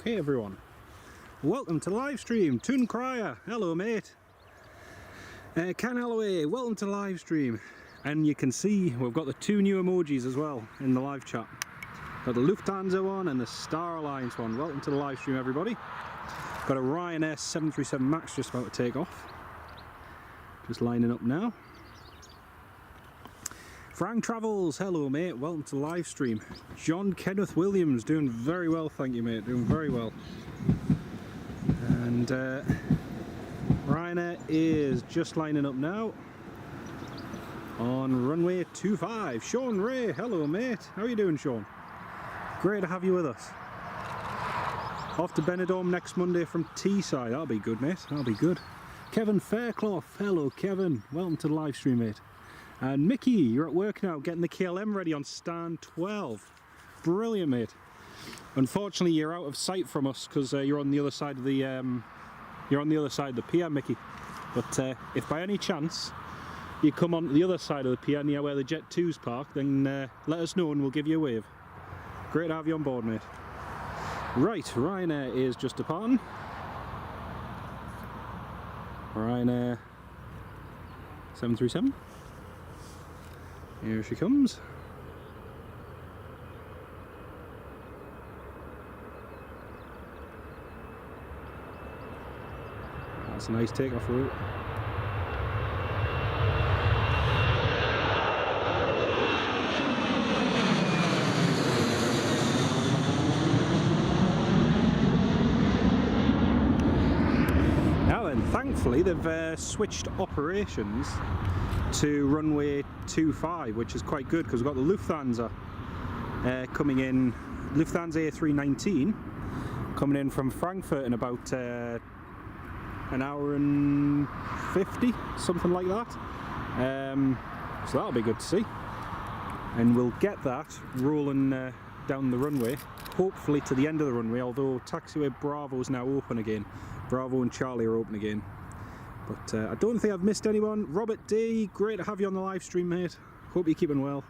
Okay everyone, welcome to the live stream. Toon Crier, hello mate. Can Holloway, welcome to the live stream. And you can see we've got the two new emojis as well in the live chat. Got the Lufthansa one and the Star Alliance one. Welcome to the live stream everybody. Got a Ryanair 737 MAX just about to take off. Just lining up now. Frank Travels, hello mate, welcome to the live stream. John Kenneth Williams, doing very well, thank you mate, doing very well. And Ryanair is just lining up now on runway 25. Sean Ray, hello mate, how are you doing Sean? Great to have you with us. Off to Benidorm next Monday from Teesside, that'll be good mate, that'll be good. Kevin Fairclough, hello Kevin, welcome to the live stream mate. And Mickey, you're at work now, getting the KLM ready on stand 12. Brilliant, mate. Unfortunately, you're out of sight from us because you're on the other side of the pier, Mickey. But if by any chance you come on the other side of the pier near where the Jet 2's parked, then let us know and we'll give you a wave. Great to have you on board, mate. Right, Ryanair is just departing. Ryanair 737. Here she comes. That's a nice takeoff route. Now then, thankfully they've switched operations to runway 25, which is quite good because we've got the Lufthansa coming in, Lufthansa A319 coming in from Frankfurt in about an hour and 50, something like that. So that'll be good to see, and we'll get that rolling down the runway, hopefully to the end of the runway, although taxiway Bravo is now open again. Bravo and Charlie are open again. But I don't think I've missed anyone. Robert D, great to have you on the live stream, mate. Hope you're keeping well.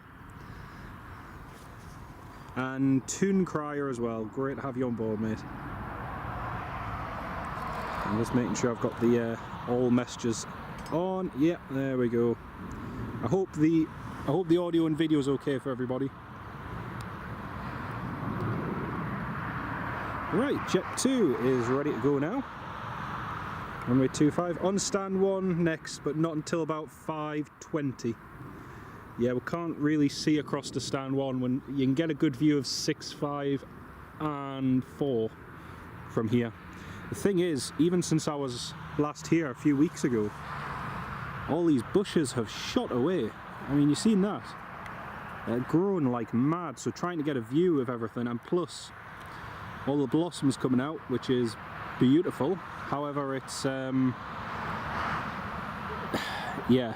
And Toon Crier as well. Great to have you on board, mate. I'm just making sure I've got the all messages on. Yeah, there we go. I hope the audio and video is okay for everybody. Right, Jet 2 is ready to go now. Runway 25 on stand 1 next, but not until about 5:20. Yeah, we can't really see across to stand 1 when you can get a good view of 6, 5 and 4 from here. The thing is, even since I was last here a few weeks ago, all these bushes have shot away. I mean, you've seen that. They're growing like mad, so trying to get a view of everything, and plus all the blossoms coming out, which is beautiful. However, it's yeah,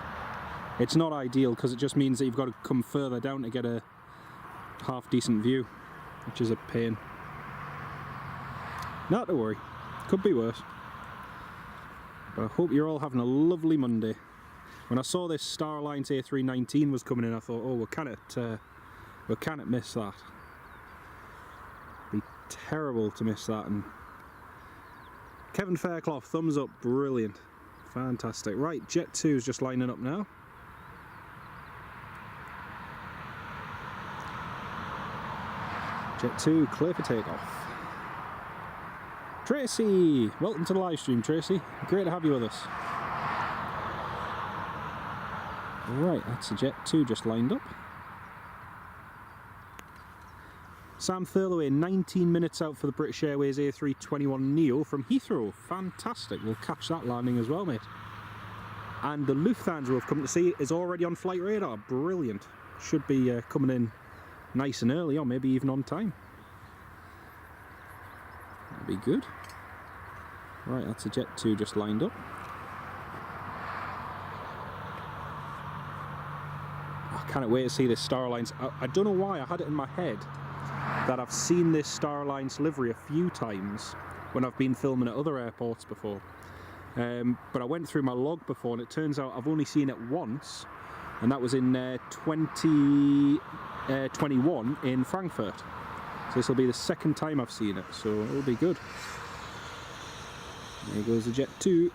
it's not ideal because it just means that you've got to come further down to get a half decent view, which is a pain. Not to worry, could be worse. But I hope you're all having a lovely Monday. When I saw this Star Alliance A319 was coming in, I thought, oh, we can't miss that. It'd be terrible to miss that. And Kevin Fairclough, thumbs up, brilliant, fantastic. Right, Jet 2 is just lining up now. Jet 2 clear for takeoff. Tracy, welcome to the live stream, Tracy. Great to have you with us. Right, that's a Jet 2 just lined up. Sam Thurloway, 19 minutes out for the British Airways A321neo from Heathrow. Fantastic, we'll catch that landing as well, mate. And the Lufthansa we've come to see is already on flight radar. Brilliant. Should be coming in nice and early, or maybe even on time. That'd be good. Right, that's a Jet 2 just lined up. Can't wait to see this Star Alliance. I don't know why, I had it in my head that I've seen this Star Alliance livery a few times when I've been filming at other airports before. But I went through my log before and it turns out I've only seen it once, and that was in 2021 in Frankfurt. So this will be the second time I've seen it, so it'll be good. There goes the Jet 2.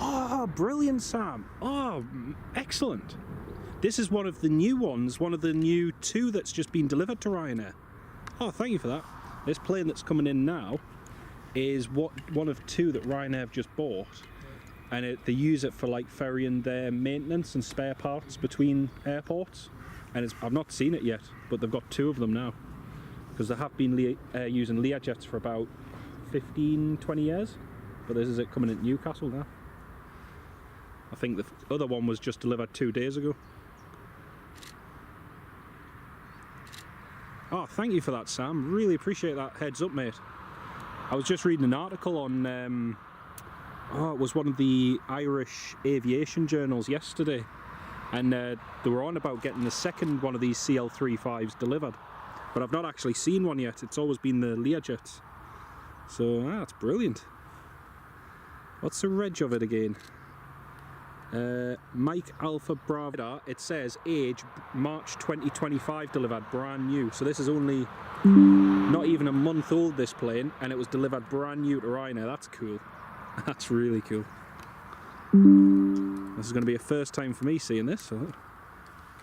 Oh, brilliant, Sam. Oh, excellent. This is one of the new ones, one of the new 2 that's just been delivered to Ryanair. Oh, thank you for that. This plane that's coming in now is one of 2 that Ryanair have just bought, and they use it for like ferrying their maintenance and spare parts between airports. And I've not seen it yet, but they've got 2 of them now, because they have been using Learjets for about 15-20 years, but this is it coming in Newcastle now. I think the other one was just delivered 2 days ago. Oh, thank you for that, Sam. Really appreciate that heads up, mate. I was just reading an article on, it was one of the Irish aviation journals yesterday, and they were on about getting the second one of these CL35s delivered. But I've not actually seen one yet. It's always been the Learjets. So, that's brilliant. What's the reg of it again? Mike Alpha Bravo. It says age March 2025 delivered, brand new. So this is only not even a month old, this plane, and it was delivered brand new to Ryanair. That's cool. That's really cool. This is going to be a first time for me seeing this, so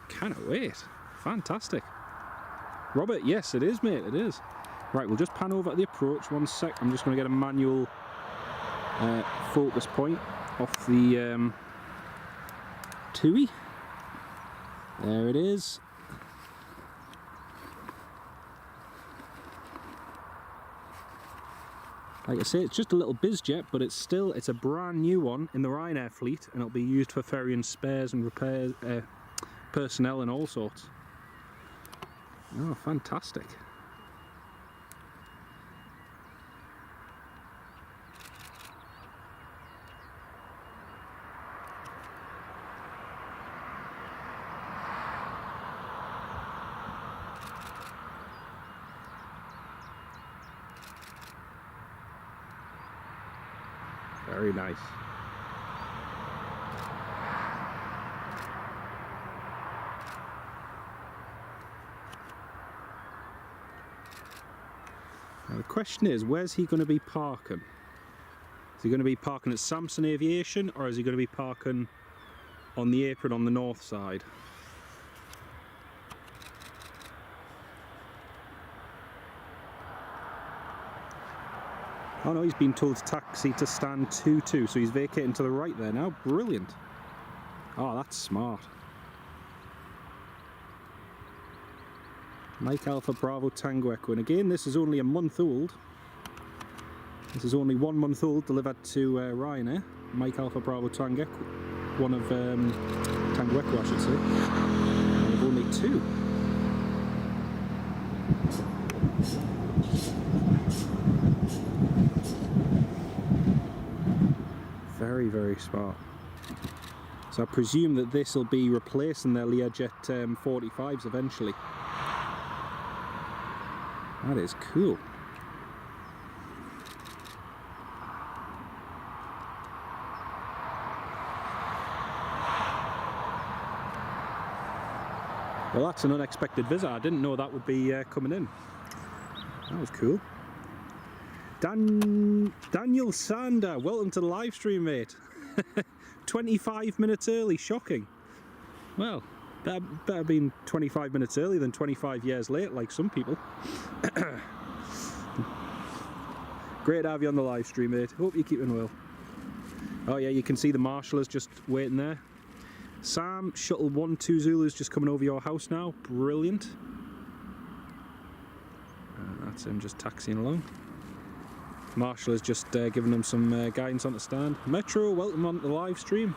cannot wait. Fantastic. Robert, yes it is, mate, it is. Right, we'll just pan over to the approach. 1 sec. I'm just going to get a manual focus point off the TUI. There it is. Like I say, it's just a little Bizjet, but it's a brand new one in the Ryanair fleet, and it'll be used for ferrying spares and repairs, personnel and all sorts. Oh, fantastic. Very nice. Now the question is, where's he going to be parking? Is he going to be parking at Samson Aviation, or is he going to be parking on the apron on the north side? Oh no, he's been told to taxi to stand 22, so he's vacating to the right there now. Brilliant. Oh, that's smart. Mike Alpha Bravo Tango Echo, and again, this is only a month old. This is only 1 month old, delivered to Ryanair. Mike Alpha Bravo Tango Echo, one of Tango Echo, I should say. One of only 2. Very, very smart. So I presume that this will be replacing their Learjet 45s eventually. That is cool. Well, that's an unexpected visit. I didn't know that would be coming in. That was cool. Daniel Sander, welcome to the live stream, mate. 25 minutes early, shocking. Well, that better been 25 minutes early than 25 years late, like some people. Great to have you on the live stream, mate. Hope you're keeping well. Oh yeah, you can see the marshal is just waiting there. Sam, shuttle 12 Zulu's just coming over your house now. Brilliant. That's him just taxiing along. Marshall is just giving them some guidance on the stand. Metro, welcome on the live stream.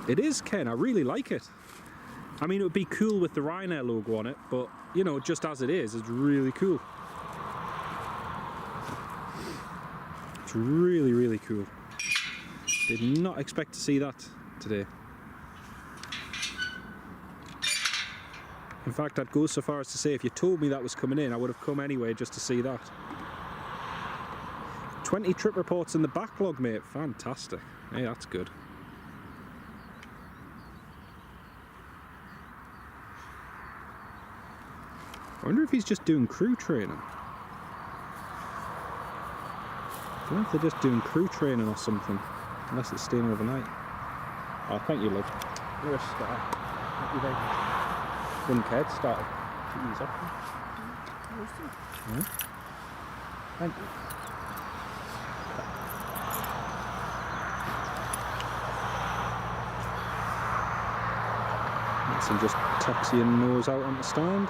It is, Ken. I really like it. I mean, it would be cool with the Ryanair logo on it, but, you know, just as it is, it's really cool. It's really, really cool. Did not expect to see that today. In fact, I'd go so far as to say if you told me that was coming in, I would have come anyway just to see that. 20 trip reports in the backlog, mate. Fantastic. Hey, that's good. I wonder if he's just doing crew training. I don't know if they're just doing crew training or something. Unless it's staying overnight. Oh, thank you, love. You're a star. Thank you very much. Wouldn't care to start to ease up. Yeah. Thank you. That's him just taxiing nose out on the stand.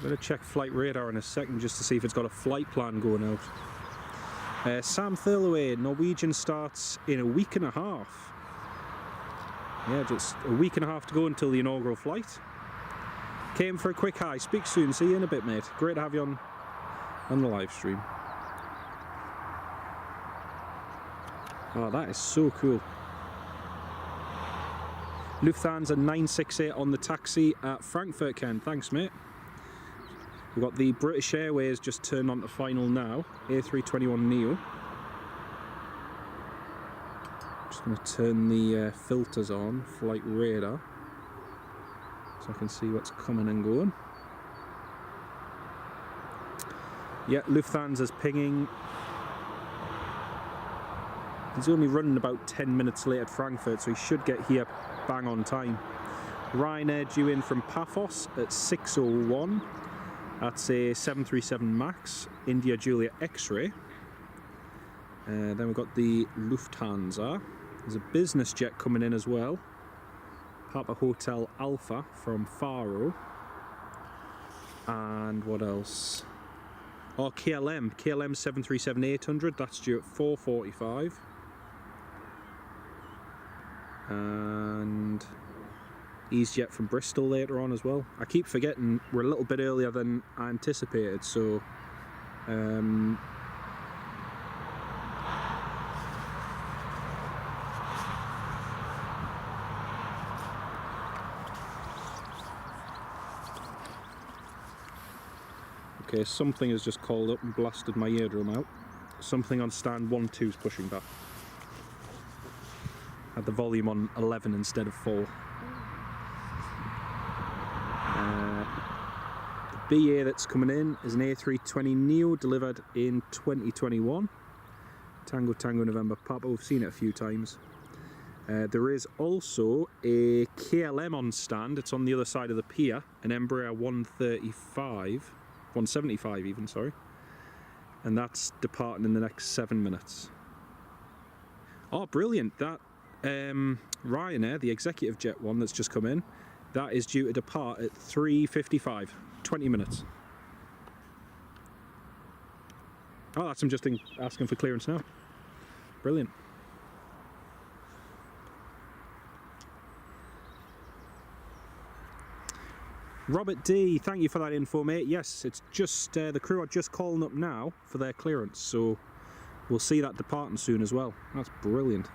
Better check flight radar in a second just to see if it's got a flight plan going out. Sam Thurlaway, Norwegian starts in a week and a half. Yeah, just a week and a half to go until the inaugural flight. Came for a quick hi. Speak soon. See you in a bit, mate. Great to have you on the live stream. Oh, that is so cool. Lufthansa 968 on the taxi at Frankfurt, Ken. Thanks, mate. We've got the British Airways just turned on to final now. A321neo. Just going to turn the filters on, flight radar, so I can see what's coming and going. Yeah, Lufthansa's pinging. He's only running about 10 minutes late at Frankfurt, so he should get here bang on time. Ryanair due in from Paphos at 6:01. That's a 737 MAX, India Julia X-ray. Then we've got the Lufthansa. There's a business jet coming in as well. Papa Hotel Alpha from Faro. And what else? Oh, KLM 737-800, that's due at 4:45. And easyJet from Bristol later on as well. I keep forgetting we're a little bit earlier than I anticipated, so okay, something has just called up and blasted my eardrum out. Something on stand 12 is pushing back. Had the volume on 11 instead of 4. BA that's coming in is an A320neo delivered in 2021. Tango Tango November Papa, we've seen it a few times. There is also a KLM on stand, it's on the other side of the pier, an Embraer 175 even, sorry. And that's departing in the next 7 minutes. Oh, brilliant, that Ryanair, the executive jet one that's just come in, that is due to depart at 3:55. 20 minutes. Oh, that's him just asking for clearance now. Brilliant. Robert D, thank you for that info, mate. Yes, it's just the crew are just calling up now for their clearance, so we'll see that departing soon as well. That's brilliant.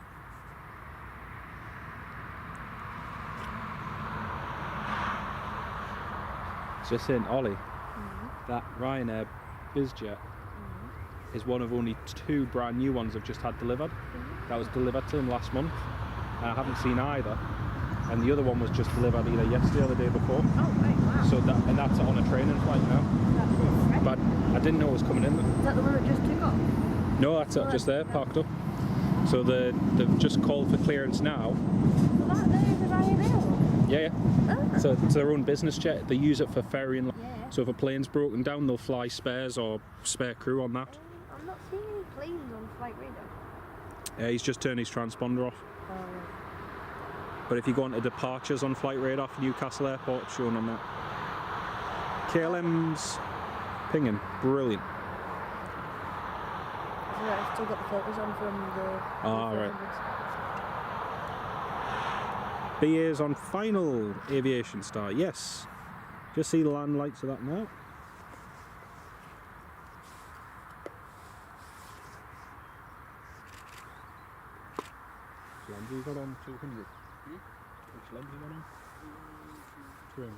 Just saying, Ollie, that Ryanair Bizjet is one of only 2 brand new ones I've just had delivered. That was delivered to him last month. I haven't seen either. And the other one was just delivered either yesterday or the day before. Oh, right, wow. So that's on a training flight now. That's But I didn't know it was coming in. Is that the one that just took off? No, that's it, just there, parked up. So they've just called for clearance now. Well, that there is a Ryanair one. Yeah. Ah. So it's their own business jet. They use it for ferrying. Yeah. So if a plane's broken down, they'll fly spares or spare crew on that. I'm not seeing any planes on flight radar. Yeah, he's just turned his transponder off. Oh, right. But if you go on to departures on flight radar for Newcastle Airport, it's shown on that. KLM's pinging, brilliant. I've still got the filters on from the. Ah, right. BA's on final aviation star, yes. Just see the land lights of that now. Which lens have you got on? 200? Which lens have you got on? 200.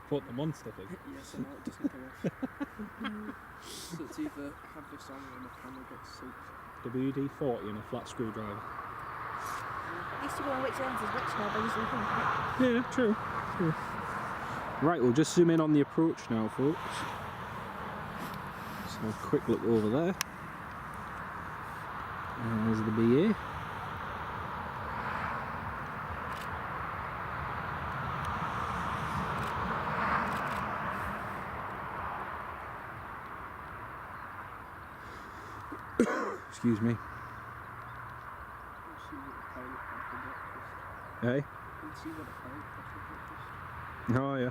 Put the monster thing. Yes, I know, it doesn't come off. So it's either have this on or the camera gets soaked. WD-40 and a flat screwdriver. I used to go on which lens is which now by using Yeah, true. Right, we'll just zoom in on the approach now, folks. So a quick look over there. And there's the BA. Excuse me. Hey? Oh yeah.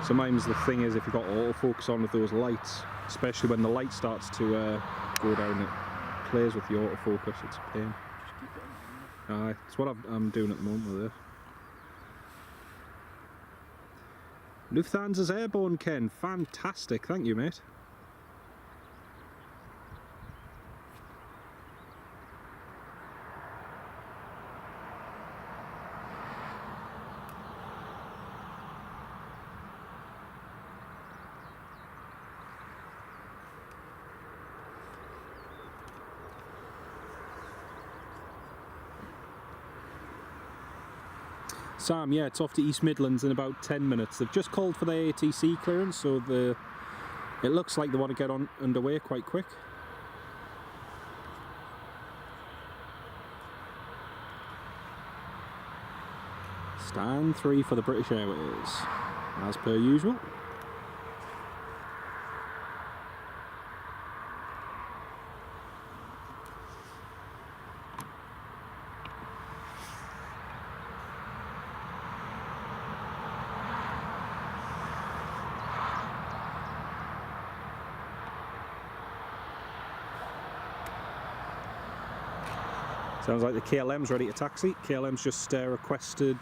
Sometimes the thing is, if you've got autofocus on with those lights, especially when the light starts to go down, it plays with the autofocus. It's a pain. Aye, it's what I'm doing at the moment with it. Lufthansa's airborne, Ken. Fantastic. Thank you, mate. Sam, yeah, it's off to East Midlands in about 10 minutes. They've just called for the ATC clearance, so it looks like they want to get on underway quite quick. Stand 3 for the British Airways, as per usual. Sounds like the KLM's ready to taxi. KLM's just requested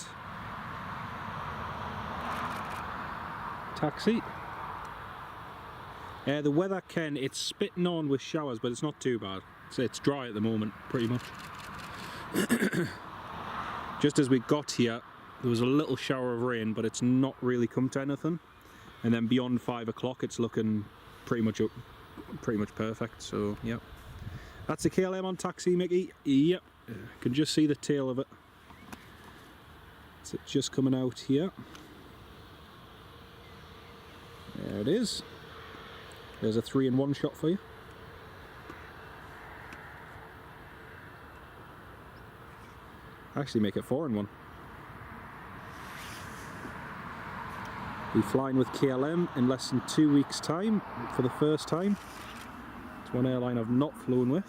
taxi. The weather, Ken, it's spitting on with showers, but it's not too bad. It's dry at the moment, pretty much. Just as we got here, there was a little shower of rain, but it's not really come to anything. And then beyond 5 o'clock, it's looking pretty much perfect. So, yep. That's the KLM on taxi, Mickey. Yep. Can just see the tail of it. It's just coming out here. There it is. There's a 3-in-1 shot for you. Actually make it 4-in-1. Be flying with KLM in less than 2 weeks' time for the first time. It's one airline I've not flown with.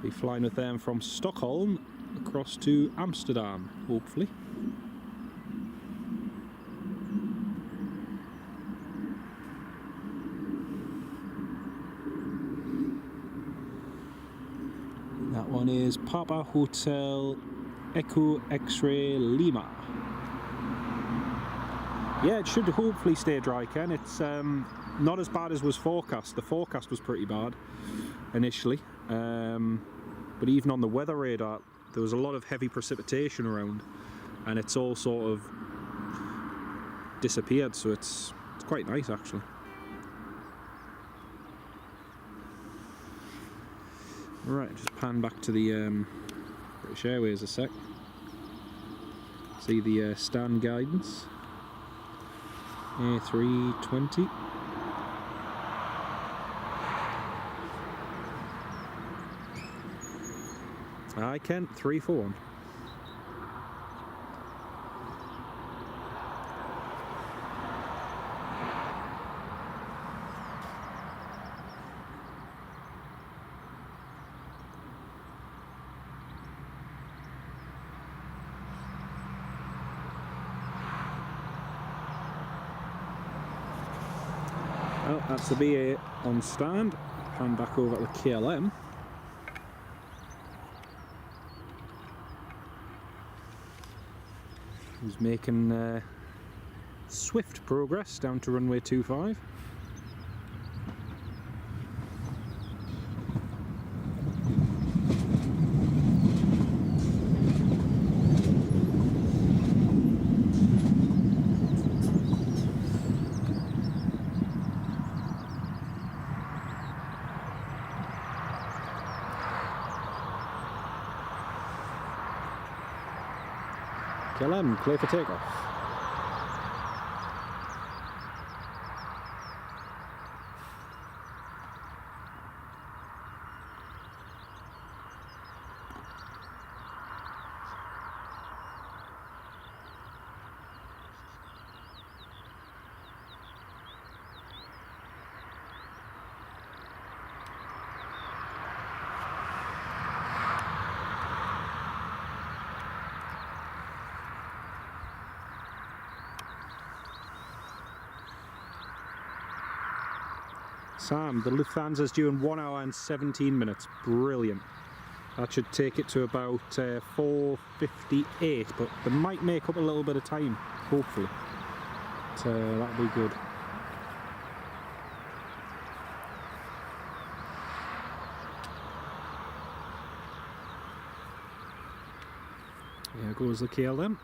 Be flying with them from Stockholm across to Amsterdam, hopefully. That one is Papa Hotel Echo X-Ray Lima. Yeah, it should hopefully stay dry, Ken. It's not as bad as was forecast. The forecast was pretty bad initially. But even on the weather radar, there was a lot of heavy precipitation around, and it's all sort of disappeared, so it's quite nice actually. Right, just pan back to the British Airways a sec. See the stand guidance. A320. I can 3 for 1. Well, that's the BA on stand. Pan back over to the KLM. Who's making swift progress down to runway 25. KLM, clear for takeoff. Sam, the Lufthansa's due in 1 hour and 17 minutes. Brilliant. That should take it to about 4:58, but they might make up a little bit of time, hopefully. But, that'll be good. Here goes the KLM.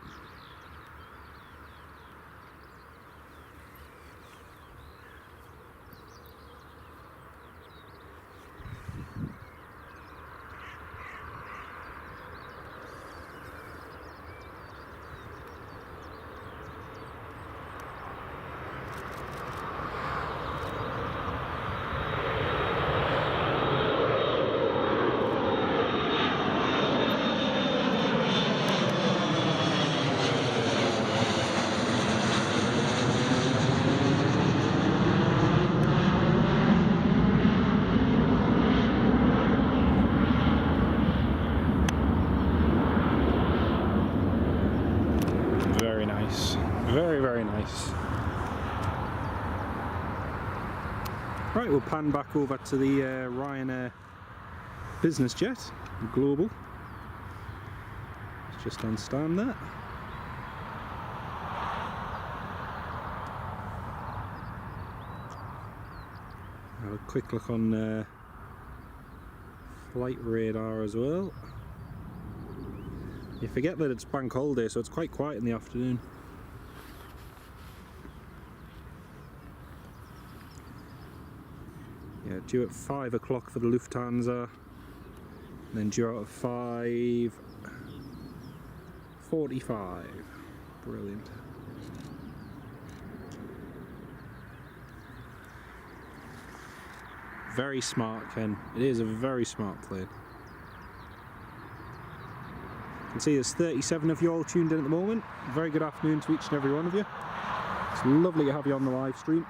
Very nice. Very, very nice. Right, we'll pan back over to the Ryanair business jet, global. It's just on stand there. Have a quick look on flight radar as well. You forget that it's bank holiday, so it's quite quiet in the afternoon. Yeah, due at 5 o'clock for the Lufthansa, and then due out at 5:45. Brilliant. Very smart, Ken. It is a very smart plane. You can see there's 37 of you all tuned in at the moment. Very good afternoon to each and every one of you. It's lovely to have you on the live stream.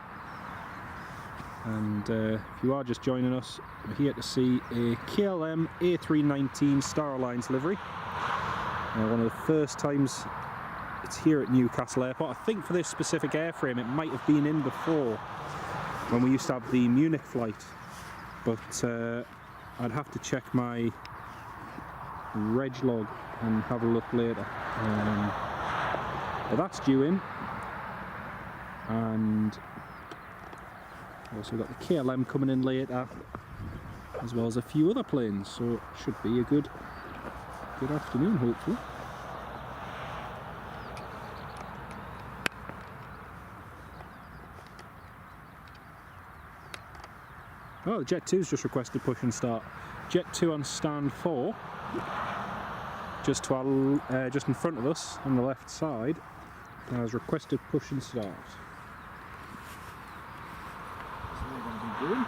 And if you are just joining us, we're here to see a KLM A319 Star Alliance livery. One of the first times it's here at Newcastle Airport. I think for this specific airframe it might have been in before when we used to have the Munich flight. But I'd have to check my reg log and have a look later. But that's due in, and also got the KLM coming in later, as well as a few other planes. So it should be a good afternoon, hopefully. Oh, Jet 2's just requested push and start. Jet 2 on stand 4. Just to our, just in front of us on the left side, has requested push and start. So we're going to be doing.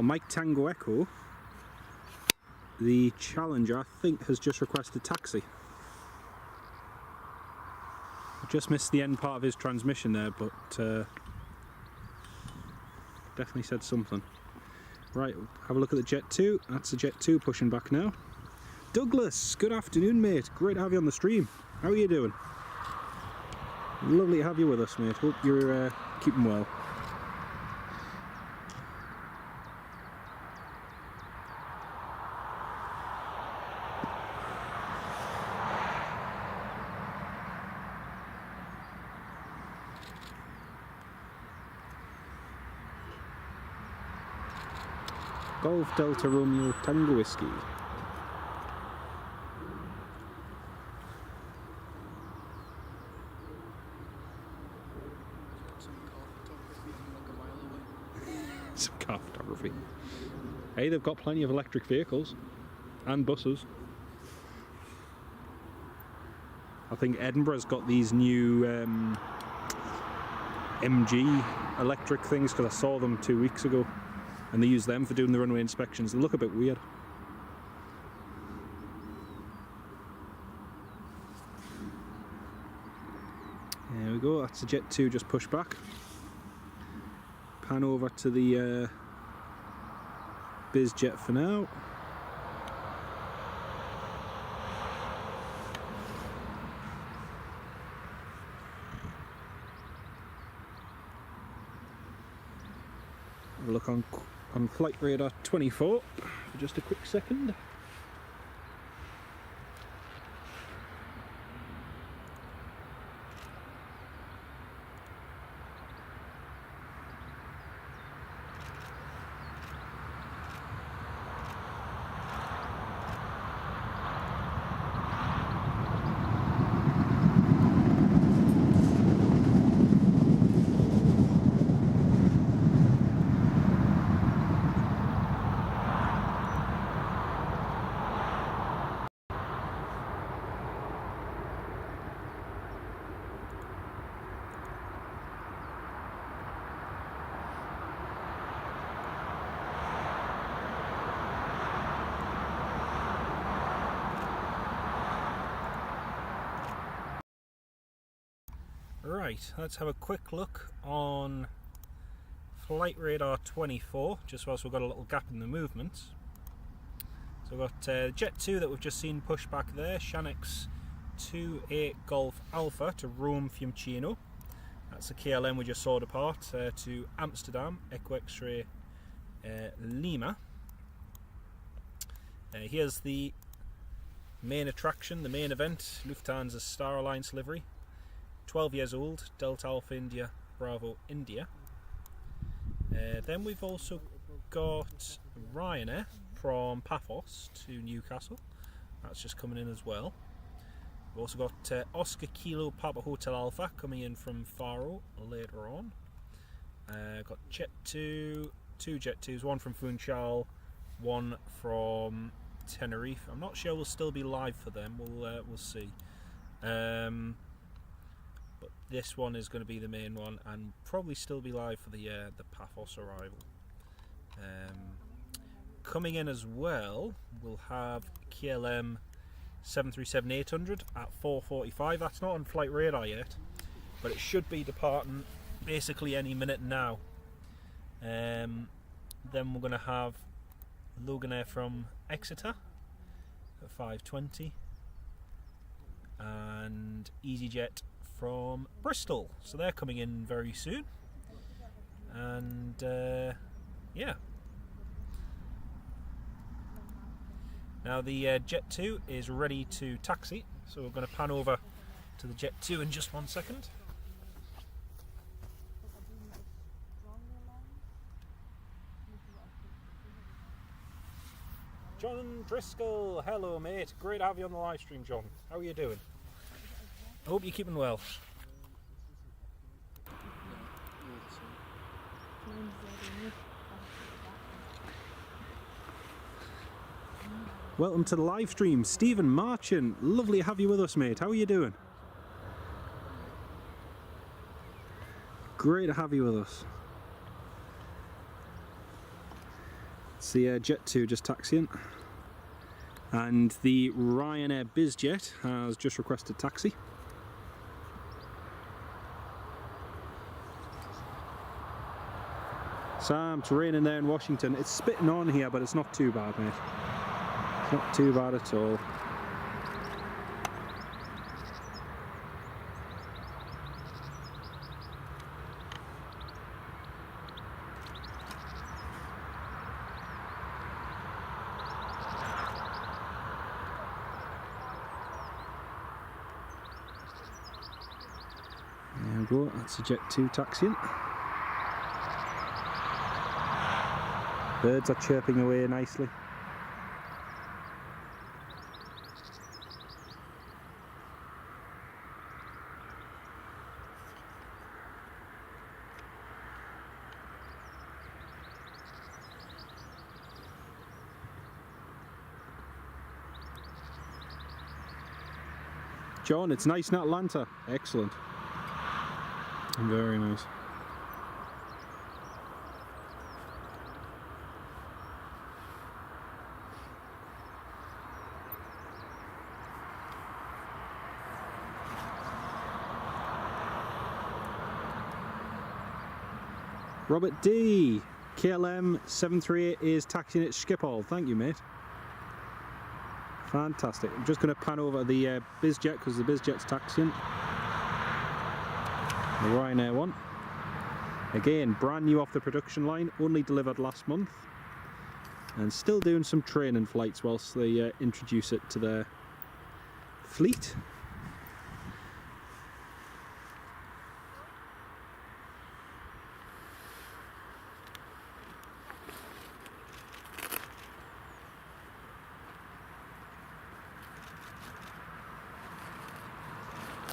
Well, Mike Tango Echo, the Challenger, I think has just requested taxi. I just missed the end part of his transmission there, but definitely said something. Right, have a look at the Jet 2. That's the Jet 2 pushing back now. Douglas, good afternoon, mate. Great to have you on the stream. How are you doing? Lovely to have you with us, mate. Hope you're keeping well. Golf Delta Romeo Tango Whiskey. Some car photography. Hey, they've got plenty of electric vehicles and buses. I think Edinburgh's got these new MG electric things, because I saw them 2 weeks ago. And they use them for doing the runway inspections. They look a bit weird. There we go, that's the Jet 2 just pushed back. Pan over to the Bizjet for now. Have a look on flight radar 24 for just a quick second. Right, let's have a quick look on flight radar 24, just whilst we've got a little gap in the movements. So we've got Jet 2 that we've just seen push back there, Shanix 28 Golf Alpha to Rome Fiumicino. That's the KLM we just saw depart to Amsterdam, Echo X-ray Lima. Here's the main attraction, the main event, Lufthansa Star Alliance livery. 12 years old, Delta Alpha India, Bravo India. Then we've also got Ryanair from Paphos to Newcastle. That's just coming in as well. We've also got Oscar Kilo Papa Hotel Alpha coming in from Faro later on. Got Jet 2, two Jet 2s, one from Funchal, one from Tenerife. I'm not sure we'll still be live for them. We'll see. But this one is going to be the main one, and probably still be live for the Paphos arrival. Coming in as well, we'll have KLM 737-800 at 4:45. That's not on flight radar yet, but it should be departing basically any minute now. Then we're going to have Loganair from Exeter at 5:20, and easyJet from Bristol, so they're coming in very soon. And yeah, now the Jet 2 is ready to taxi, so we're going to pan over to the Jet 2 in just 1 second. John Driscoll, hello mate, great to have you on the live stream, John. How are you doing? I hope you're keeping well. Welcome to the live stream, Stephen Marchant. Lovely to have you with us, mate. How are you doing? Great to have you with us. That's the Jet 2 just taxiing. And the Ryanair Bizjet has just requested taxi. Sam, it's raining there in Washington. It's spitting on here, but it's not too bad, mate. It's not too bad at all. There we go, that's a Jet 2 taxiing. Birds are chirping away nicely. John, it's nice in Atlanta. Excellent. Very nice. Robert D. KLM 738 is taxiing at Schiphol. Thank you, mate. Fantastic. I'm just going to pan over the Bizjet because the Bizjet's taxiing. The Ryanair one. Again, brand new off the production line, only delivered last month. And still doing some training flights whilst they introduce it to their fleet.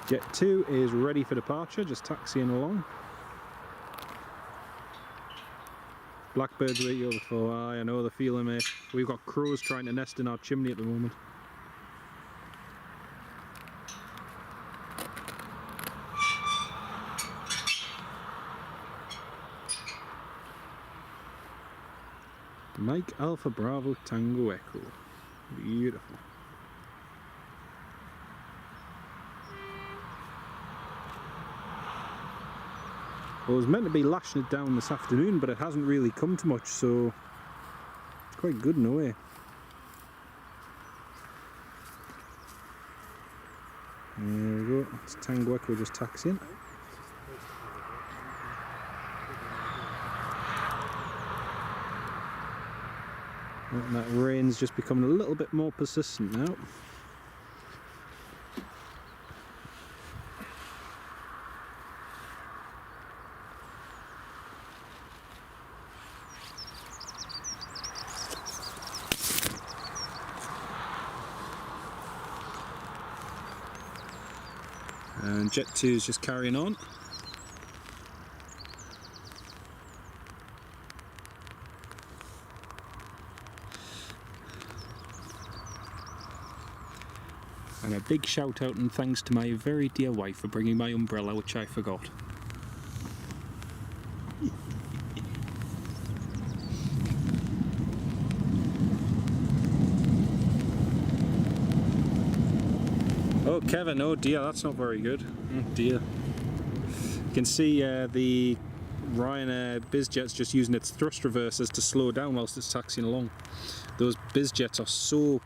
Jet 2 is ready for departure, just taxiing along. Blackbirds wait you before. I know the feeling, mate. We've got crows trying to nest in our chimney at the moment. Mike Alpha Bravo Tango Echo. Beautiful. Well, it was meant to be lashing it down this afternoon, but it hasn't really come to much, so it's quite good in a way. There we go, it's Tango Echo just taxiing. And that rain's just becoming a little bit more persistent now. And Jet 2 is just carrying on. And a big shout out and thanks to my very dear wife for bringing my umbrella, which I forgot. Oh, Kevin, oh dear, that's not very good. Oh dear. You can see the Ryanair Bizjet's just using its thrust reversers to slow down whilst it's taxiing along. Those Bizjets are so...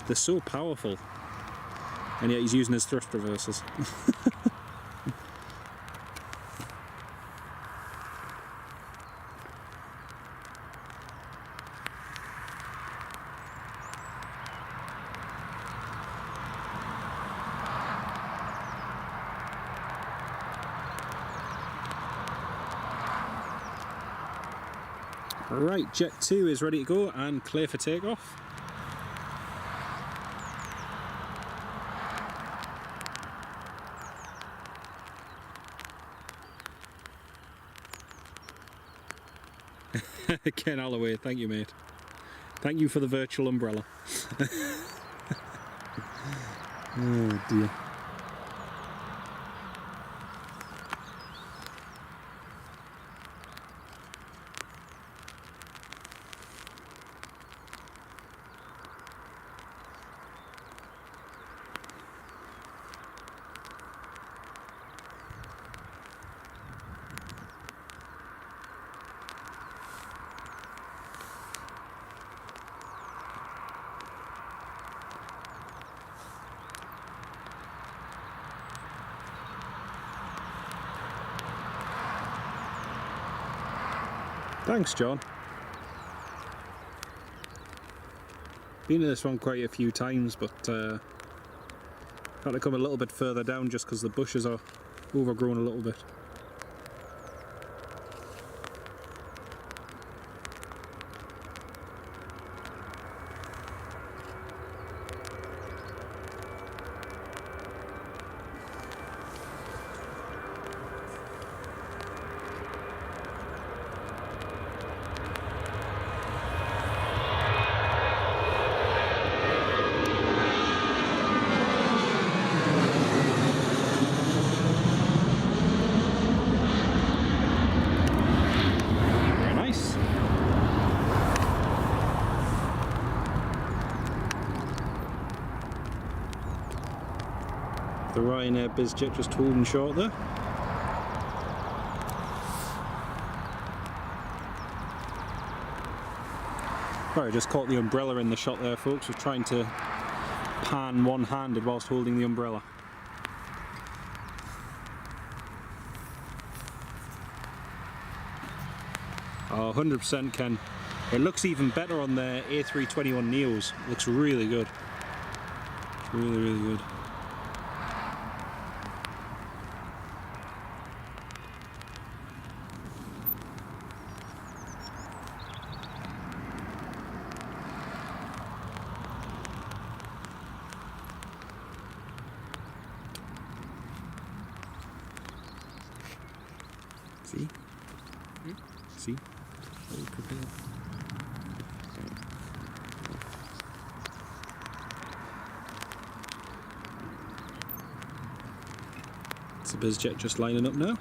they're so powerful. And yet he's using his thrust reversers. Right, Jet 2 is ready to go and clear for takeoff. Ken Alloway, thank you, mate. Thank you for the virtual umbrella. Oh dear. Thanks, John. Been to this one quite a few times, but got to come a little bit further down just because the bushes are overgrown a little bit. The Ryanair Bizjet just holding short there. Sorry, I just caught the umbrella in the shot there, folks. We're trying to pan one-handed whilst holding the umbrella. Oh, 100% Ken. It looks even better on the A321 Neos. It looks really good. Really, really good. See? See? Very prepared. It's the Bizjet just lining up now.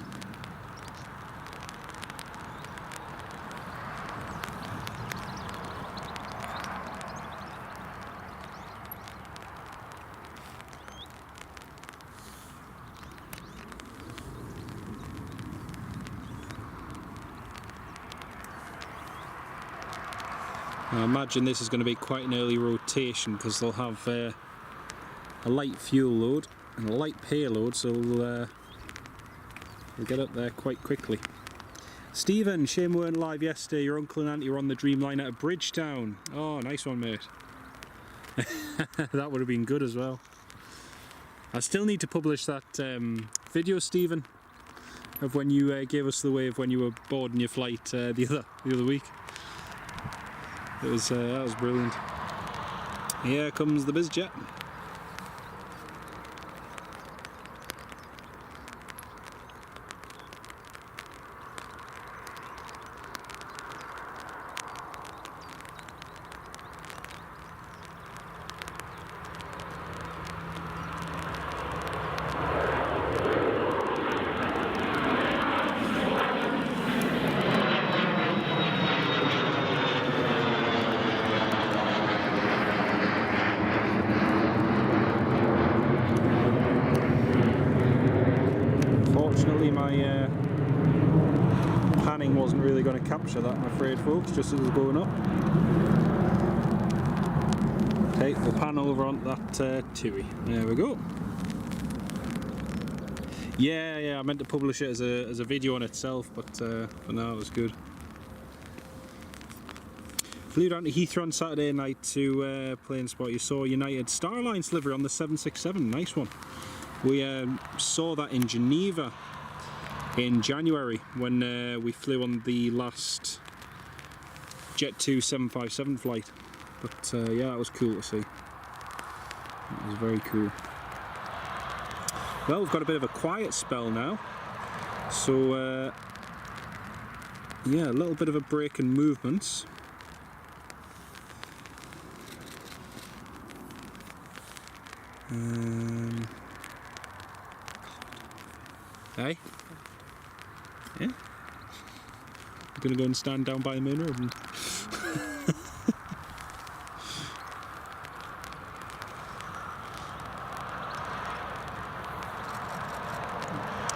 I imagine this is going to be quite an early rotation because they'll have a light fuel load and a light payload, so we'll get up there quite quickly. Stephen, shame we weren't live yesterday. Your uncle and auntie were on the Dreamliner at Bridgetown. Oh, nice one, mate. That would have been good as well. I still need to publish that video, Stephen, of when you gave us the wave when you were boarding your flight the other week. It was that was brilliant. Here comes the Bizjet. Unfortunately, my panning wasn't really going to capture that, I'm afraid, folks, just as it was going up. Okay, we'll pan over onto that TUI. There we go. Yeah, I meant to publish it as a video on itself, but for now it was good. Flew down to Heathrow on Saturday night to play and spot. You saw United Star Alliance livery on the 767, nice one. We saw that in Geneva in January when we flew on the last Jet 2 757 flight. But yeah, that was cool to see. It was very cool. Well, we've got a bit of a quiet spell now. So yeah, a little bit of a break in movements. Hey? Yeah? I'm gonna go and stand down by the main road and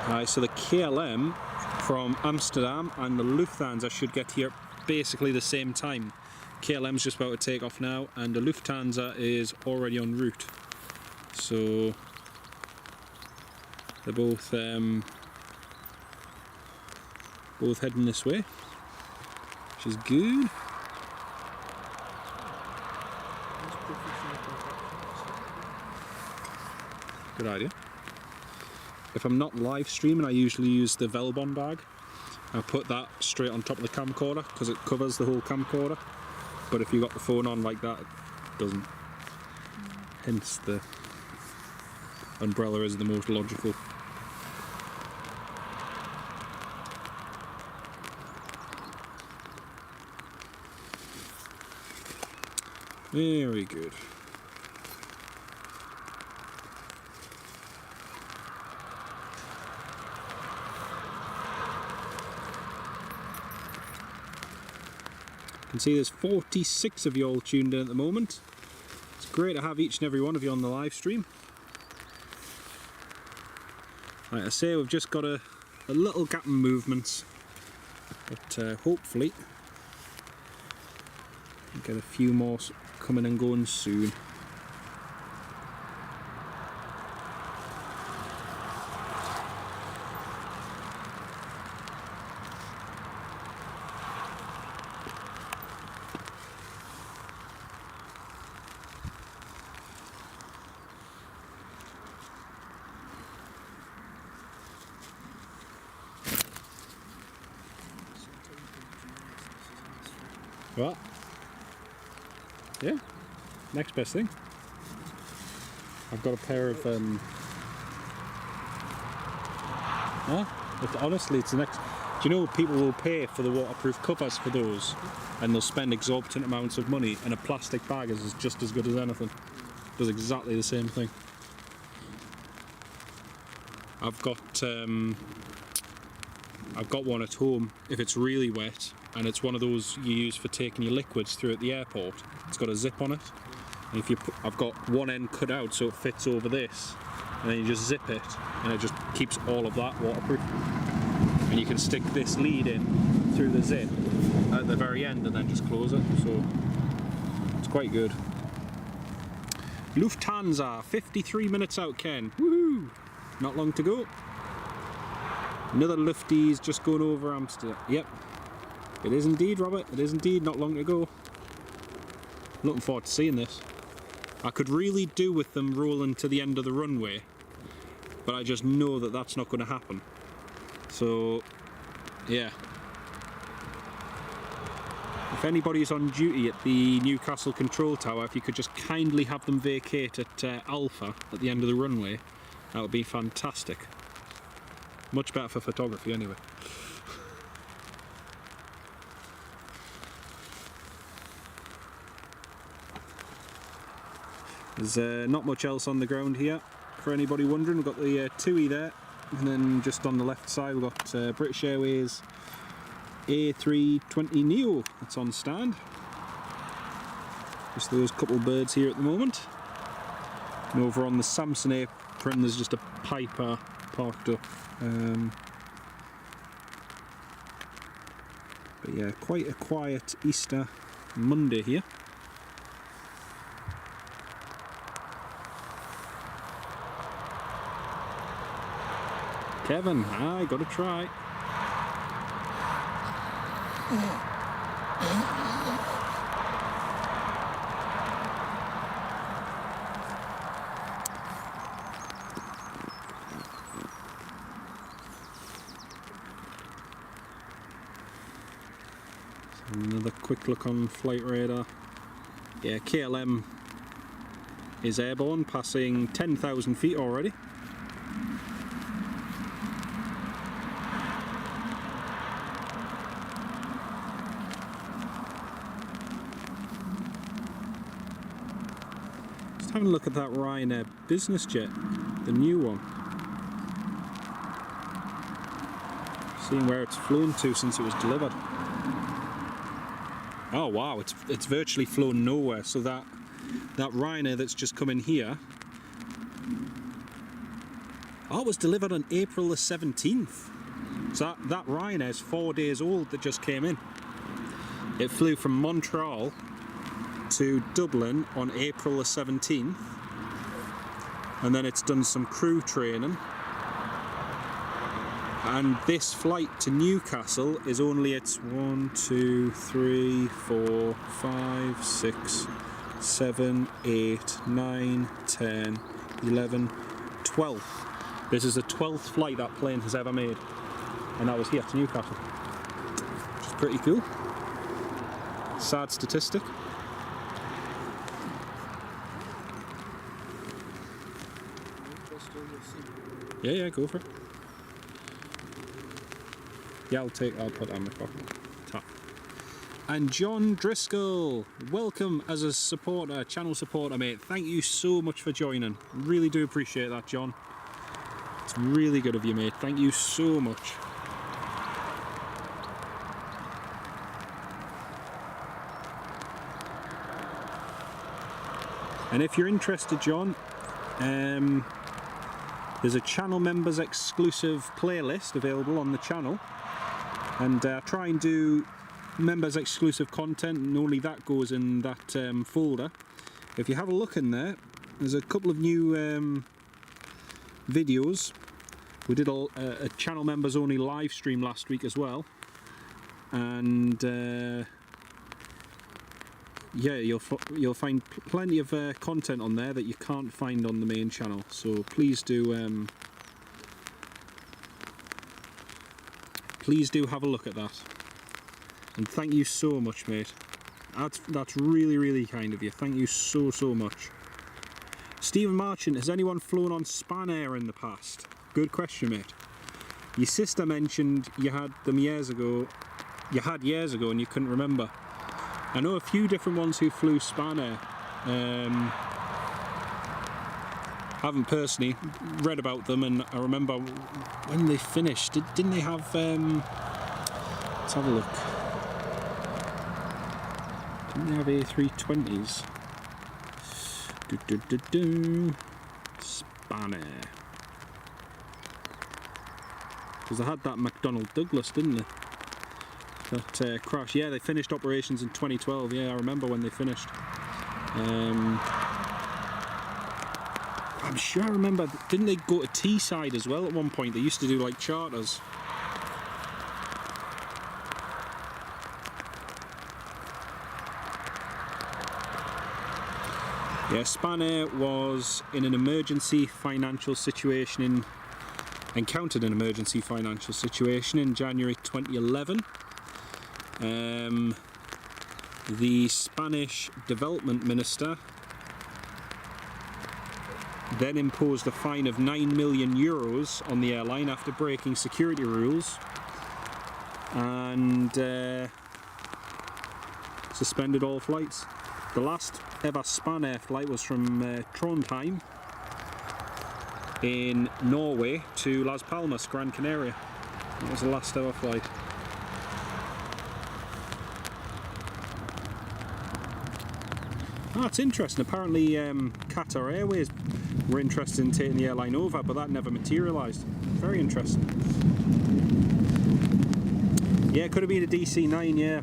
Right, so the KLM from Amsterdam and the Lufthansa should get here basically the same time. KLM's just about to take off now and the Lufthansa is already en route. So they're both heading this way. which is good. Good idea. If I'm not live streaming, I usually use the Velbon bag. I put that straight on top of the camcorder because it covers the whole camcorder. But if you've got the phone on like that, it doesn't. Hence the umbrella is the most logical. Very good. You can see there's 46 of you all tuned in at the moment. It's great to have each and every one of you on the live stream. Like I say, we've just got a little gap in movements, but hopefully we'll get a few more coming and going soon. What? Yeah, next best thing. I've got a pair of honestly, it's the next. Do you know people will pay for the waterproof covers for those, and they'll spend exorbitant amounts of money, and a plastic bag is just as good as anything. Does exactly the same thing. I've got one at home if it's really wet, and it's one of those you use for taking your liquids through at the airport. It's got a zip on it, and if you I've got one end cut out so it fits over this, and then you just zip it, and it just keeps all of that waterproof. And you can stick this lead in through the zip at the very end and then just close it, so it's quite good. Lufthansa, 53 minutes out, Ken. Woohoo! Not long to go. Another Lufties just going over Amsterdam. Yep. It is indeed, Robert. It is indeed. Not long to go. Looking forward to seeing this. I could really do with them rolling to the end of the runway, but I just know that that's not going to happen. So, yeah. If anybody's on duty at the Newcastle Control Tower, if you could just kindly have them vacate at Alpha at the end of the runway, that would be fantastic. Much better for photography anyway. There's not much else on the ground here, for anybody wondering. We've got the TUI there, and then just on the left side we've got British Airways A319 that's on stand. Just those couple birds here at the moment. And over on the Samson apron there's just a Piper parked up. But yeah, quite a quiet Easter Monday here. Kevin, I gotta try. Another quick look on flight radar. Yeah, KLM is airborne, passing 10,000 feet already. Just having a look at that Ryanair business jet, the new one. Seeing where it's flown to since it was delivered. Oh wow, it's virtually flown nowhere. So that Ryanair that's just come in here, it was delivered on April the 17th. So that Ryanair is 4 days old that just came in. It flew from Montreal to Dublin on April the 17th, and then it's done some crew training And this flight to Newcastle is only its 1, 2, 3, 4, 5, 6, 7, 8, 9, 10, 11, 12. This is the 12th flight that plane has ever made, and that was here to Newcastle, which is pretty cool. Sad statistic. Yeah, go for it. Yeah, I'll put that in my pocket. Tap. And John Driscoll, welcome as a supporter, channel supporter, mate. Thank you so much for joining. Really do appreciate that, John. It's really good of you, mate. Thank you so much. And if you're interested, John, there's a channel members exclusive playlist available on the channel, and try and do members exclusive content, and only that goes in that folder. If you have a look in there, there's a couple of new videos. We did a channel members only live stream last week as well, and yeah, you'll find plenty of content on there that you can't find on the main channel. So please do have a look at that. And thank you so much, mate. That's really, really kind of you. Thank you so much. Stephen Marchant, has anyone flown on Spanair in the past? Good question, mate. Your sister mentioned you had them years ago. You had years ago and you couldn't remember. I know a few different ones who flew Spanair. Haven't personally read about them, and I remember when they finished. Didn't they have? Let's have a look. Didn't they have A320s? Spanair. Because they had that McDonnell Douglas, didn't they? That crash. Yeah, they finished operations in 2012. Yeah, I remember when they finished. I'm sure I remember. Didn't they go to Teesside as well at one point? They used to do like charters. Yeah, Spanair was in an emergency financial situation encountered an emergency financial situation in January 2011. The Spanish development minister then imposed a fine of €9 million on the airline after breaking security rules, and suspended all flights. The last ever Spanair flight was from Trondheim in Norway to Las Palmas, Gran Canaria. That was the last ever flight. Oh, it's interesting. Apparently Qatar Airways were interested in taking the airline over, but that never materialised. Very interesting. Yeah, it could have been a DC-9, yeah.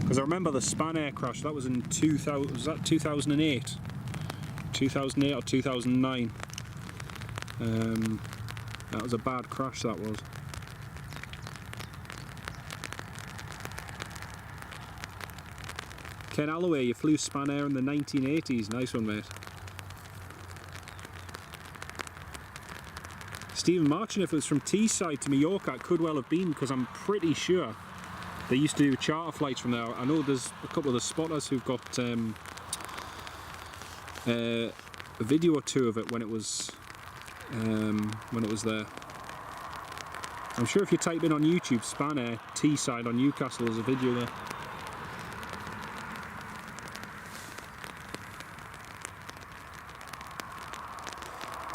Because I remember the Spanair crash, that was in 2000, was that 2008? 2008 or 2009. That was a bad crash, that was. Ken Alloway, you flew Spanair in the 1980s. Nice one, mate. Stephen Marchant, if it was from Teesside to Mallorca, it could well have been, because I'm pretty sure they used to do charter flights from there. I know there's a couple of the spotters who've got a video or two of it when it was there. I'm sure if you type in on YouTube Spanair Teesside on Newcastle, there's a video there.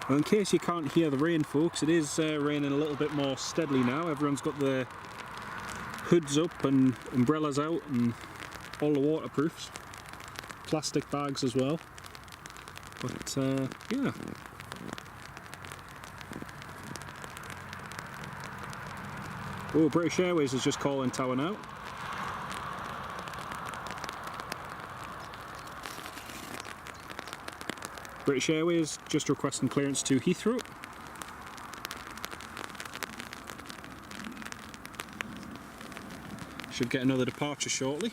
Well, in case you can't hear the rain, folks, it is raining a little bit more steadily now. Everyone's got the hoods up and umbrellas out and all the waterproofs. Plastic bags as well. But, yeah. Oh, British Airways is just calling tower now. British Airways just requesting clearance to Heathrow. Should get another departure shortly.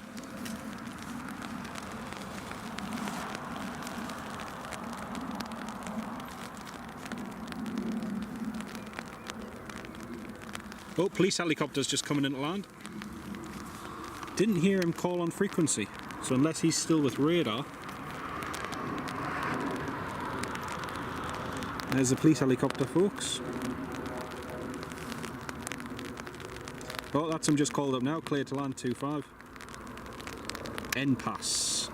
Oh, police helicopter's just coming into land. Didn't hear him call on frequency, so unless he's still with radar. There's the police helicopter, folks. Oh, that's him just called up now. Clear to land 25. N pass.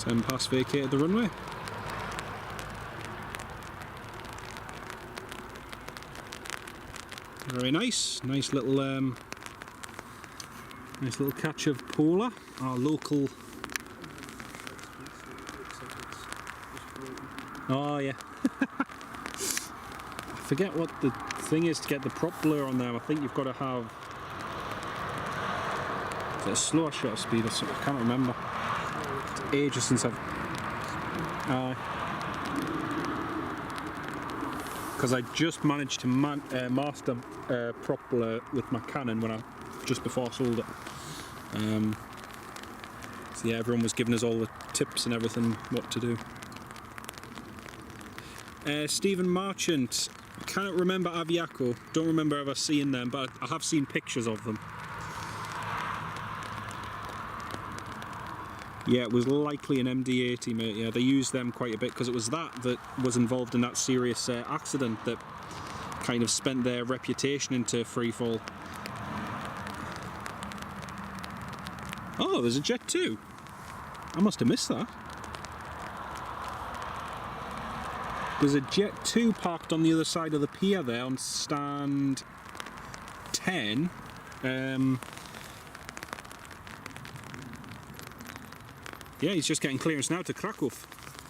N pass vacated the runway. Very nice, nice little catch of Polar, our local. Oh yeah. I forget what the thing is to get the prop blur on there. I think you've got to have. Is it a slower shutter speed or something? I can't remember. Ages since I've. Because I just managed to master prop blur with my Canon when I just before I sold it. So yeah, everyone was giving us all the tips and everything what to do. Stephen Marchant, can't remember Aviaco. Don't remember ever seeing them, but I have seen pictures of them. Yeah, it was likely an MD-80, mate. Yeah, they used them quite a bit because it was that was involved in that serious accident that kind of spent their reputation into freefall. Oh, there's a Jet 2. I must have missed that. There's a Jet 2 parked on the other side of the pier there on stand 10. Yeah, he's just getting clearance now to Krakow.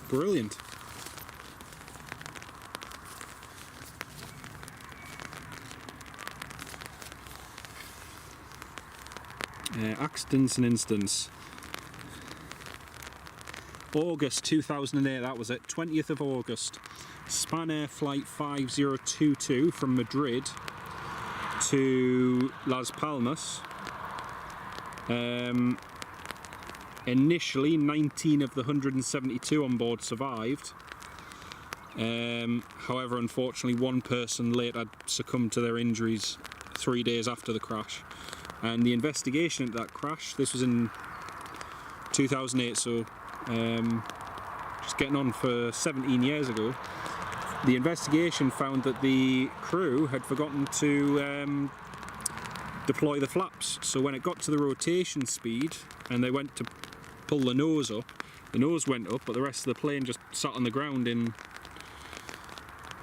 Brilliant. Accidents and incidents. August 2008, that was it. 20th of August. Spanair flight 5022 from Madrid to Las Palmas. Initially, 19 of the 172 on board survived. However, unfortunately, one person later succumbed to their injuries 3 days after the crash. And the investigation into that crash, this was in 2008, so just getting on for 17 years ago, the investigation found that the crew had forgotten to deploy the flaps. So when it got to the rotation speed and they went to pull the nose up, the nose went up, but the rest of the plane just sat on the ground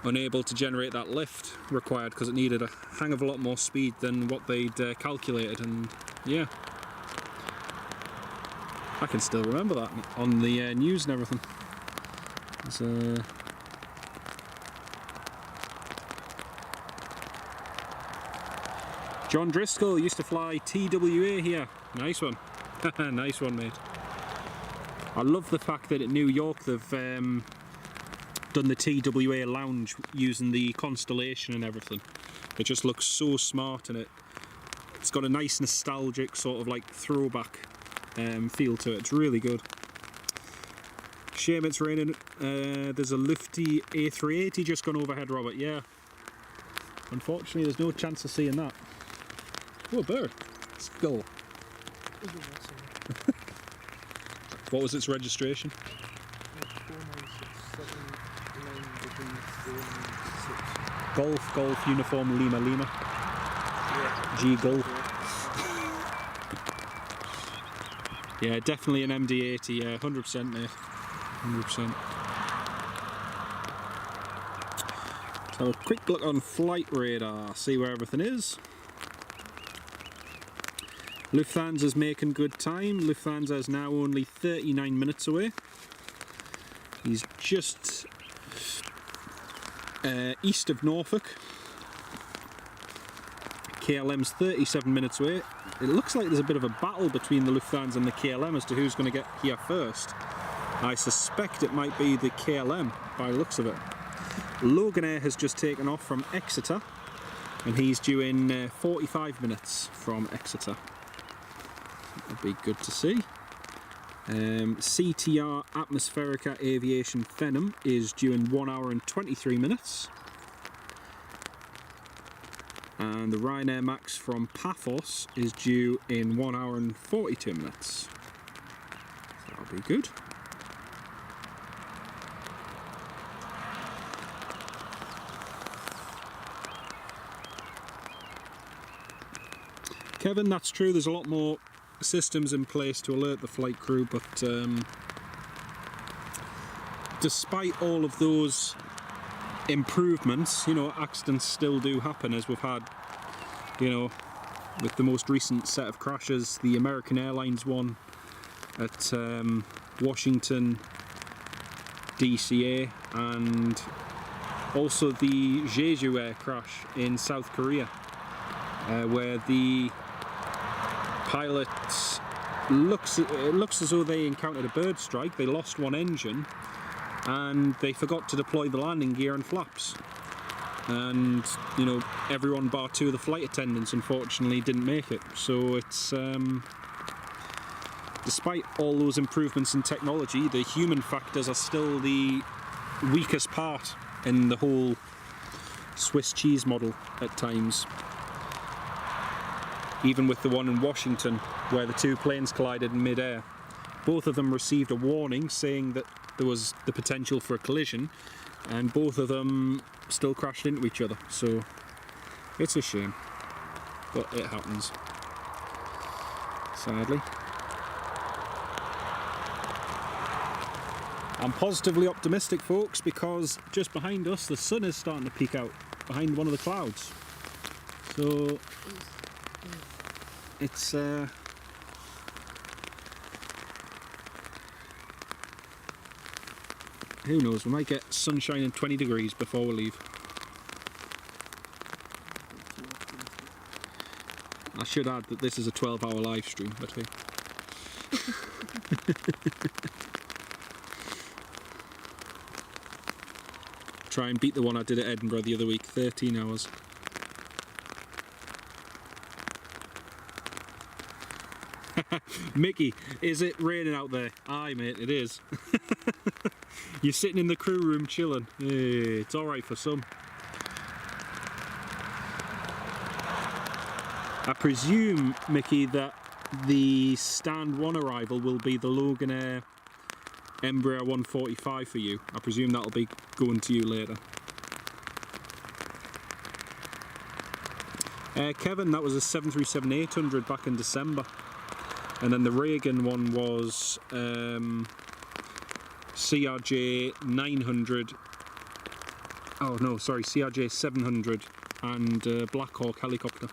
unable to generate that lift required because it needed a hang of a lot more speed than what they'd calculated. And yeah, I can still remember that on the news and everything. It's, John Driscoll used to fly TWA here. Nice one. Nice one, mate. I love the fact that at New York they've done the TWA lounge using the Constellation and everything. It just looks so smart, and it's got a nice nostalgic sort of like throwback feel to it. It's really good. Shame it's raining. There's a Lufthansa A319 just gone overhead, Robert. Yeah. Unfortunately, there's no chance of seeing that. Oh, a bird. Skull. What was its registration? Golf, uniform, Lima. Yeah. G Golf. Yeah, definitely an MD-80, yeah, 100%, mate. 100%. So a quick look on flight radar, see where everything is. Lufthansa's making good time. Lufthansa is now only 39 minutes away. He's just east of Norfolk. KLM's 37 minutes away. It looks like there's a bit of a battle between the Lufthansa and the KLM as to who's going to get here first. I suspect it might be the KLM by the looks of it. Ryanair has just taken off from Exeter and he's due in 45 minutes from Exeter. That'll be good to see. CTR Atmospherica Aviation Fenham is due in 1 hour and 23 minutes. And the Ryanair Max from Paphos is due in 1 hour and 42 minutes. So that'll be good. Kevin, that's true, there's a lot more systems in place to alert the flight crew, but despite all of those improvements, you know, accidents still do happen, as we've had, you know, with the most recent set of crashes, the American Airlines one at Washington DCA, and also the Jeju Air crash in South Korea, where the pilots, it looks as though they encountered a bird strike. They lost one engine and they forgot to deploy the landing gear and flaps, and you know, everyone bar two of the flight attendants unfortunately didn't make it. So it's despite all those improvements in technology, the human factors are still the weakest part in the whole Swiss cheese model at times. Even with the one in Washington where the two planes collided in mid-air, both of them received a warning saying that there was the potential for a collision, and both of them still crashed into each other. So it's a shame, but it happens, sadly. I'm positively optimistic, folks, because just behind us the sun is starting to peek out behind one of the clouds. So it's who knows, we might get sunshine and 20 degrees before we leave. I should add that this is a 12-hour live stream, but hey. Try and beat the one I did at Edinburgh the other week, 13 hours. Mickey, is it raining out there? Aye mate, it is. You're sitting in the crew room chilling. Hey, it's alright for some. I presume, Mickey, that the stand one arrival will be the Ryanair Embraer 145 for you. I presume that'll be going to you later. Kevin, that was a 737-800 back in December. And then the Reagan one was CRJ 900. Oh no, sorry, CRJ 700 and Black Hawk helicopter.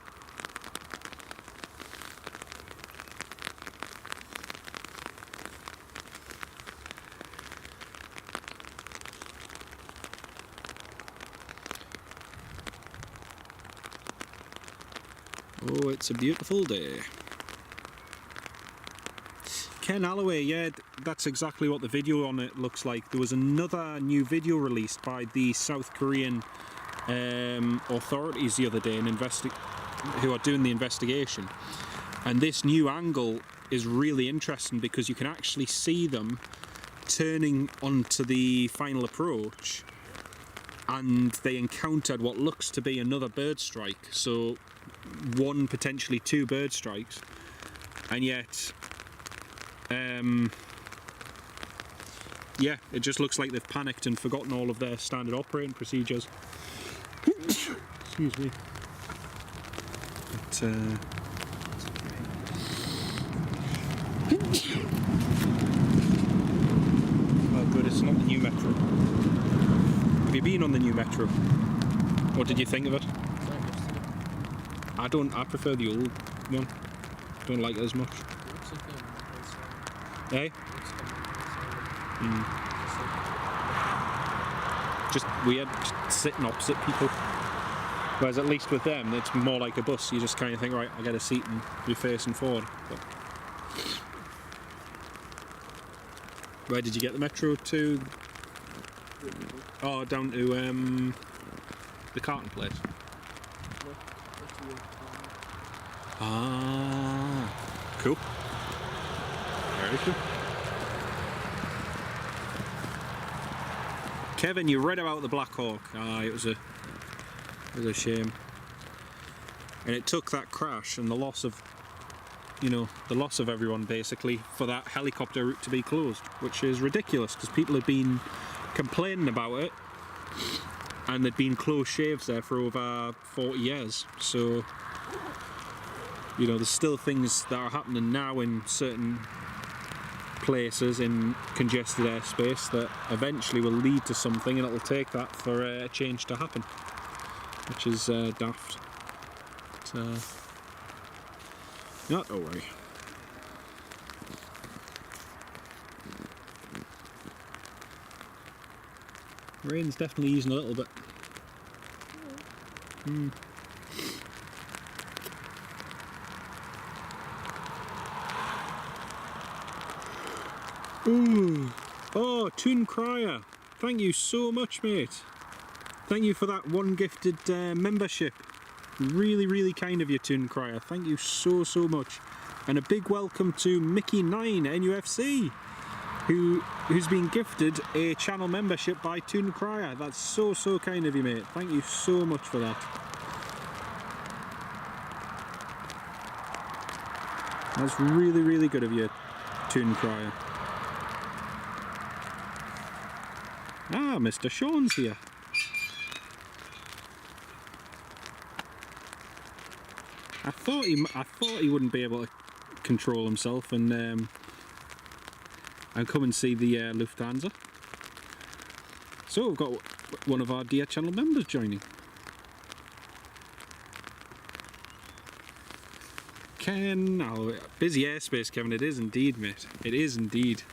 Oh, it's a beautiful day. Ken Alloway, yeah, that's exactly what the video on it looks like. There was another new video released by the South Korean authorities the other day, who are doing the investigation. And this new angle is really interesting because you can actually see them turning onto the final approach, and they encountered what looks to be another bird strike. So one, potentially two bird strikes, and yet yeah, it just looks like they've panicked and forgotten all of their standard operating procedures. Excuse me. But, oh good, it's not the new metro. Have you been on the new metro? What did you think of it? Like yesterday. I prefer the old one. Don't like it as much. It looks like a Newcastle. Eh? It looks like a Newcastle. Mm. Just weird, just sitting opposite people. Whereas at least with them, it's more like a bus. You just kind of think, right, I get a seat and you're facing forward. But where did you get the metro to? Oh, down to the Carton place. Ah, cool. Very cool. Kevin, you read about the Black Hawk. Ah, it was a shame. And it took that crash and the loss of, the loss of everyone basically for that helicopter route to be closed, which is ridiculous because people had been complaining about it and there'd been closed shaves there for over 40 years. So, there's still things that are happening now in certain places in congested airspace that eventually will lead to something, and it'll take that for a change to happen, which is daft. But, not to worry. Rain's definitely easing a little bit. Mm. Ooh. Oh, Toon Crier. Thank you so much, mate. Thank you for that one gifted membership. Really, really kind of you, Toon Crier. Thank you so, so much. And a big welcome to Mickey9 NUFC, who's been gifted a channel membership by Toon Crier. That's so, so kind of you, mate. Thank you so much for that. That's really, really good of you, Toon Crier. Ah, Mr. Sean's here. I thought he wouldn't be able to control himself and come and see the Lufthansa. So we've got one of our dear channel members joining. Ken, oh, busy airspace, Kevin. It is indeed, mate. It is indeed.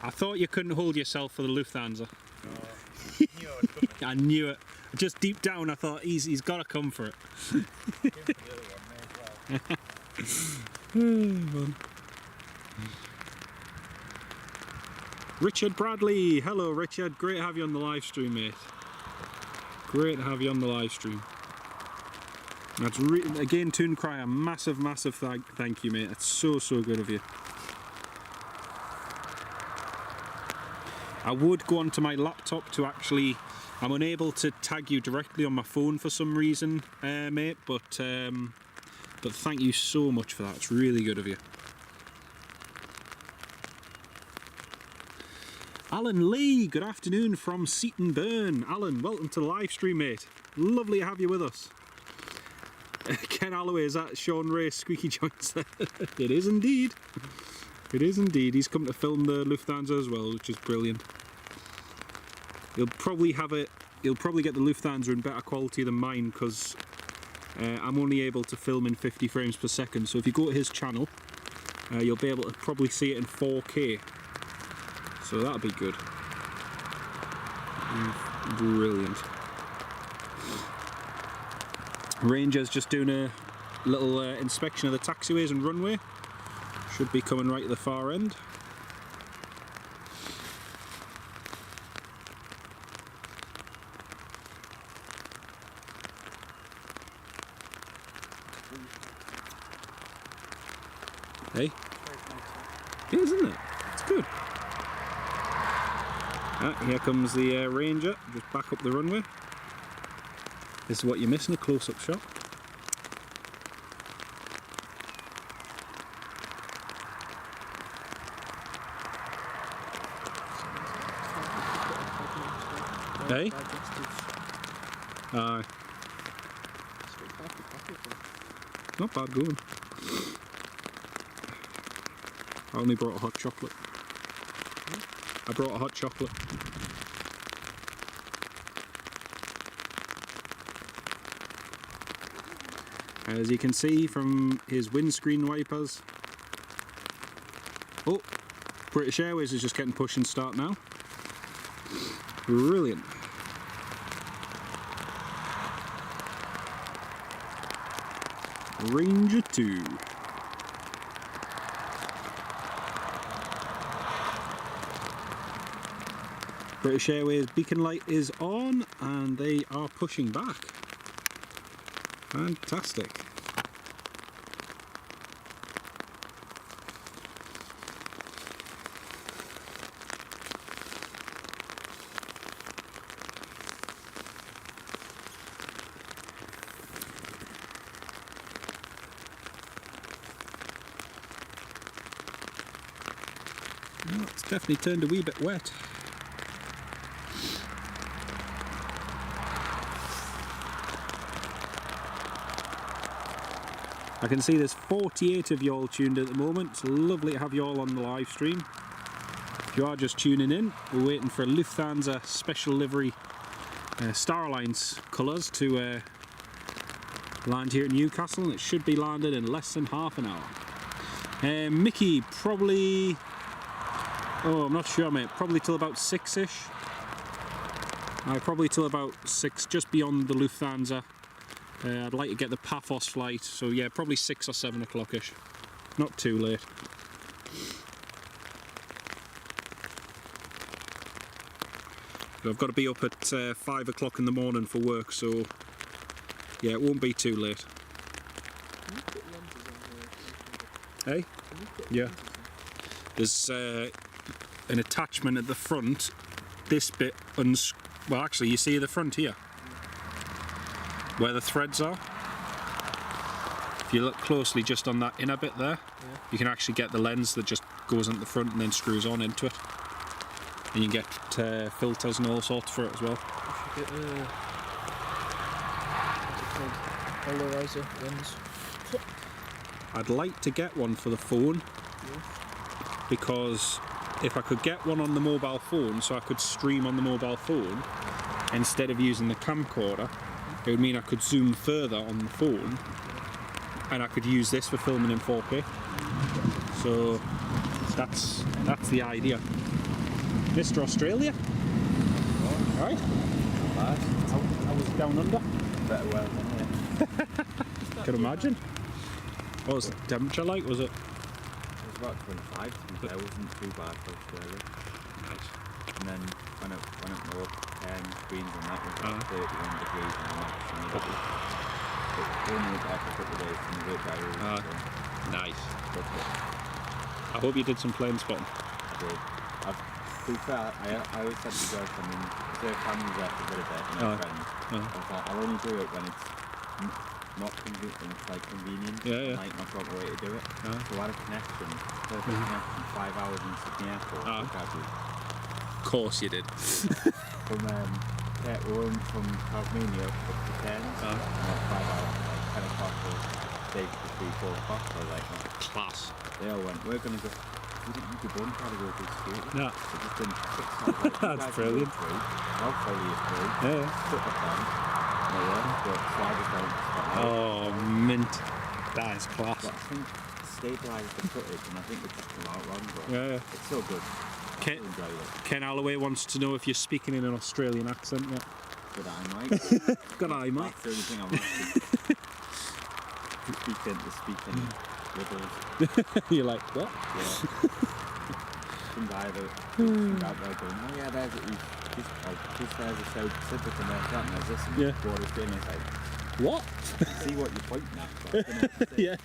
I thought you couldn't hold yourself for the Lufthansa. Oh, I knew it. Just deep down, I thought he's got to come for it. Richard Bradley, hello Richard. Great to have you on the live stream, mate. Great to have you on the live stream. That's again, Toon Crier, massive, massive thank you, mate. That's so, so good of you. I would go onto my laptop to actually, I'm unable to tag you directly on my phone for some reason, mate, but thank you so much for that. It's really good of you. Alan Lee, good afternoon from Seaton Burn. Alan, welcome to the live stream, mate. Lovely to have you with us. Ken Alloway, is that Sean Ray squeaky joints there? It is indeed. It is indeed. He's come to film the Lufthansa as well, which is brilliant. You'll probably get the Lufthansa in better quality than mine because I'm only able to film in 50 frames per second. So if you go to his channel, you'll be able to probably see it in 4K. So that'll be good. Brilliant. Ranger's just doing a little inspection of the taxiways and runway. Should be coming right at the far end. Hey? Yeah, isn't it? It's good. Here comes the Ranger, just back up the runway. This is what you're missing, a close-up shot. Hey? Aye. Not bad going. I only brought a hot chocolate. I brought a hot chocolate. As you can see from his windscreen wipers. Oh, British Airways is just getting push and start now. Brilliant. Ranger 2. British Airways beacon light is on and they are pushing back. Fantastic. Well, it's definitely turned a wee bit wet. I can see there's 48 of you all tuned at the moment. It's lovely to have you all on the live stream. If you are just tuning in, we're waiting for Lufthansa special livery Star Alliance colours to land here in Newcastle, and it should be landed in less than half an hour. Mickey, probably... Oh, I'm not sure, mate. Probably till about 6-ish. Probably till about 6, just beyond the Lufthansa. I'd like to get the Paphos flight, so yeah, probably 6 or 7 o'clock-ish. Not too late. But I've got to be up at 5 o'clock in the morning for work, so yeah, it won't be too late. Can you put lenses on here? Hey? Can you put Yeah. lenses on? There's an attachment at the front. This bit, well actually you see the front here, where the threads are. If you look closely just on that inner bit there, you can actually get the lens that just goes into the front and then screws on into it. And you can get filters and all sorts for it as well. You should get polarizer lens. I'd like to get one for the phone, because if I could get one on the mobile phone so I could stream on the mobile phone instead of using the camcorder, it would mean I could zoom further on the phone and I could use this for filming in 4K. So that's the idea. Mr. Australia. Alright. I was down under. Better well than here. Can imagine. What was the temperature like? Was it? It was about 25 to be fair, it wasn't too bad for Australia. Nice. And then when it north, Queens and that was about 31 degrees and the max and it only was after a couple of days from the great barrier reef, so Nice. loved it. I hope you did some plane spotting. I did. To be fair, I always said to the girls, I mean, if their family's there for a bit of it and their friends, I thought I'll only do it when it's not convenient, when it's like convenient, like not got a way to do it. So I had a connection, perfect connection, 5 hours in Sydney Airport, Of course you did. from from Tasmania up to Cairns, and like 5 hours, like 10 o'clock or day to 3, 4 o'clock, so like, Class. they all went, we're going to go, we didn't need to go and try to go through the street. Yeah. So just done 6 hours, like, That's brilliant. I'll follow you through. Yeah. Put the plan. No way, but so I just went, Oh, mint. That is class. but I think stabilised the footage and I think it's just come out wrong, but Yeah. it's so good. Ken, I enjoy it. Ken Alloway wants to know if you're speaking in an Australian accent yet. Good eye, Mike. Good eye, mate. That's the only thing I'm asking. speaking riddles. You're like, what? Yeah. Some guy out there going, oh yeah, there's there's a show Pacific and there's that and there's this and what it's doing. It's like, What? see what you're pointing at. But I don't know what to say. Yeah.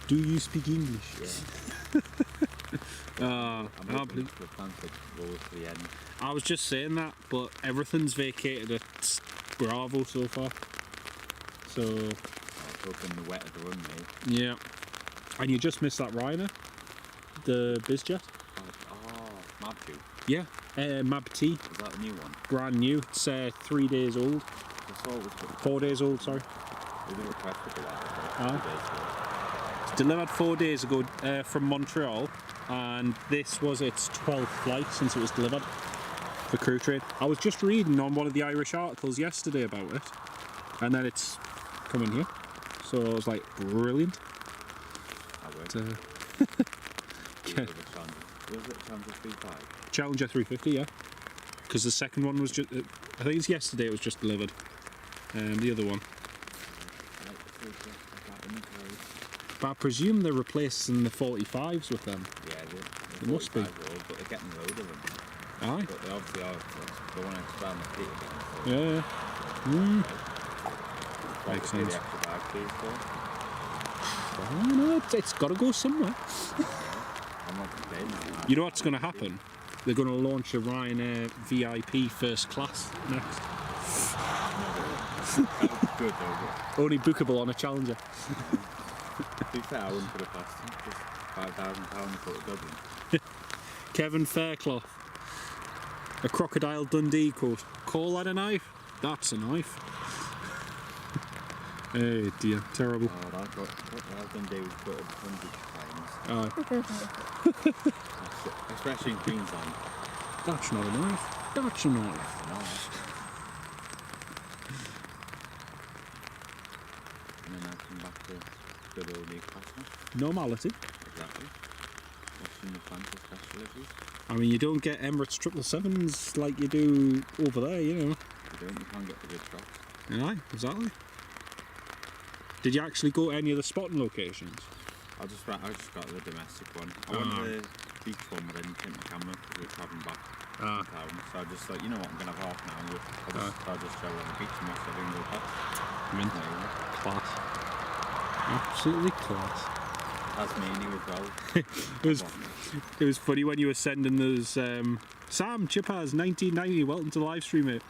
Do you speak English? Yeah. I'm hoping the Frankfurt goes to the end. I was just saying that, but everything's vacated at Bravo so far. So, I was hoping the wetter the runway. yeah. And you just missed that Ryanair, the Bizjet. Oh, Mabju. Yeah. Mab T, Is that the new one? brand new. It's 3 days old. I saw it was 4 days old, sorry. we did a request for that. 2 days ago. It's delivered 4 days ago from Montreal, and this was its 12th flight since it was delivered for crew train. I was just reading on one of the Irish articles yesterday about it, and then it's coming here. so I was like, brilliant. I worked. But, Was it Challenger 35? Challenger 350, yeah. Because the second one was just, I think it's yesterday it was just delivered. The other one. But I presume they're replacing the 45s with them. Yeah, They must be. Old, but they're getting load of them. Aye. But they obviously are, they want to expand the fleet again. So Yeah. Makes sense. The extra bag fees for. Oh, no, it's got to go somewhere. I'm not complaining. You know what's going to happen? They're going to launch a Ryanair VIP first class next. That would be good though, but Only bookable on a Challenger. to be fair, I wouldn't put it past them. Just £5,000 for a Dublin. Kevin Fairclough. A Crocodile Dundee quote. Call that a knife? That's a knife. Hey dear, terrible. Oh, that Dundee was quoted 100 times. Especially in Queensland. That's not a knife. That's a knife. No. And then I come back to good old Newcastle. Normality. Exactly. Watching the Fanta special deliveries. I mean, you don't get Emirates 777s like you do over there, you know. You can't get the good shots. Aye, exactly. Did you actually go to any of the spotting locations? I just got the domestic one. I went to the beach one, but I didn't take my camera because we were travelling back from town. So I just like, you know what, I'm going to have half an hour. I'll just chill on the beach and watch everything go past. I mean, class. Absolutely class. Tasmania as well. It was funny when you were sending those Sam Chippaz 1990, welcome to the live stream, mate.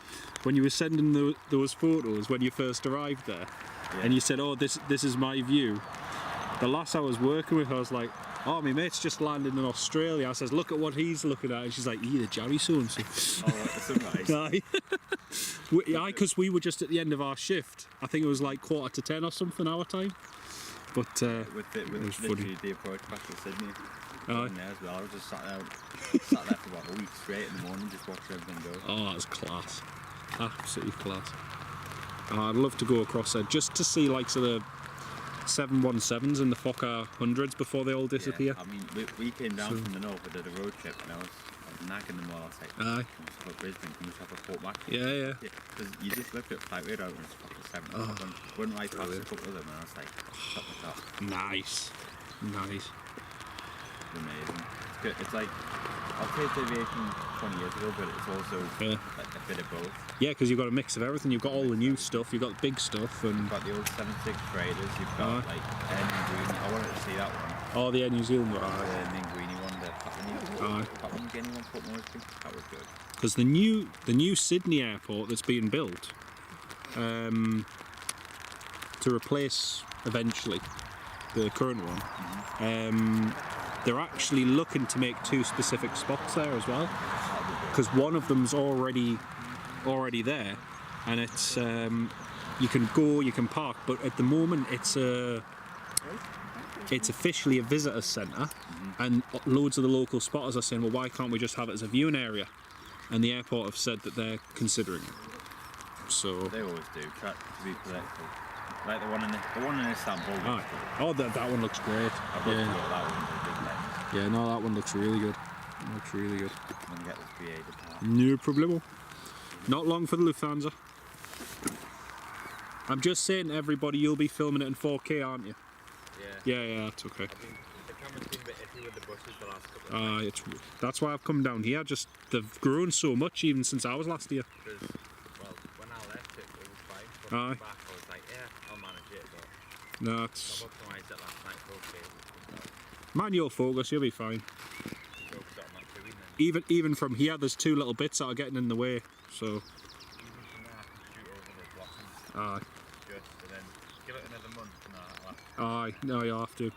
When you were sending those photos when you first arrived there, and you said, oh, this is my view. The lass I was working with, I was like, oh, my mate's just landed in Australia. I says, look at what he's looking at, and she's like, the Jerry so-and-so. Oh, the sunrise. Aye. Because we were just at the end of our shift. I think it was like 9:45 or something our time. But it was funny. The approach back to Sydney. Aye. There as well. I was just sat there for about a week straight in the morning, just watching everything go. Oh, that's class. Absolutely class. I'd love to go across there just to see like sort of 717s and the Fokker 100s before they all disappear. Yeah, I mean, we came down from the north, we did a road trip, and I was nagging them all. I was like, aye. Can we stop at Brisbane? Can we stop at Port Mac? Yeah. Because you just look at flight radar and it's fucking 7. Went right past a couple of them, and I was like, stop the top. Nice. It's amazing. It's good. It's like, I'll taste aviation 20 years ago, but it's also like a bit of both. Yeah, because you've got a mix of everything. You've got all the new stuff, you've got the big stuff, and You've got the old 76 freighters, you've got like Air New Greenie. I wanted to see that one. oh, the Air New Zealand one. The New Greenie one, the Papua New Guinea one, that was good. Because the new Sydney airport that's being built to replace eventually the current one, they're actually looking to make 2 specific spots there as well. Because one of them's already there, and it's you can go, you can park, but at the moment it's officially a visitor centre, and loads of the local spotters are saying, well, why can't we just have it as a viewing area? And the airport have said that they're considering it. So they always do. Try to be political. Like the one in Istanbul. Oh, that one looks great. Yeah, no, that one looks really good. Looks really good. And get this BA depart. No problemo. Not long for the Lufthansa. I'm just saying to everybody, you'll be filming it in 4K, aren't you? Yeah, that's okay. The camera's been a bit iffy with the buses the last couple of that's why I've come down here. Just they've grown so much even since I was last year. Because, well, when I left it was fine. But back I was like, yeah, I'll manage it. But no, it's... I optimised it last night for okay. Manual focus, you'll be fine. Even from here, there's 2 little bits that are getting in the way. So. Even from there, I can shoot over the blossoms. Just and then give it another month. No, you'll have to.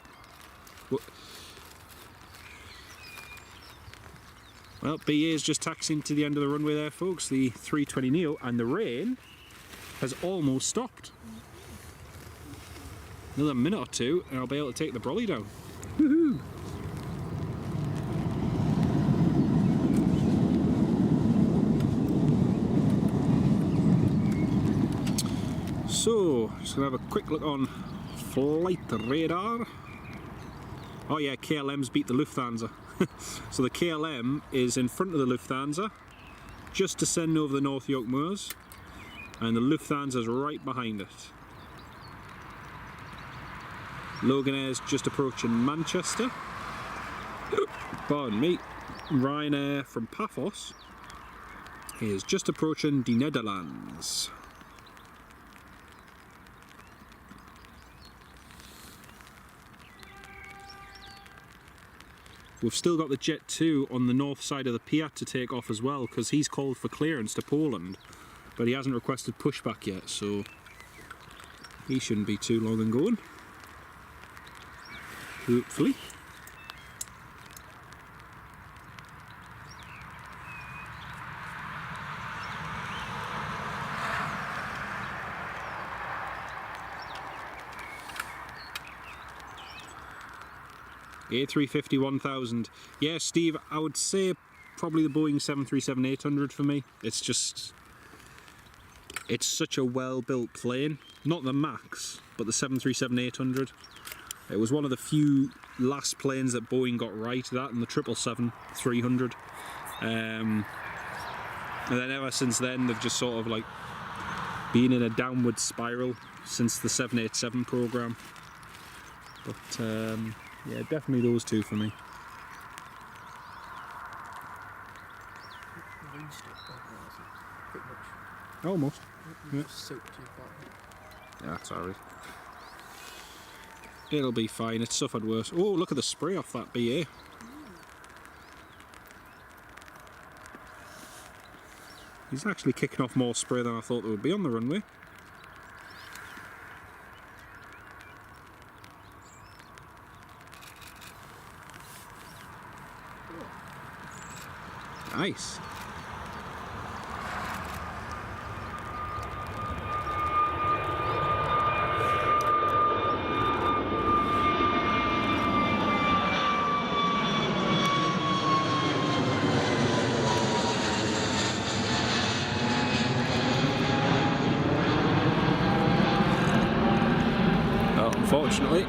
Well, BA is just taxiing to the end of the runway there, folks. The 320neo, and the rain has almost stopped. Another minute or 2, and I'll be able to take the brolly down. Woohoo! So, just gonna have a quick look on flight radar. Oh yeah, KLM's beat the Lufthansa. So the KLM is in front of the Lufthansa, just descending over the North York Moors, and the Lufthansa's right behind it. Loganair's just approaching Manchester. Pardon me. Ryanair from Paphos is just approaching the Netherlands. We've still got the Jet 2 on the north side of the pier to take off as well, because he's called for clearance to Poland, but he hasn't requested pushback yet, so he shouldn't be too long in going. Hopefully. A350 1000. Yeah, Steve, I would say probably the Boeing 737-800 for me. It's just, it's such a well-built plane. Not the MAX, but the 737-800. It was one of the few last planes that Boeing got right, that and the 777-300. And then ever since then, they've just sort of like been in a downward spiral since the 787 program. But yeah, definitely those two for me. Almost. Yeah. Yeah, that's alright. It'll be fine, it's suffered worse. Oh, look at the spray off that BA. He's actually kicking off more spray than I thought there would be on the runway. Nice. Well, unfortunately,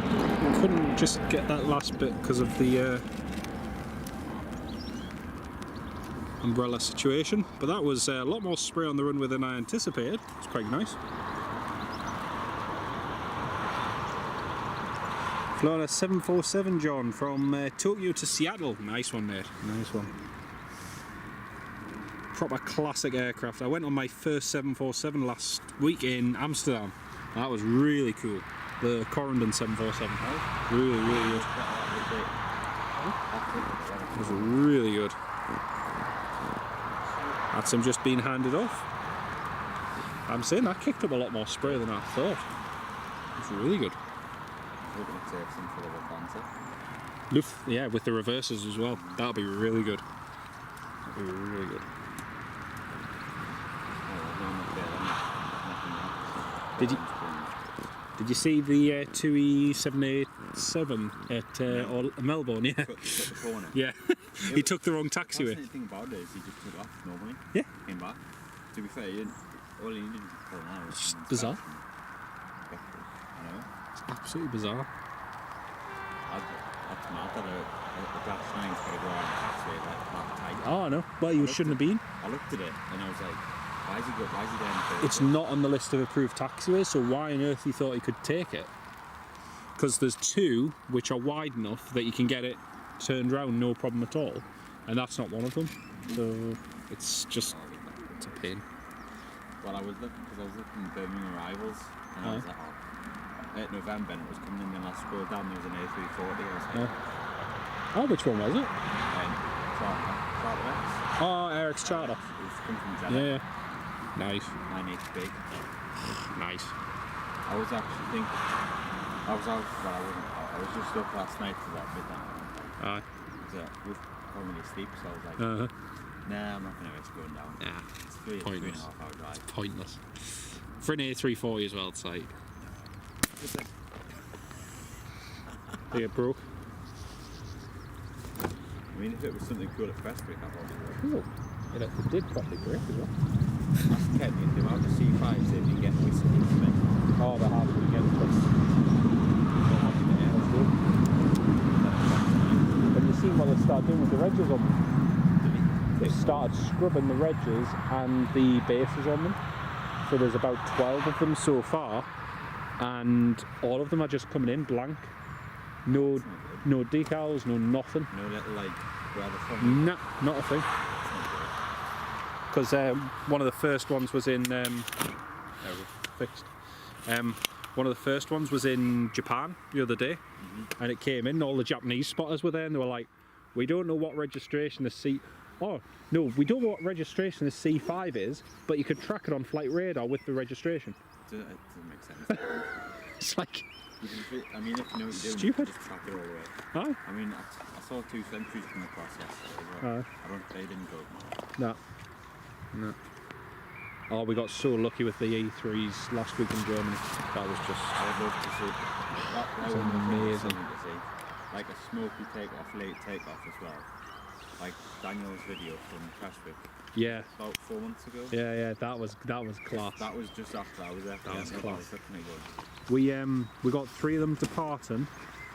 couldn't just get that last bit because of the umbrella situation, but that was a lot more spray on the runway than I anticipated. It's quite nice. Florida 747 John from Tokyo to Seattle. Nice one, mate. Nice one. Proper classic aircraft. I went on my first 747 last week in Amsterdam. That was really cool. The Corendon 747. Really, really good. It was really good. That's him just being handed off. I'm saying that kicked up a lot more spray than I thought. It's really good. Yeah, with the reverses as well. That'll be really good. That'll be really good. Did you see the 2E787 at Melbourne? Yeah. Yeah. He took the wrong taxiway. The thing about it is he just took off normally. Yeah. Came back. To be fair, all he needed to pull out was just bizarre. I know. It's absolutely bizarre. That's mad that a Dash 9's got to go out of the taxiway like that tight. Oh, I know. Well, you shouldn't have been. I looked at it and I was like, why is he down? It's not on the list of approved taxiways, so why on earth he thought he could take it? Because there's two which are wide enough that you can get it turned round no problem at all, and that's not one of them. So it's just, it's a pain. Well, I was looking at Birmingham arrivals, and I was like, at November, and it was coming in, then I scrolled down, there was an A340. I was like, oh, which one was it? Charter X. Oh, Eric's Charter. It was coming from Jeddah. Yeah. Nice. Mine is big. Nice. I was actually thinking, I was just up last night for that bit down. It was probably steep, so I was like, nah, I'm not going to risk going down. Nah, it's pointless. 3.5 hour drive. It's pointless. For an A340 as well, it's like, they get broke. I mean, if it was something cool at Prestwick, I thought Cool. It did properly break as well. that's the amount of C5s they've been getting recently from it. Oh, they have been getting this. started doing with the redges on them. They've started scrubbing the redges and the bases on them. So there's about 12 of them so far, and all of them are just coming in blank. No decals, no nothing. No little like where they're from. Nah, not a thing. Because one of the first ones was in fixed. One of the first ones was in Japan the other day, and it came in. All the Japanese spotters were there, and they were like, "We don't know what registration the C. Oh no, we don't know what registration the C5 is, but you could track it on flight radar with the registration." It doesn't make sense. It's like, I mean, if you know what you're doing, stupid. you can just track it all the way. aye. I mean, I saw 2 sentries come across yesterday as well. They didn't go. No. No. Oh, we got so lucky with the E3s last week in Germany. That was just... I'd love to see. That was would be amazing. something to see. Like a smoky takeoff, late takeoff as well. Like Daniel's video from Prestwick. Yeah. About 4 months ago. Yeah, that was class. That was just after I was there. That was class. Good. We got 3 of them departing.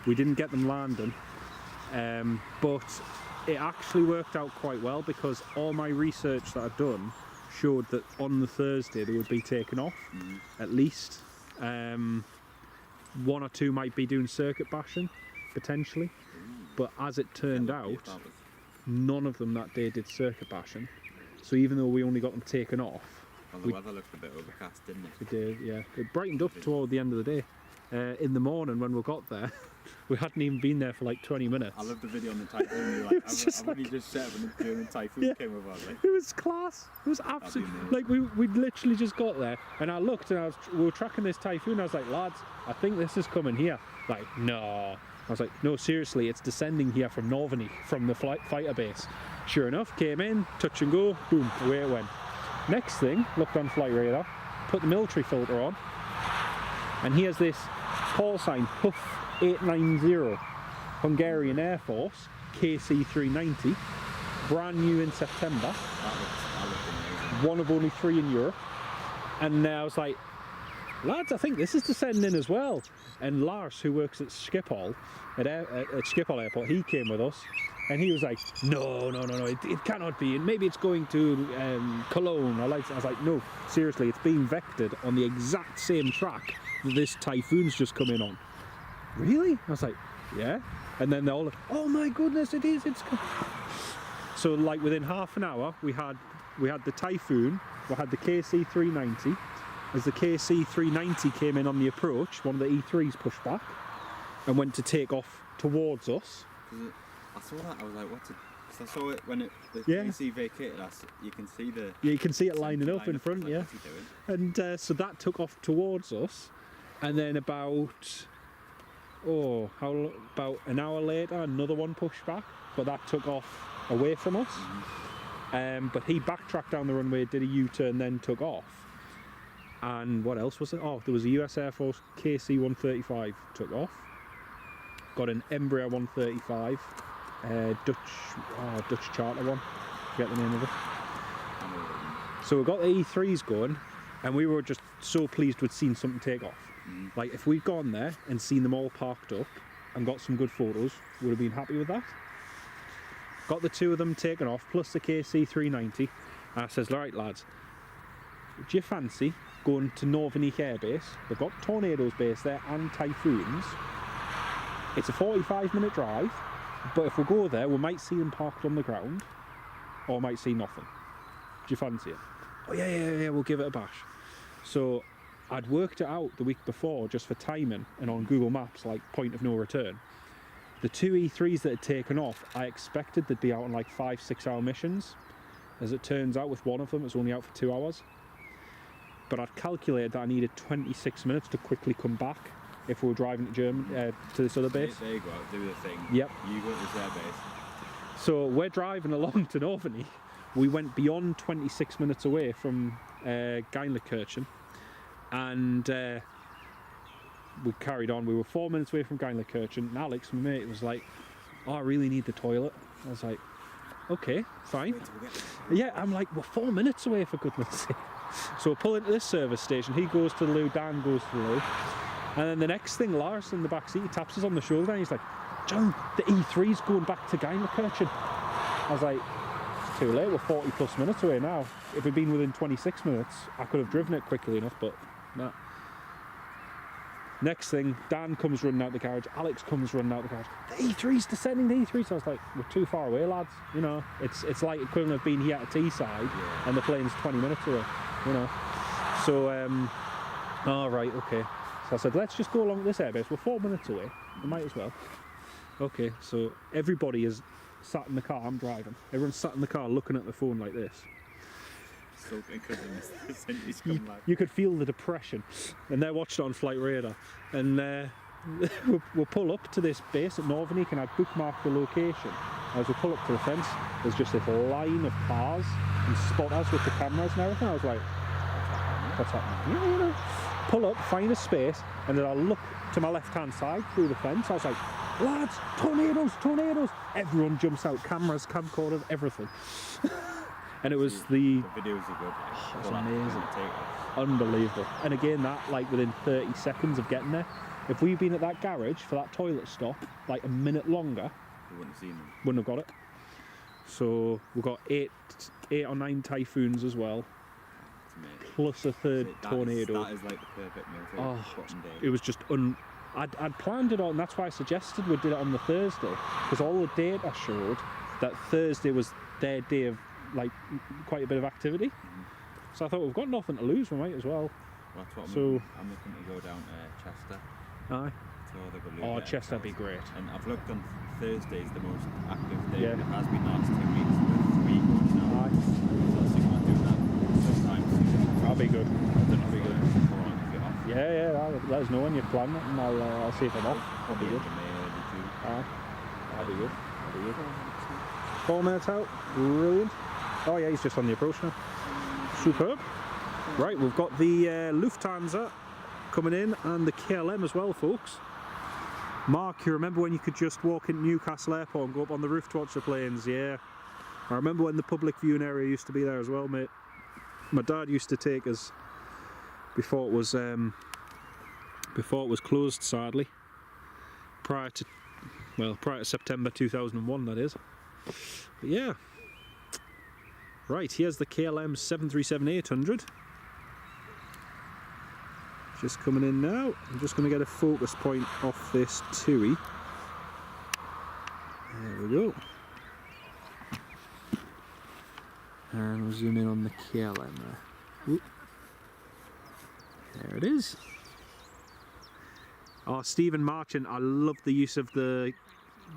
We didn't get them landing, but it actually worked out quite well because all my research that I'd done showed that on the Thursday they would be taken off, at least. 1 or 2 might be doing circuit bashing, potentially, but as it turned out, none of them that day did circuit bashing. So even though we only got them taken off, well, the weather looked a bit overcast, didn't it? We did, yeah. It brightened up toward the end of the day. In the morning when we got there, we hadn't even been there for like 20 minutes. I love the video on the typhoon. You're like, I've only just set up and the German typhoon came over. Like. It was class. It was absolutely like we literally just got there, and I looked and we were tracking this typhoon. I was like, lads, I think this is coming here. Like, no. I was like, no, seriously, it's descending here from Norvany, from the fighter base. Sure enough, came in, touch and go, boom, away it went. Next thing, looked on flight radar, put the military filter on, and here's this call sign, Huff 890, Hungarian Air Force, KC390, brand new in September. That looked amazing. One of only 3 in Europe. And I was like, lads, I think this is descending as well. And Lars, who works at Schiphol, at Schiphol Airport, he came with us. And he was like, no, it cannot be. And maybe it's going to Cologne. I was like, no, seriously, it's being vectored on the exact same track that this typhoon's just come in on. Really? I was like, yeah. And then they're all like, oh my goodness, it is. So like within half an hour, we had the typhoon, we had the KC390. As the KC390 came in on the approach, one of the E3s pushed back and went to take off towards us. I saw that, I was like, what's it? Because I saw it when the KC vacated, you can see the... Yeah, you can see it lining up in front, like, yeah. What's he doing? And so that took off towards us, and then about an hour later, another one pushed back, but that took off away from us. But he backtracked down the runway, did a U-turn, then took off. And what else was it? Oh, there was a US Air Force KC-135 took off. Got an Embraer 135, Dutch charter one. Forget the name of it. So we got the E3s going, and we were just so pleased we'd seen something take off. Like if we'd gone there and seen them all parked up and got some good photos, would have been happy with that. Got the 2 of them taken off, plus the KC-390. And I says, right lads, do you fancy going to Norvany Air Base? They've got tornadoes based there and typhoons. It's a 45-minute drive, but if we go there, we might see them parked on the ground, or might see nothing. Do you fancy it? Oh yeah, we'll give it a bash. So I'd worked it out the week before just for timing, and on Google Maps, like point of no return. The 2 E3s that had taken off, I expected they'd be out on like 5-6 hour missions. As it turns out, with one of them, it was only out for 2 hours. But I'd calculated that I needed 26 minutes to quickly come back if we were driving to this other base. There you go, do the thing. Yep. You go to this air base. So we're driving along to Norvany. We went beyond 26 minutes away from Geinlerkirchen, and we carried on. We were 4 minutes away from Geinlerkirchen, and Alex, my mate, was like, oh, I really need the toilet. I was like, okay, fine. Yeah, I'm like, we're 4 minutes away, for goodness sake. So we pull into this service station. He goes to the loo, Dan goes to the loo. And then the next thing, Lars in the back seat, he taps us on the shoulder and he's like, John, the E3's going back to Geilenkirchen. I was like, it's too late, we're 40 plus minutes away now. If we'd been within 26 minutes, I could have driven it quickly enough, but nah. Next thing, Dan comes running out the garage, Alex comes running out the garage. The E3's descending, the E3. So I was like, we're too far away, lads. You know, it's like equivalent of being here at Teesside and the plane's 20 minutes away, you know. So, all right, okay. So I said, let's just go along this airbase. We're 4 minutes away. We might as well. Okay, so everybody is sat in the car. I'm driving. Everyone's sat in the car looking at the phone like this. You could feel the depression, and they're watching it on Flight Radar. And we'll pull up to this base at Norvnik, and I bookmarked the location. As we pull up to the fence, there's just this line of cars and spotters with the cameras and everything. I was like, what's happening? Yeah, you know. Pull up, find a space, and then I look to my left-hand side through the fence. I was like, lads, tornadoes, tornadoes! Everyone jumps out, cameras, camcorders, everything. And it was the videos are good. Oh, it's amazing, unbelievable. And again, that like within 30 seconds of getting there. If we'd been at that garage for that toilet stop like a minute longer, we wouldn't have seen them. Wouldn't have got it. So we've got eight or nine typhoons as well. Plus a third tornado. That is like the perfect meal for day. It was just I'd planned it on, and that's why I suggested we did it on the Thursday, because all the data showed that Thursday was their day of like quite a bit of activity. So I thought, we've got nothing to lose, we might as well. Well, that's what I'm looking to go down to Chester. Aye. Oh, Chester'd be great. And I've looked on Thursday's the most active day. Yeah. It has been the last 2 weeks with 3 goes now. Aye. So I think I'll do that sometimes. That'll be good. That'll be good. Yeah, let us know when you've planned it, and I'll see if I'm off. That'll be good. Aye. That'll be good. That'll be good. 4 minutes out. Brilliant. Oh yeah, he's just on the approach now. Superb. Right, we've got the Lufthansa coming in and the KLM as well, folks. Mark, you remember when you could just walk into Newcastle Airport and go up on the roof to watch the planes? Yeah. I remember when the public viewing area used to be there as well, mate. My dad used to take us before it was closed, sadly. Prior to September 2001, that is. But yeah. Right, here's the KLM 737-800. Just coming in now. I'm just going to get a focus point off this TUI. There we go. And we'll zoom in on the KLM there. Whoop. There it is. Oh, Stephen Marchant, I love the use of the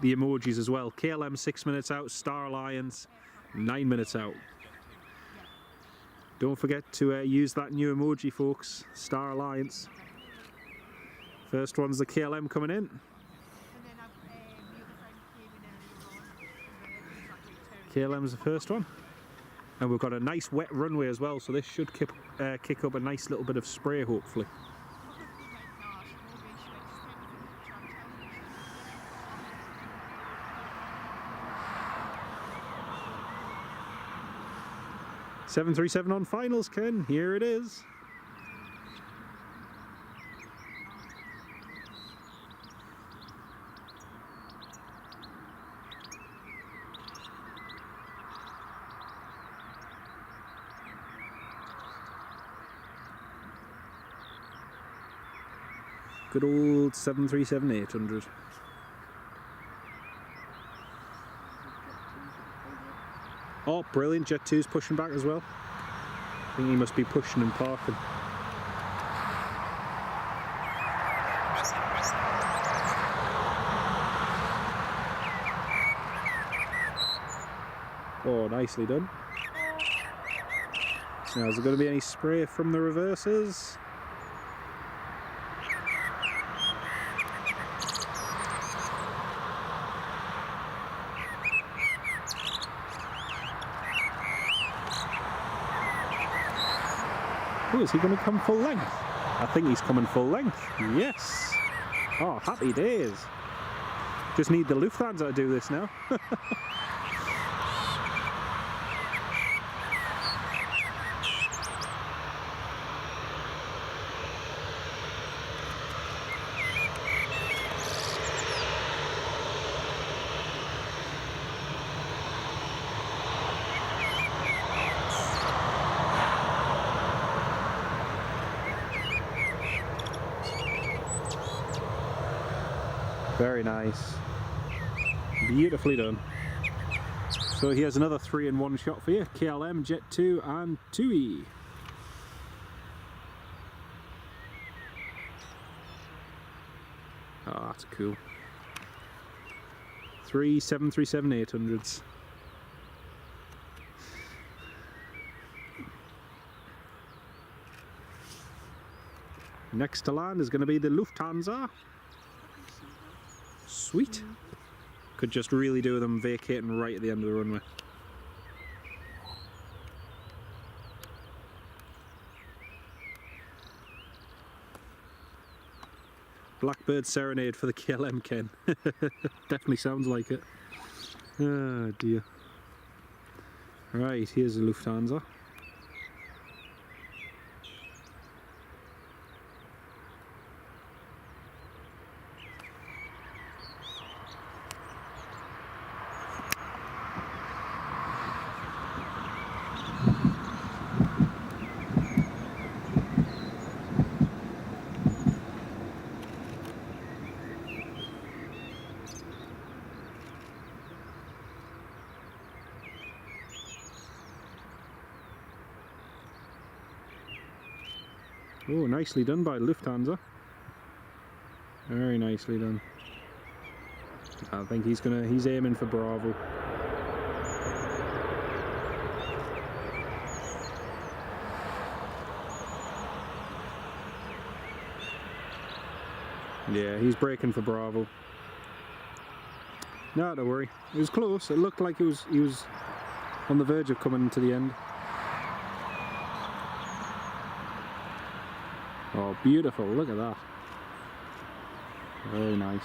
emojis as well. KLM 6 minutes out, Star Alliance 9 minutes out. Don't forget to use that new emoji, folks. Star Alliance. First one's the KLM coming in. KLM's the first one. And we've got a nice wet runway as well, so this should kick up a nice little bit of spray, hopefully. .737 on finals, Ken. Here it is. Good old 737-800. Oh, brilliant. Jet 2's pushing back as well. I think he must be pushing and parking. Oh, nicely done. Now, is there going to be any spray from the reverses? Oh, is he going to come full length? I think he's coming full length. Yes. Oh, happy days. Just need the Lufthansa to do this now. Very nice. Beautifully done. So here's another 3-in-1 shot for you. KLM, Jet 2 and TUI. Oh, that's cool. 3 737-800s. Next to land is going to be the Lufthansa. Sweet. Could just really do with them vacating right at the end of the runway. Blackbird Serenade for the KLM, Ken. Definitely sounds like it. Oh dear. Right, here's the Lufthansa. Oh, nicely done by Lufthansa. Very nicely done. I think he's aiming for Bravo. Yeah, he's braking for Bravo. No, don't worry. It was close. It looked like he was on the verge of coming to the end. Oh, beautiful, look at that. Very nice.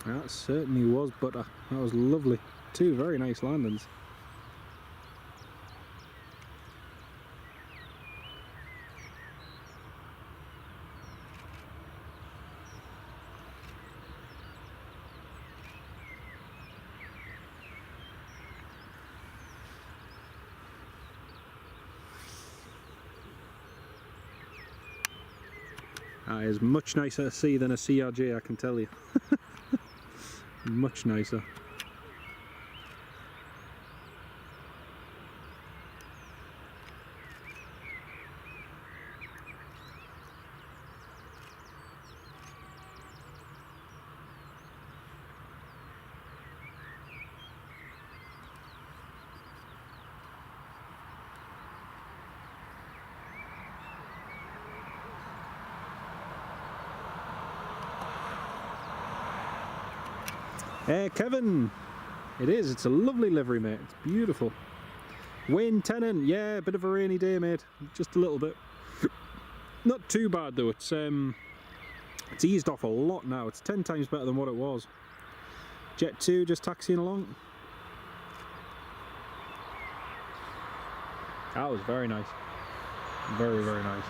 That certainly was butter. That was lovely. Two very nice landings. That is much nicer to see than a CRJ, I can tell you. Much nicer. Hey Kevin, it is, it's a lovely livery, mate, it's beautiful. Wayne Tennant, yeah, a bit of a rainy day, mate, just a little bit. Not too bad though, it's eased off a lot now, it's 10 times better than what it was. Jet 2 just taxiing along. That was very nice, very, very nice.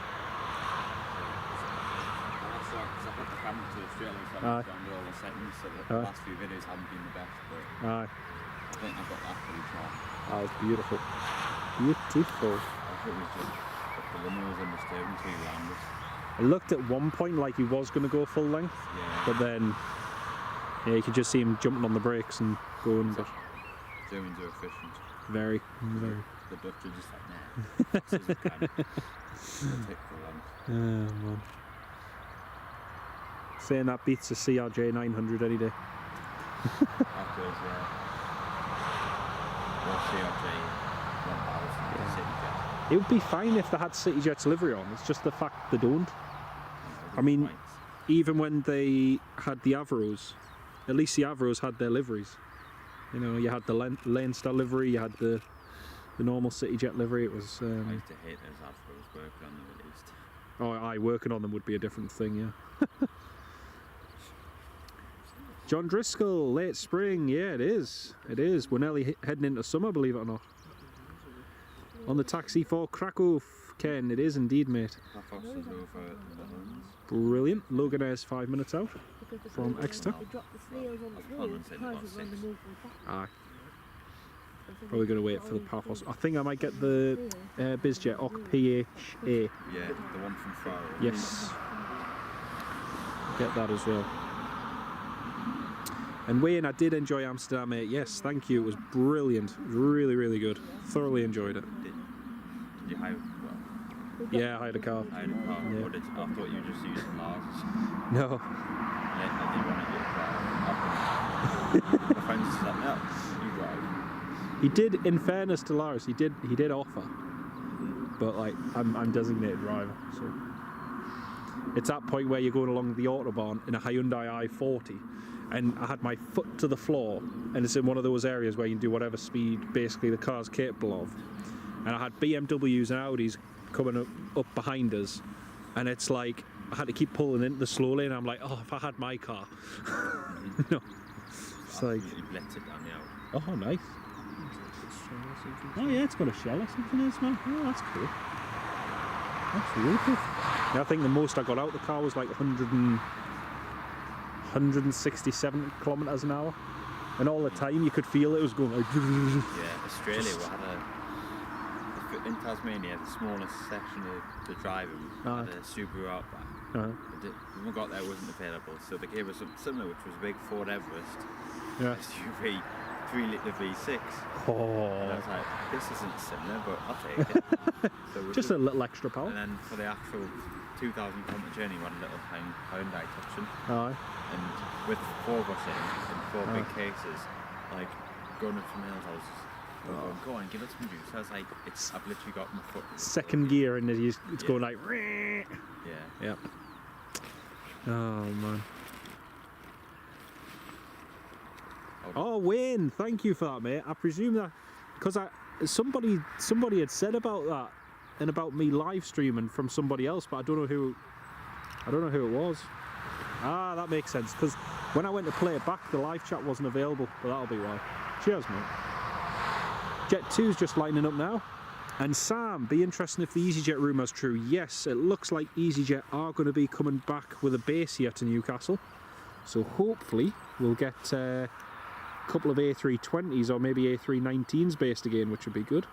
All the settings, so the last few videos haven't been the best, but I think I got that pretty far. That was beautiful. Beautiful. I think it was just the windows and the steering wheel landed. It looked at one point like he was going to go full length, yeah. But then yeah, you could just see him jumping on the brakes and going. But Germans are efficient. Very, very. The Dutch are just like, nah, fast as we can. They'll take the length. Oh man. Saying that beats a CRJ 900 any day. That goes, yeah. Or CRJ 1000, CityJet. It would be fine if they had CityJet's livery on, it's just the fact they don't. I mean, even when they had the Avros, at least the Avros had their liveries. You know, you had the Lane Star livery, you had the normal CityJet livery, it was... I used to hate those Avros, working on them at least. Oh, aye, working on them would be a different thing, yeah. John Driscoll, late spring. Yeah, it is. It is. We're nearly heading into summer, believe it or not. On the taxi for Krakow, Ken. It is indeed, mate. How fast is over the Netherlands? Brilliant. Loganair's 5 minutes out from Exeter. Aye. Probably going to wait for the Paphos. I think I might get the Bizjet PHA. Yeah, the one from Faro. Yes. Get that as well. And Wayne, I did enjoy Amsterdam, mate. Yes, thank you. It was brilliant. Really, really good. Thoroughly enjoyed it. Did you hire? Well, yeah, I hired a car. I had a car. Yeah. I thought you were just using Lars. No. I didn't want to get a car. My friend was like, no, you drive. He did, in fairness to Lars, he did offer. But like, I'm designated driver, so. It's that point where you're going along the Autobahn in a Hyundai i40. And I had my foot to the floor, and it's in one of those areas where you can do whatever speed basically the car's capable of. And I had BMWs and Audis coming up behind us, and it's like I had to keep pulling into the slow lane. I'm like, oh, if I had my car. No. It's like, you let it down the out. oh, nice. Oh yeah, it's got a shell or something in it, man. Oh, that's cool. That's really cool. Yeah, I think the most I got out of the car was like 167 kilometers an hour, and all the time you could feel it was going like. Yeah, Australia, we had in Tasmania, the smallest section of the driving had a Subaru Outback. When we got there, it wasn't available, so they gave us something similar, which was a big Ford Everest SUV, 3-litre V6. Oh. And I was like, this isn't similar, but I'll take it. So Just a little extra power. And then for the actual 2,000 kilometre journey, we had a little Hyundai Tucson. Aye. And with 4 of us in 4 big cases, like going up some hills, I was just going, go on, give it some juice. I was like, I've literally got my foot. Second gear, and it's going like. Yeah. Yep. Oh man. Oh Wayne, thank you for that, mate. I presume that because somebody had said about that and about me live streaming from somebody else, but I don't know who it was. Ah, that makes sense, because when I went to play it back, the live chat wasn't available, but that'll be why. Cheers, mate. Jet 2's just lining up now. And Sam, be interesting if the easyJet rumour's true. Yes, it looks like easyJet are going to be coming back with a base here to Newcastle. So hopefully we'll get a couple of A320s or maybe A319s based again, which would be good.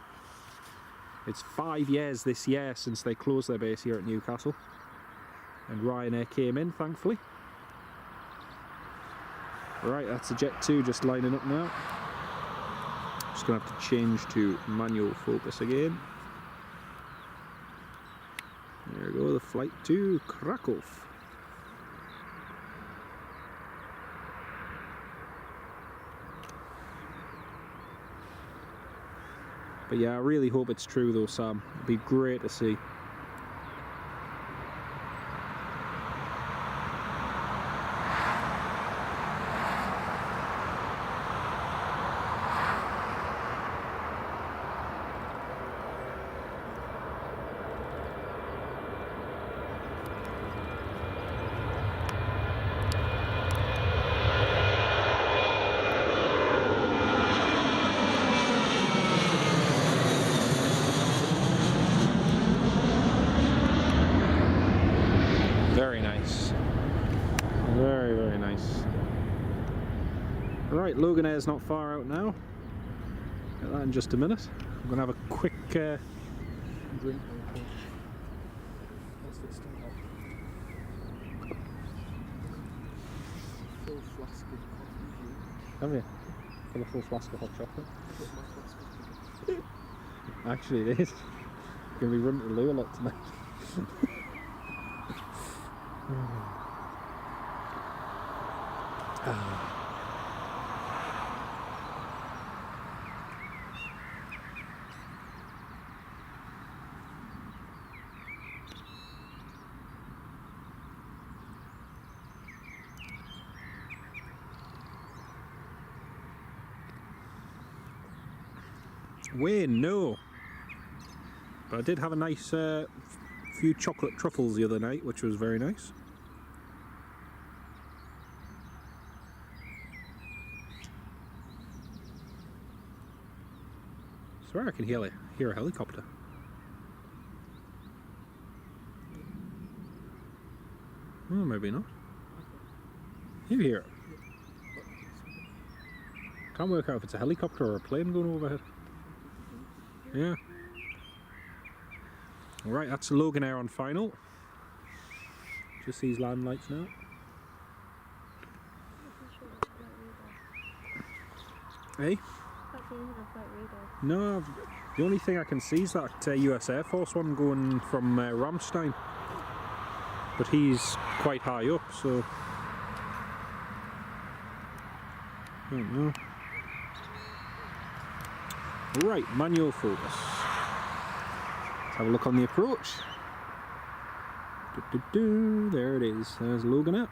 It's 5 years this year since they closed their base here at Newcastle. And Ryanair came in, thankfully. Right, that's the Jet 2 just lining up now. Just going to have to change to manual focus again. There we go, the flight to Krakow. But yeah, I really hope it's true though, Sam. It'd be great to see. Very nice. Very, very nice. Right, Loganair's not far out now. Get that in just a minute. I'm going to have a quick drink. Full flask of coffee. Have you? Got a full flask of hot chocolate. Actually, it is. Going to be running to the loo a lot tonight. Wayne, no. But I did have a nice few chocolate truffles the other night, which was very nice. swear I can hear a helicopter. Oh, maybe not. You hear it? Can't work out if it's a helicopter or a plane going overhead. Yeah. Alright, that's Loganair on final. Just these land lights now. Hey? No, the only thing I can see is that US Air Force one going from Ramstein. But he's quite high up, so I don't know. Right, manual focus. Let's have a look on the approach. There it is. There's Loganair.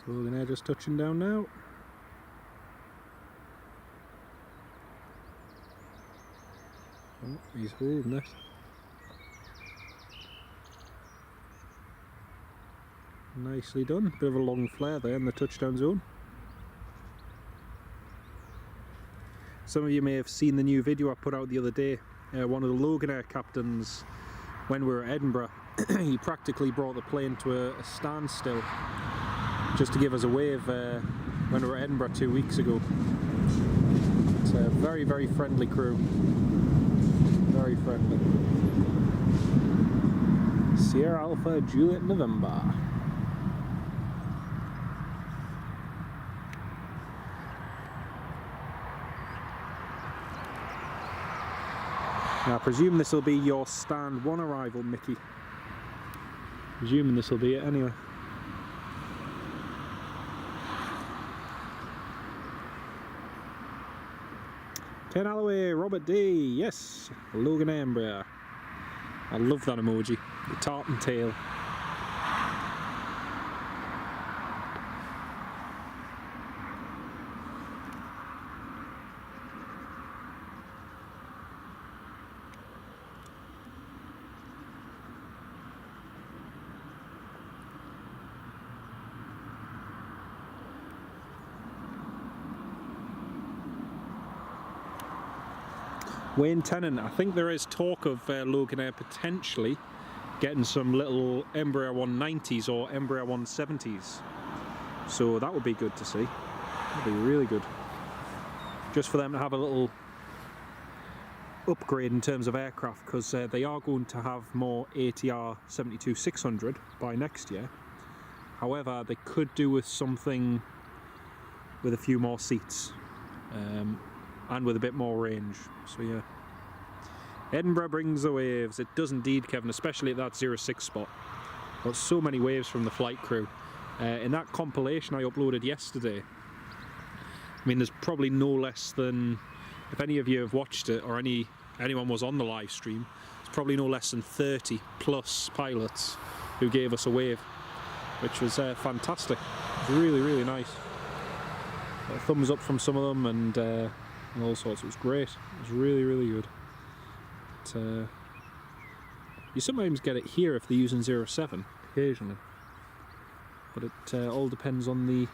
So Loganair just touching down now. Oh, he's holding it. Nicely done. Bit of a long flare there in the touchdown zone. Some of you may have seen the new video I put out the other day. One of the Loganair captains, when we were at Edinburgh, he practically brought the plane to a standstill just to give us a wave when we were at Edinburgh 2 weeks ago. It's a very, very friendly crew. Very friendly. Sierra Alpha Juliet November. Now I presume this will be your stand 1 arrival, Mickey. Presuming this will be it anyway. Ken Alloway, Robert D, yes, Loganair. I love that emoji, the tartan tail. Wayne Tennant, I think there is talk of Loganair potentially getting some little Embraer 190s or Embraer 170s. So that would be good to see. That would be really good. Just for them to have a little upgrade in terms of aircraft, because they are going to have more ATR 72-600 by next year. However, they could do with something with a few more seats. And with a bit more range, so yeah. Edinburgh brings the waves. It does indeed, Kevin, especially at that 06 spot. Got so many waves from the flight crew. In that compilation I uploaded yesterday, I mean, there's probably no less than, if any of you have watched it or anyone was on the live stream, there's probably no less than 30 plus pilots who gave us a wave, which was fantastic. It was really, really nice. Got a thumbs up from some of them and all sorts. It was great. It was really, really good. But, you sometimes get it here if they're using 07 occasionally, but it all depends on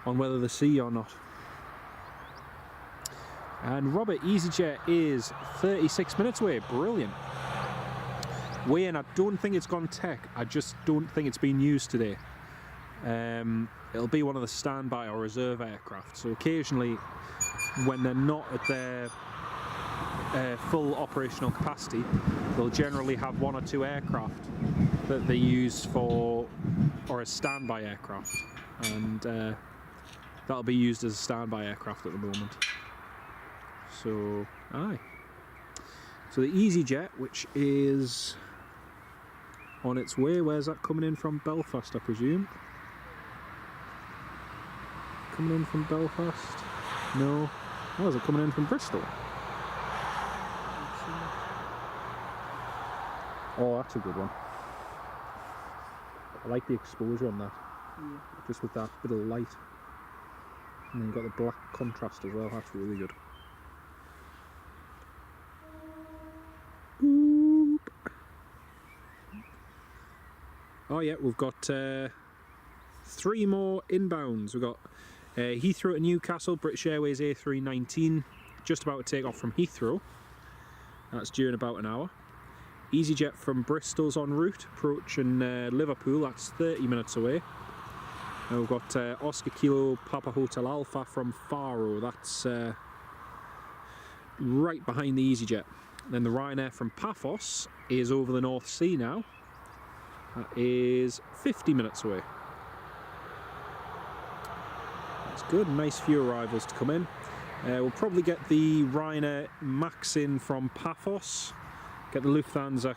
whether they see or not. And Robert, easyJet is 36 minutes away. Brilliant. Wayne, I don't think it's gone tech. I just don't think it's been used today. It'll be one of the standby or reserve aircraft. So occasionally, when they're not at their full operational capacity, they'll generally have 1 or 2 aircraft that they use for, or as standby aircraft, and that'll be used as a standby aircraft at the moment. So, aye. So the easyJet, which is on its way. Where's that coming in from? Belfast, I presume. Coming in from Belfast? No. Oh, is it coming in from Bristol? Oh, that's a good one. I like the exposure on that. Yeah. Just with that bit of light. And then you've got the black contrast as well. That's really good. Boop. Oh yeah, we've got 3 more inbounds. We've got Heathrow to Newcastle, British Airways A319, just about to take off from Heathrow. That's due in about an hour. easyJet from Bristol's en route, approaching Liverpool. That's 30 minutes away. And we've got Oscar Kilo Papa Hotel Alpha from Faro. That's right behind the easyJet. Then the Ryanair from Paphos is over the North Sea now. That is 50 minutes away. That's good. Nice few arrivals to come in. We'll probably get the Ryanair Max in from Paphos. Get the Lufthansa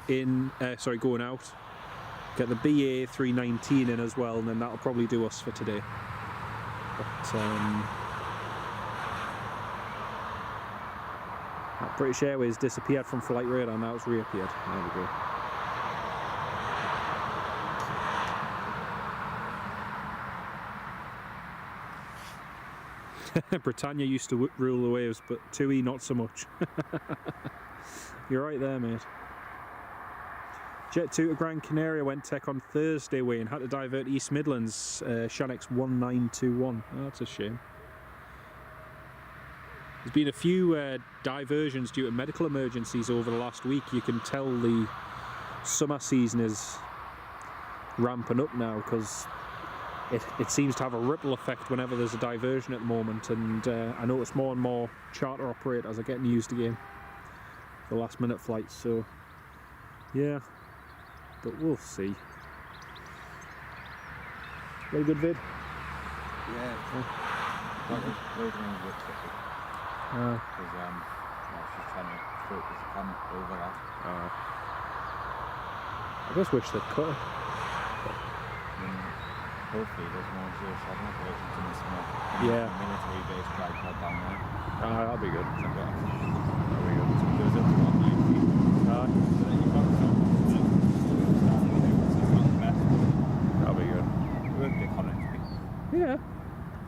in, going out. Get the BA 319 in as well, and then that'll probably do us for today. But that British Airways disappeared from flight radar, now it's reappeared. There we go. Britannia used to rule the waves, but TUI not so much. You're right there, mate. Jet 2 to Gran Canaria went tech on Thursday, Wayne. Had to divert East Midlands, Shanix 1921. Oh, that's a shame. There's been a few diversions due to medical emergencies over the last week. You can tell the summer season is ramping up now because it seems to have a ripple effect whenever there's a diversion at the moment, and I notice more and more charter operators are getting used again for last minute flights, so yeah, but we'll see. Very good vid? Yeah. Because she's trying to focus the camera over that. I just wish they'd cut it. Hopefully there's more 07 operations in the summer. Yeah. Military base tripod down there. That'll be good. That'll be good. So it goes up to what you see. So then you've got some That'll be good. it won't be economy. Yeah.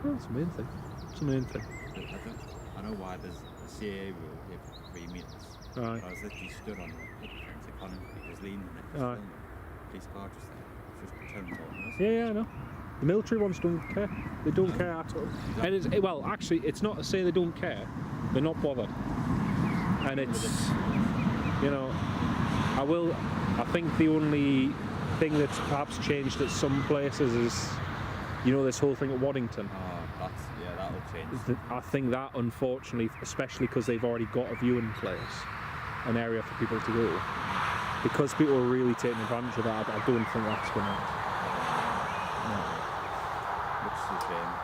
Well, that's the main thing. It's the main thing. I know why there's a CAA rule here for 3 metres. Right. I was literally stood on the fence economy, just leaning on it, just Right. filming. Police car just there. Just turns on us. Yeah, I know. The military ones don't care. They don't care at all. And it's, well, actually, it's not to say they don't care. They're not bothered. And it's, you know, I think the only thing that's perhaps changed at some places is, you know, this whole thing at Waddington. That'll change. I think that, unfortunately, especially because they've already got a viewing place, an area for people to go, because people are really taking advantage of that, I don't think that's going to...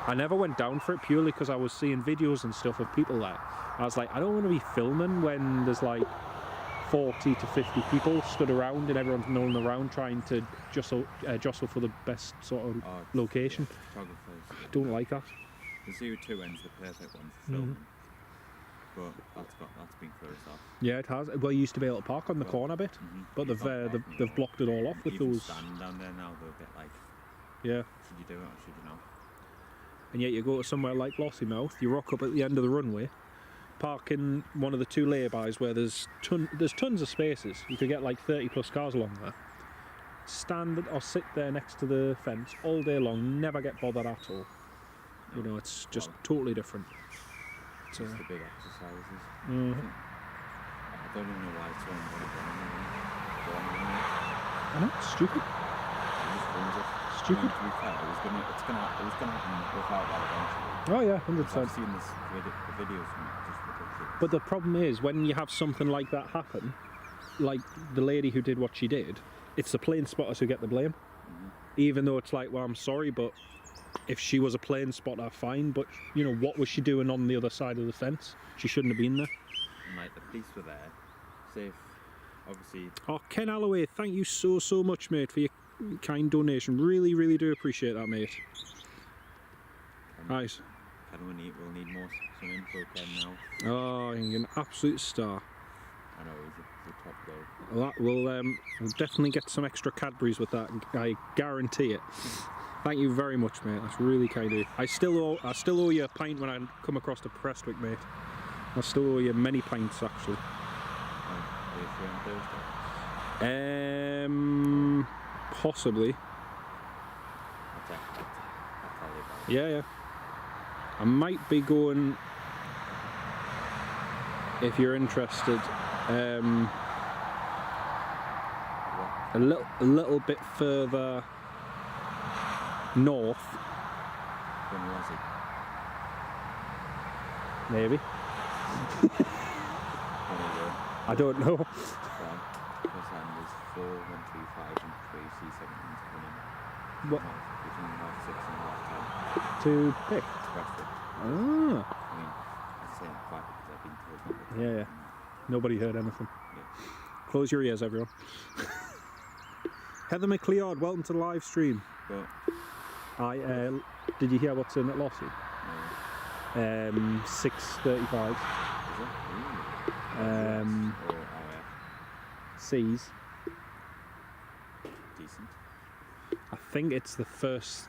I never went down for it purely because I was seeing videos and stuff of people there. I was like, I don't want to be filming when there's like 40 to 50 people stood around and everyone's milling around trying to jostle for the best sort of location. Yeah, I don't like that. The 02 end's the perfect one for filming. But that's been closed off. Yeah, it has. Well, you used to be able to park on the corner bit, but they've blocked it all off with even those. Standing down there now, they're a bit like, Yeah. should you do it or should you not? And yet you go to somewhere like Lossiemouth, you rock up at the end of the runway, park in one of the 2 laybys where there's tons of spaces. You could get like 30 plus cars along there. Stand or sit there next to the fence all day long, never get bothered at all. You know, it's just totally different. It's just the big exercises. I don't even know why someone would have done it. I know, it's stupid. Stupid. To be fair, it was gonna happen without that eventually. Oh yeah, 100%. I've seen this the videos from it, just ridiculous. But the problem is, when you have something like that happen, like the lady who did what she did, it's the plane spotters who get the blame. Even though it's like, well, I'm sorry, but if she was a plane spotter, fine, but you know, what was she doing on the other side of the fence? She shouldn't have been there. And like the police were there, say if obviously. Oh, Ken Alloway, thank you so much, mate, for your kind donation. Really do appreciate that, mate. Nice. We'll need more some info, Ken, now. Oh, you're an absolute star. I know, he's the top guy. That will we'll definitely get some extra Cadbury's with that. I guarantee it. Thank you very much, mate. That's really kind of you. I still owe you a pint when I come across to Prestwick, mate. I still owe you many pints, actually. Are you free on Thursday? Possibly. I'll tell you about it. Yeah. I might be going, if you're interested, a little bit further north. When was it? Maybe. I don't know. Because there's 4, 1, 2, 5 and 3 C-17s coming in. What? Between half 6 and half 10. To pick? Prestwick. Ah. I mean, I'd say I'm quite because I've been told not to. Yeah. Nobody heard anything. Yeah. Close your ears, everyone. Heather McLeod, welcome to the live stream. But Did you hear what's in at Lossy? 6:35. is it? Ooh. Or RF. C's. Decent. I think it's the first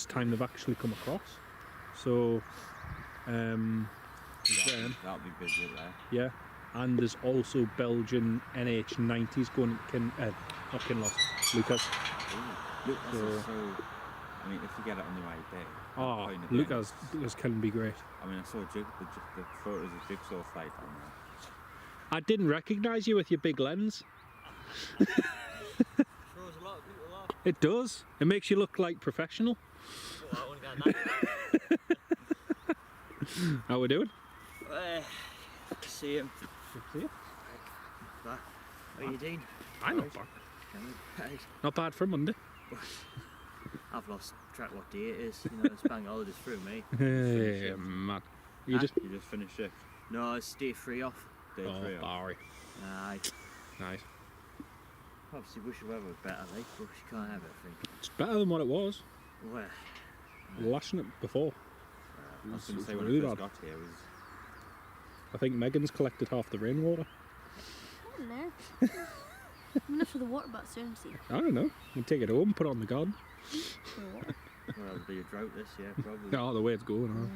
time they've actually come across. So, That'll be busy there. yeah. And there's also Belgian NH90s going not Kinloss, Lucas. Lucas So- is so. I mean, if you get it on the right day. Oh, point of it. Lucas can be great. I mean, I saw the photos of Jigsaw flight on there. I didn't recognise you with your big lens. Throws a lot of people off. It does. It makes you look like professional. Well, I wouldn't get that. How we doing? See him. See you. Back. How are you doing? I'm not bad. Not bad for Monday. I've lost track what day it is. You know, it's bang holidays through me. Hey, man. You just. You just finished shift. No, it's day 3 off. Day 3 off. Barry. Aye. Nice. Obviously, wish the weather was better, like, but you can't have everything. It's better than what it was. Well, Lashing it before. I was going to It's say when really I first bad. got here, it was. I think Megan's collected half the rainwater. I don't know. I'm enough for the water butt soon, see. I don't know. You take it home, put it on the garden. well, it'll be a drought this year, probably. Oh, the way it's going. Huh?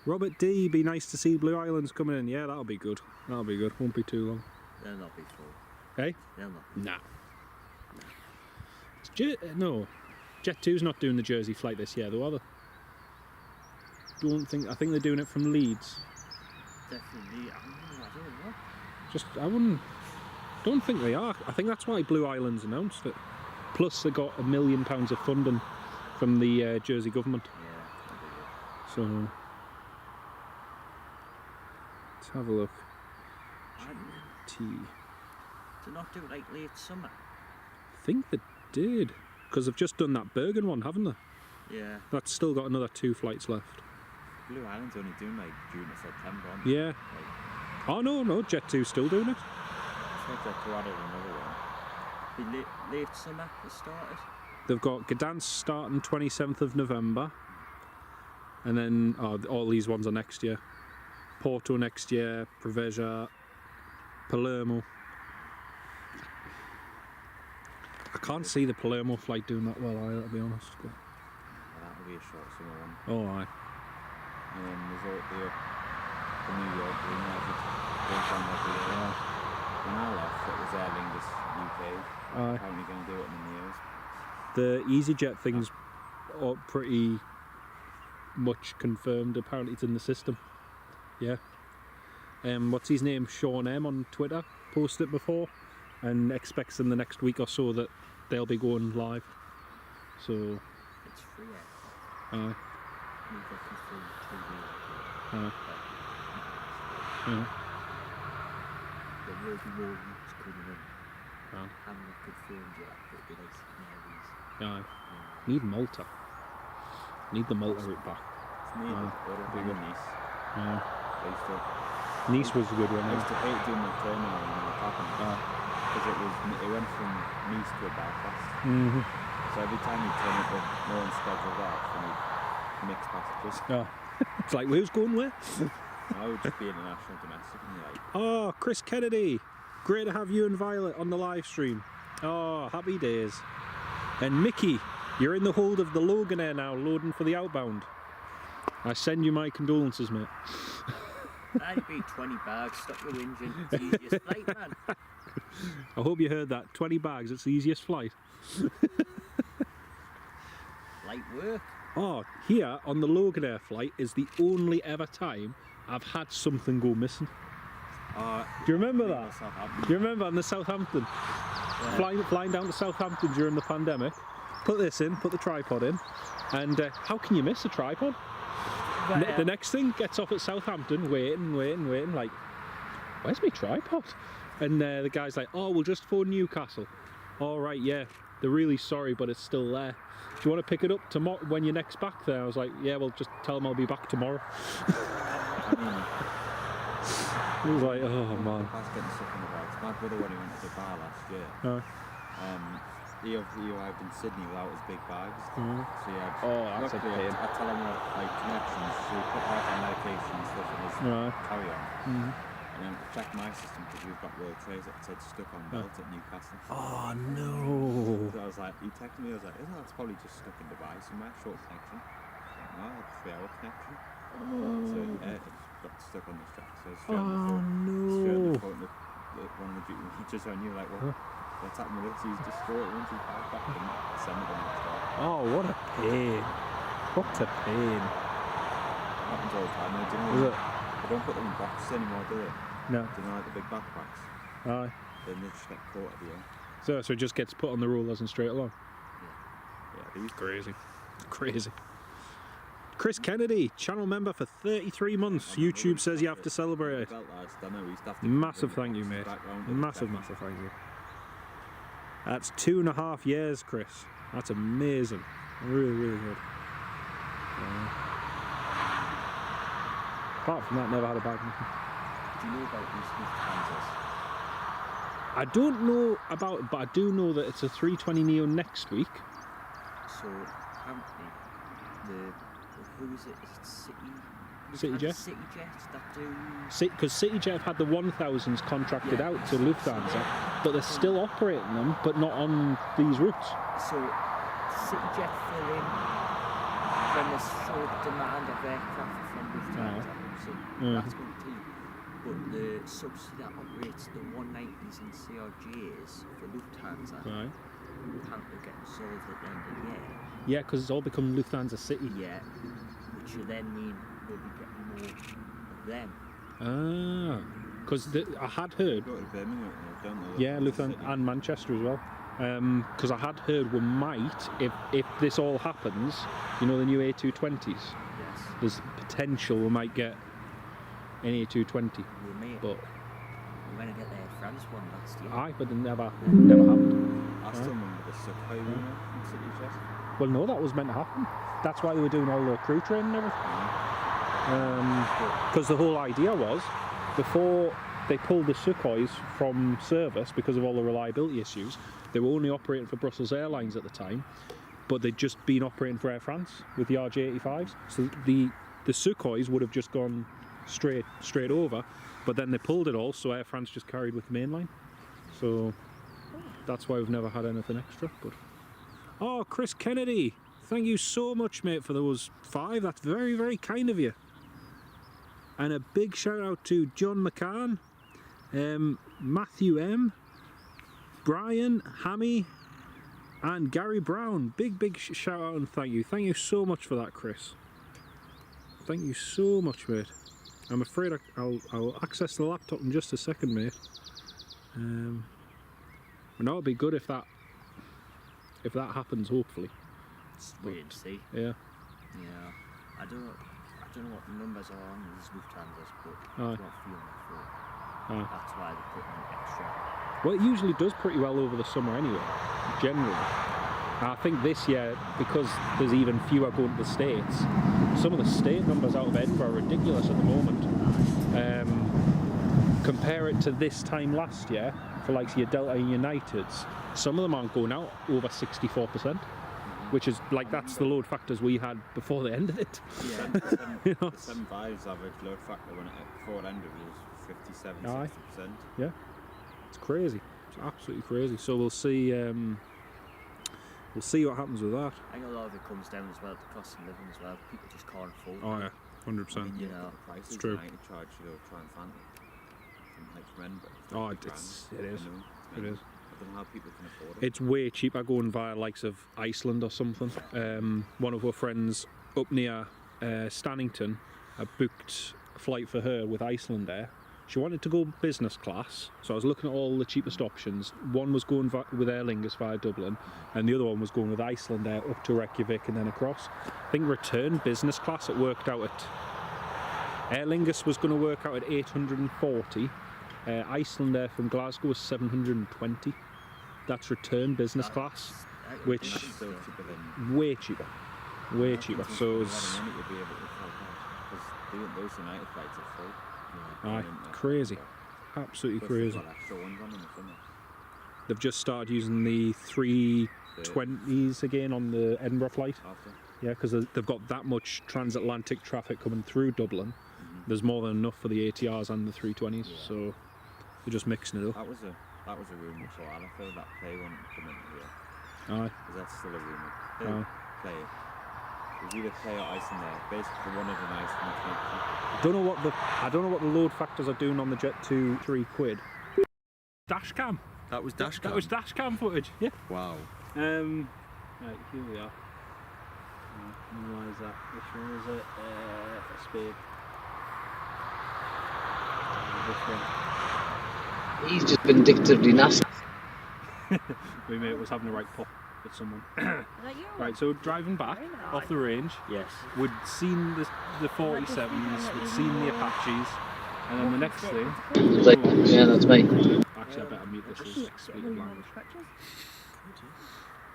Robert D, be nice to see Blue Islands coming in. Yeah, that'll be good. That'll be good. Won't be too long. They'll not be full. Hey? They'll not be Nah. No. Jet 2's not doing the Jersey flight this year, though, are they? I think they're doing it from Leeds. definitely. I don't know. Don't think they are. I think that's why Blue Islands announced it. Plus, they got £1 million of funding from the Jersey government. Yeah, that'll be So, let's have a look. good. T. To not do it like late summer. I think they did, because they've just done that Bergen one, haven't they? Yeah. That's still got another 2 flights left. Blue Island's only doing like June or September, aren't they? Yeah. Like, Oh no, Jet 2's still doing it. I think Jet 2 added another one. Be late summer it started. They've got Gdansk starting 27th of November, and then all these ones are next year. Porto next year, Preveza, Palermo. I can't see the Palermo flight doing that well either, to be honest. But... Well, that'll be a short summer one. Oh, aye. And then there's all the New York one that goes down every year. When I left, it was Aer Lingus UK. Aye. Apparently going to do it in the news. The easyJet thing's pretty much confirmed. Apparently it's in the system. Yeah. What's his name? Sean M on Twitter posted it before and expects in the next week or so that they'll be going live. So, It's free aircraft. aye. We've got confirmed 2 days. Aye. There will be more routes coming in. Aye. Haven't got confirmed yet, but it'll be like Canaries. Aye. Need Malta. Need the Malta route back. It's needed, Aye. but it'll be Big nice. Yeah. They used to Nice was a good one. I used Yeah. to hate doing the terminal when it happened because it went from Nice to Belfast. So every time you turn up with no one scheduled off and you mix passengers, Oh. It's like, who's going where? I would just be international domestic and you're like, Oh, Chris Kennedy. Great to have you and Violet on the live stream. Oh, happy days. And Mickey, you're in the hold of the Loganair now, loading for the outbound. I send you my condolences, mate. That'd be 20 bags, stop your whinging, it's the easiest flight, man. I hope you heard that. 20 bags, it's the easiest flight. Light work. Oh, here on the Loganair flight is the only ever time I've had something go missing. Do you remember that? Do you remember on the Southampton? Yeah. Flying down to Southampton during the pandemic. Put this in, put the tripod in, and how can you miss a tripod? The next thing, gets off at Southampton, waiting, like, where's my tripod? And the guy's like, oh, we'll just phone Newcastle. All right, yeah, they're really sorry, but it's still there. Do you want to pick it up tomorrow when you're next back there? I was like, yeah, well, just tell them I'll be back tomorrow. He was like, oh man. I was getting stuck in the bags. My brother, when he went to the bar last year, he arrived in Sydney without his big bags. So he had, that's a pain. I tell him what, like, connections, so he put half our medication and stuff in his carry-on. And then I checked my system because we've got World Trays that said stuck on belt at Newcastle. Oh no. So I was like, he texted me, I was like, that's probably just stuck in Dubai somewhere, short connection. No, I had a 3-hour connection. So it got stuck on the track. So straight on the phone with one of the duty teachers on you, like, what's happening with this? He's destroyed once he back and send it the next day. Oh, what a pain. What a pain. Happens all the time. They don't put them in boxes anymore, do they? No. Do you know, like the big backpacks? Aye. Then they just get caught at the end. So it just gets put on the rollers and straight along? Yeah, these crazy. Crazy. Chris Kennedy, channel member for 33 months. YouTube says you have to celebrate. Massive thank you, mate. Massive thank you. That's 2.5 years, Chris. That's amazing. Really good. Apart from that, never had a bad one. Do you know about these Lufthansas? I don't know about it, but I do know that it's a 320neo next week. So, apparently, who is it? Is it CityJet? CityJet that do... Because CityJet have had the 1000s contracted out to Lufthansa, but they're still operating them, but not on these routes. So, CityJet fill in when there's short demand of aircraft from Lufthansa. So that's going to take. But the subsidy that operates the 190s and CRJs for Lufthansa apparently getting solved at the end of the year. Yeah, because it's all become Lufthansa City. Yeah, which will then mean we'll be getting more of them. Because I had heard. Go to Birmingham, don't they? Yeah, Lufthansa and Manchester as well. Because I had heard we might, if this all happens, you know the new A220s. Yes. There's potential we might get an A220. We may. But we're going to get the Air France one last year. aye, but it never happened. I still remember the Sukhoi rumor from CityJet. Well, no, that was meant to happen. That's why they were doing all the crew training and everything. Because the whole idea was, before they pulled the Sukhois from service because of all the reliability issues, they were only operating for Brussels Airlines at the time, but they'd just been operating for Air France with the RJ85s. So the Sukhois would have just gone straight over, but then they pulled it all, so Air France just carried with the mainline. So that's why we've never had anything extra. But oh, Chris Kennedy, thank you so much, mate, for those 5. That's very, very kind of you. And a big shout out to John McCann, Matthew M, Brian, Hammy, and Gary Brown. Big shout out and thank you. Thank you so much for that, Chris. Thank you so much, mate. I'm afraid I'll access the laptop in just a second, mate. I know it'd be good if that happens, hopefully. Just wait and see. Yeah. Yeah. I don't know what the numbers are on these Lufthansas, but I don't feel my fault. That's why they put in extra. Well, it usually does pretty well over the summer anyway, generally. I think this year, because there's even fewer going to the States, some of the state numbers out of Edinburgh are ridiculous at the moment. compare it to this time last year for like your Delta and Uniteds, some of them aren't going out over 64%, which is like that's the load factors we had before they ended it. Yeah. You know? The 75's average load factor when before it ended was 57, Aye. 60%. Yeah, it's crazy. It's absolutely crazy. So we'll see. We'll see what happens with that. I think a lot of it comes down as well to cost of living as well. People just can't afford it. Oh yeah, 100%. You know, Prices it's true. United charge, you know, try and find like rent. Oh, it is. It is. I don't know how people can afford it. It's way cheaper going via likes of Iceland or something. One of our friends up near Stannington, I booked a flight for her with Iceland Air. She wanted to go business class, so I was looking at all the cheapest options. One was going with Aer Lingus via Dublin, and the other one was going with Iceland Air up to Reykjavik and then across. I think return business class, it worked out at... Aer Lingus was going to work out at 840. Iceland Air from Glasgow was 720. That's return business class, which So cheaper than way cheaper. Way cheaper. So a it's... lot of money to be able to fly because those United flights are full. Aye, crazy. Absolutely crazy. Extra ones on in the summer. They've just started using the 320s again on the Edinburgh flight. After. Yeah, because they've got that much transatlantic traffic coming through Dublin. There's more than enough for the ATRs and the 320s, so they're just mixing it up. That was a rumour for a while. I feel that play won't come in here. Aye. Because that's still a rumour. Aye. Play. There's either play or Iceland there. Basically one of the nice ones. I don't know what the load factors are doing on the Jet 2 £3. Dash cam. That was dash cam? That was dash cam footage. Yeah. Wow. Right, here we are. Analyse that. Which one is it? Speed. This one. He's just vindictively nasty. My mate was having a right pop with someone. Is that you? Right, so driving back off the range, yes. we'd seen the 47s, we'd seen the Apaches, and then the next thing... Yeah, that's me. Actually, I better mute this as speaking language.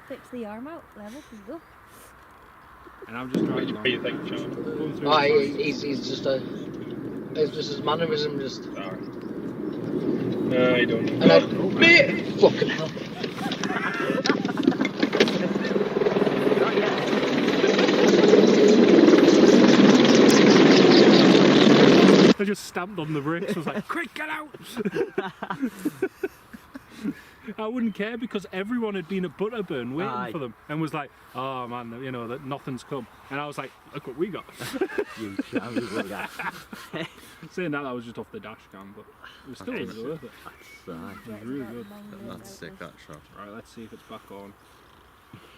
Fix the arm out, level, please go. And I'm just driving along. What do you think, Sean? Oh, he's just a... It's just his mannerism, just... Sorry. No, I don't. And I... Mate! Fucking hell. I just stamped on the brakes. I was like, quick, get out! I wouldn't care because everyone had been at Butterburn waiting for them and was like, oh man, you know, that nothing's come. And I was like, look what we got. You shambles guy. Saying that, I was just off the dash cam, but it was still really worth it. It was really good. That's sick, that shot. Right, let's see if it's back on.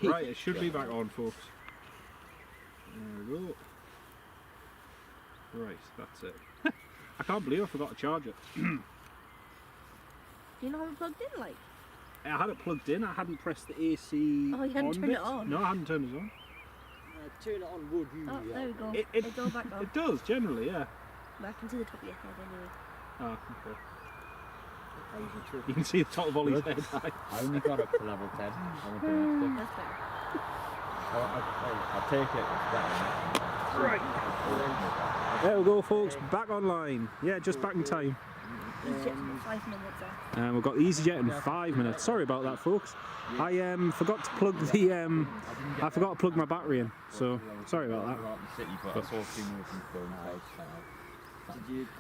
Right, it should be back on, folks. There we go. Right, that's it. I can't believe I forgot to charge it. Do you not have it plugged in, like? I had it plugged in, I hadn't pressed the AC Oh, you hadn't turned it on? No, I hadn't turned it on. Turn it on, would you? Oh, there we go. It They go back on. It does, generally, yeah. Back into the top of your head anyway. Ah, okay. You can see the top of Ollie's head. I only got up to level 10. That's better. I'll take it. It's better. Right. There we go, folks. Back online. Yeah, just back in time. EasyJet's got 5 minutes there. And we've got EasyJet in 5 minutes. Sorry about that, folks. I forgot to plug the I forgot to plug my battery in. So sorry about that.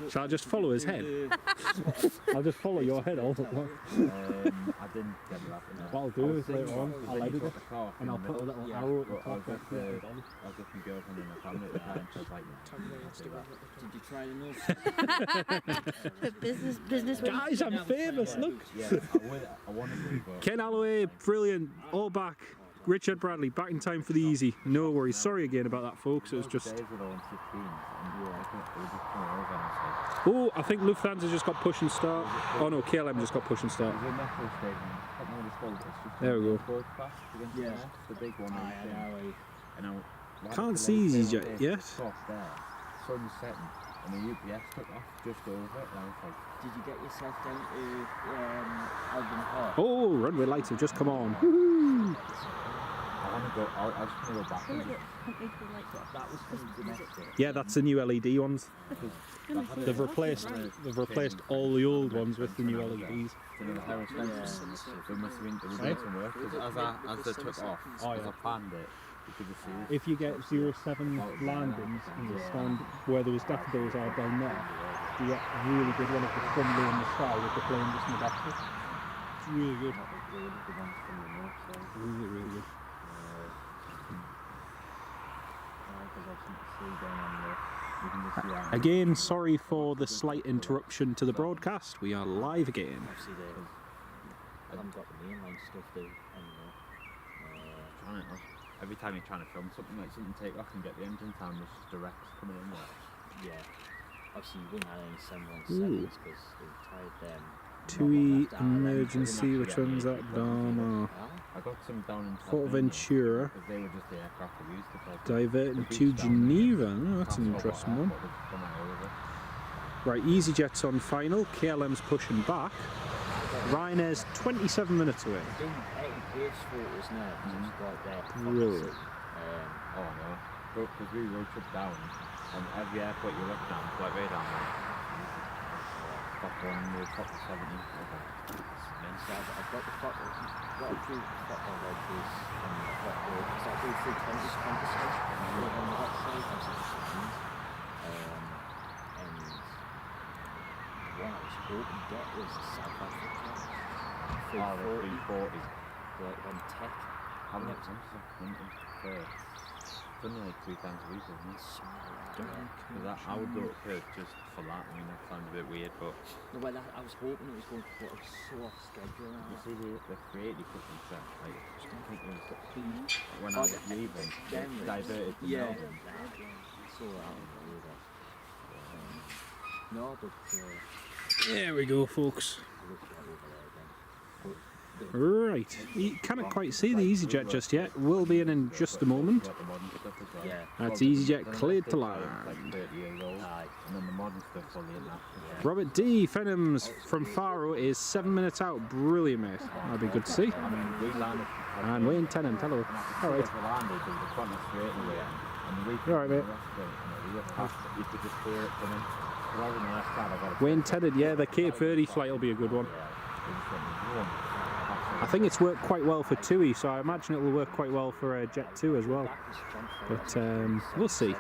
Shall I just follow his head? I'll just follow your head all at once. I didn't get that. What I'll do is later on, I'll edit it and I'll put a little arrow at the top. I was with my girlfriend in the family at the time. She was like, Did you try the business. Guys, I'm famous, look. yeah, I wanted to, but Ken Alloway, brilliant, all back. Richard Bradley, back in time for the easy. No worries. Sorry again about that, folks. It was just... Oh, I think Lufthansa just got push and start. Oh no, KLM just got push and start. There we go. Yeah, the big one. Can't see EasyJet yet. Sun's setting, and the UPS took off just over it. And I was like, Did you get yourself down to Albion Park? Oh, runway lights have just come on. Woohoo! I want to go. I just want to go back. I feel like it companies will like what? That was from domestic. Yeah, that's the new LED ones. Goodness, They've replaced all the old ones with the new LEDs. You know how expensive they must have been doing some work. Because as they took off, as I planned it, you could just see it. If you get 07 landings and you stand where those daffodils are down there, you get a really good one of the crumbly in the sky with the plane just in the back of it. It's really good. Really, really good. Again, sorry for the slight interruption to the broadcast. We are live again. Obviously, I haven't got the mainline stuff though anymore. Every time you're trying to film something, like something take off and get the engine time, there's just direct coming in there. Yeah. Obviously, you wouldn't have any 717s because they tied them. TUI emergency, which one's that? Dharma. I got some down in Fort Ventura. because they were just the aircraft we used to fly. Diverting to Geneva. Oh, that's an interesting one. Right, easyJet's on final. KLM's pushing back. Ryanair's 27 minutes away. I'm doing 80 page photos now because it's right there. Really? Oh no, because we road trip down, and every airport you look down, like way down there. Top one, the top 70. So I've got the top, got a few top on like this, and I've got the, because I do 320s compensation, and on the hot side, I'm 16. And the one I was hoping to get was the South Africa. 340. Like on tech. How many times is that? It's only like 3 times a week, isn't it? Because I would go up here just for that. I mean, that sounds a bit weird, but... No, well, I was hoping it was going to put a soft schedule out. You see, the 380 cooking set, like, I think it was... When I was leaving, it diverted to Melbourne. So no, but... There we go, folks. Right, you cannot quite see the easyJet just yet. Will be in just a moment. Yeah. That's easyJet cleared to land. Like 30 years old, and then the modern stuff fully in that. Robert D. Fenhams from Faro is 7 minutes out. Brilliant, mate. That'll be good to see. I mean, we landed... And Wayne Tennant, hello. All right. We landed, there was a front straight away, and the week... All right, mate. You could just clear it from in. Wayne Tennant, yeah, the Cape Verde flight will be a good one. I think it's worked quite well for TUI, so I imagine it will work quite well for Jet 2 as well. But we'll see.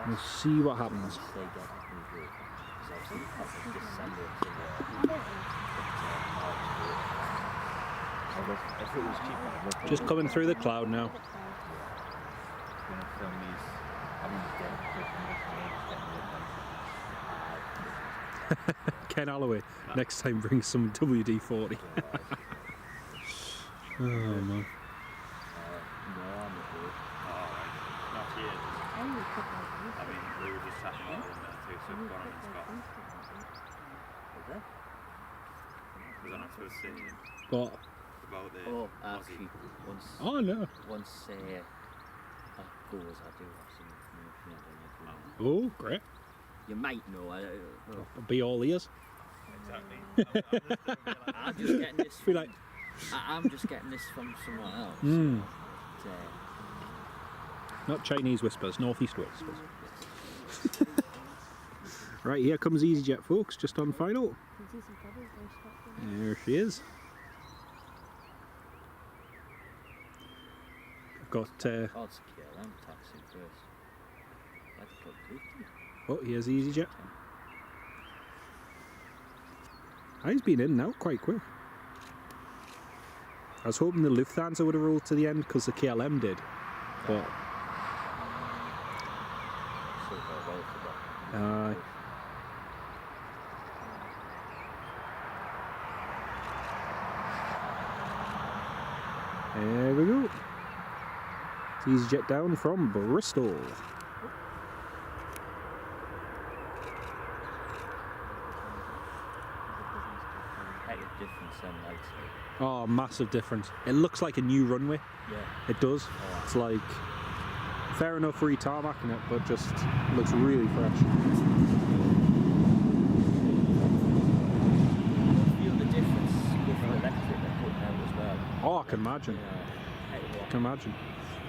We'll see what happens. Just coming through the cloud now. Ken Holloway, next time bring some WD-40. Oh man. We were just chatting about one there too, so we've gone on and Scott. Was I not supposed to say What? about the Oh, Aussie? actually, once Oh no. that goes, I do have some information. Oh, great. You might know. I'll be all ears. Exactly. I'm just getting this. Be like, I'm just getting this from someone else. mm. But, Not Chinese whispers, northeast whispers. Right, here comes easyJet, folks, just on final. There she is. I've got. oh, it's KLM taxi first. That's got 50. Oh, here's easyJet. He's been in and out quite quick. I was hoping the Lufthansa would have rolled to the end because the KLM did, but. There we go. It's easyJet down from Bristol. Oh, massive difference. It looks like a new runway. Yeah. It does. Oh. It's like fair enough re-tarmacking it, but just looks really fresh. Feel the difference with the electric they're putting out as well. Oh, I can imagine. Yeah. I can imagine.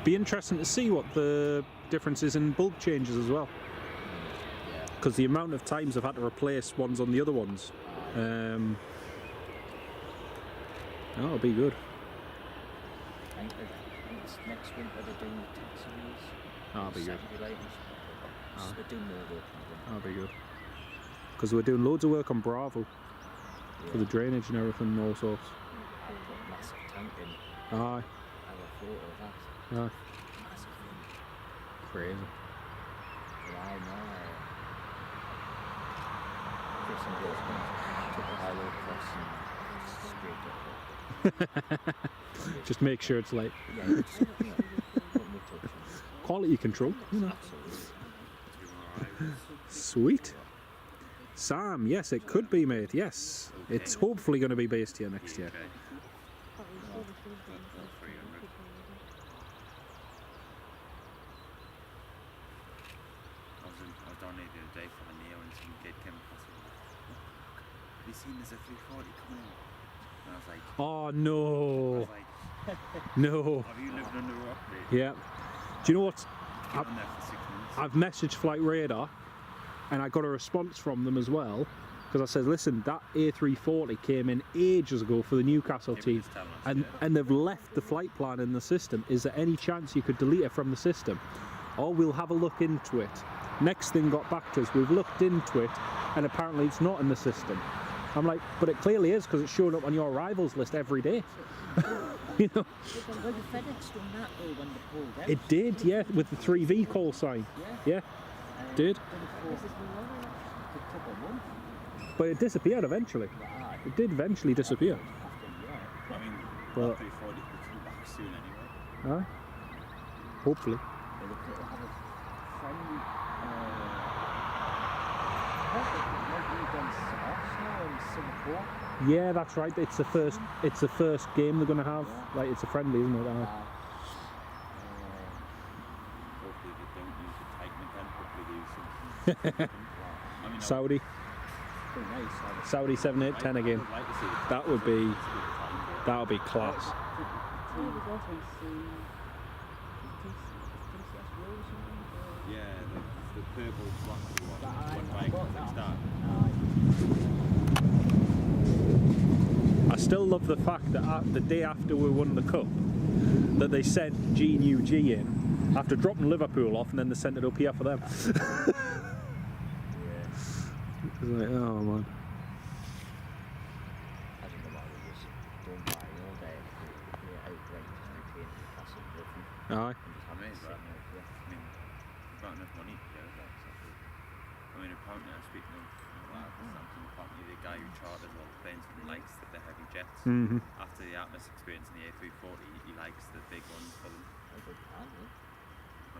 Be interesting to see what the difference is in bulk changes as well. Because the amount of times I've had to replace ones on the other ones. That'll be good. I think next winter they're doing the taxiways. That'll be good. They're doing more work on them. That'll be good. Because we're doing loads of work on Bravo. For the drainage and everything and all sorts. I put a massive tank in. Aye. I have a photo of that. Aye. Massive thing. Crazy. But I know. Chris and Bill's took a high low cross and scraped it up. Just make sure it's like Yeah, just, put me touch on it. quality control, you know. Absolutely. Sweet. Sam, yes, it could be, mate. Yes, it's hopefully going to be based here next year. I was down there the other day for the Neo and some kid came across and was like, have you seen there's a 340 coming in? And I was like, Oh no, no. have you lived under a rock, mate? Yeah. Do you know what? Been on there for 6 months. I've messaged Flight Radar, and I got a response from them as well. Because I said, listen, that A340 came in ages ago for the Newcastle team, and they've left the flight plan in the system. Is there any chance you could delete it from the system? Oh, we'll have a look into it. Next thing got back to us, we've looked into it, and apparently it's not in the system. I'm like, but it clearly is, because it's showing up on your arrivals list every day. You know? Well, the FedEx done that though when they pulled out. It did, yeah, with the 3V call sign. Yeah, did. It took a month. But it disappeared eventually. It did eventually disappear. I mean, But- 340 will come back soon anyway. Hopefully. They look to have a friendly. I think they've against Arsenal in Singapore. Yeah, that's right. It's the first game they're gonna have. Like, it's a friendly, isn't it? Hopefully they don't use the Titan again. Hopefully they use something different. I mean, Saudi, Pretty nice. Saudi 7, 8, 10 again. I would like to see the That would be, Titan, but that would be class. yeah, the purple flashy one right at the start. I still love the fact that the day after we won the cup, that they sent GUG in after dropping Liverpool off, and then they sent it up here for them. It's like, oh man. I don't know why they just don't buy all day. They're outright paying Newcastle nothing. Aye. I mean, we've got enough money to go there. I mean, apparently I'm speaking of something. Apparently the guy who charters all the planes likes the heavy jets. Mm-hmm. After the Atlas experience in the A340, he likes the big ones for them.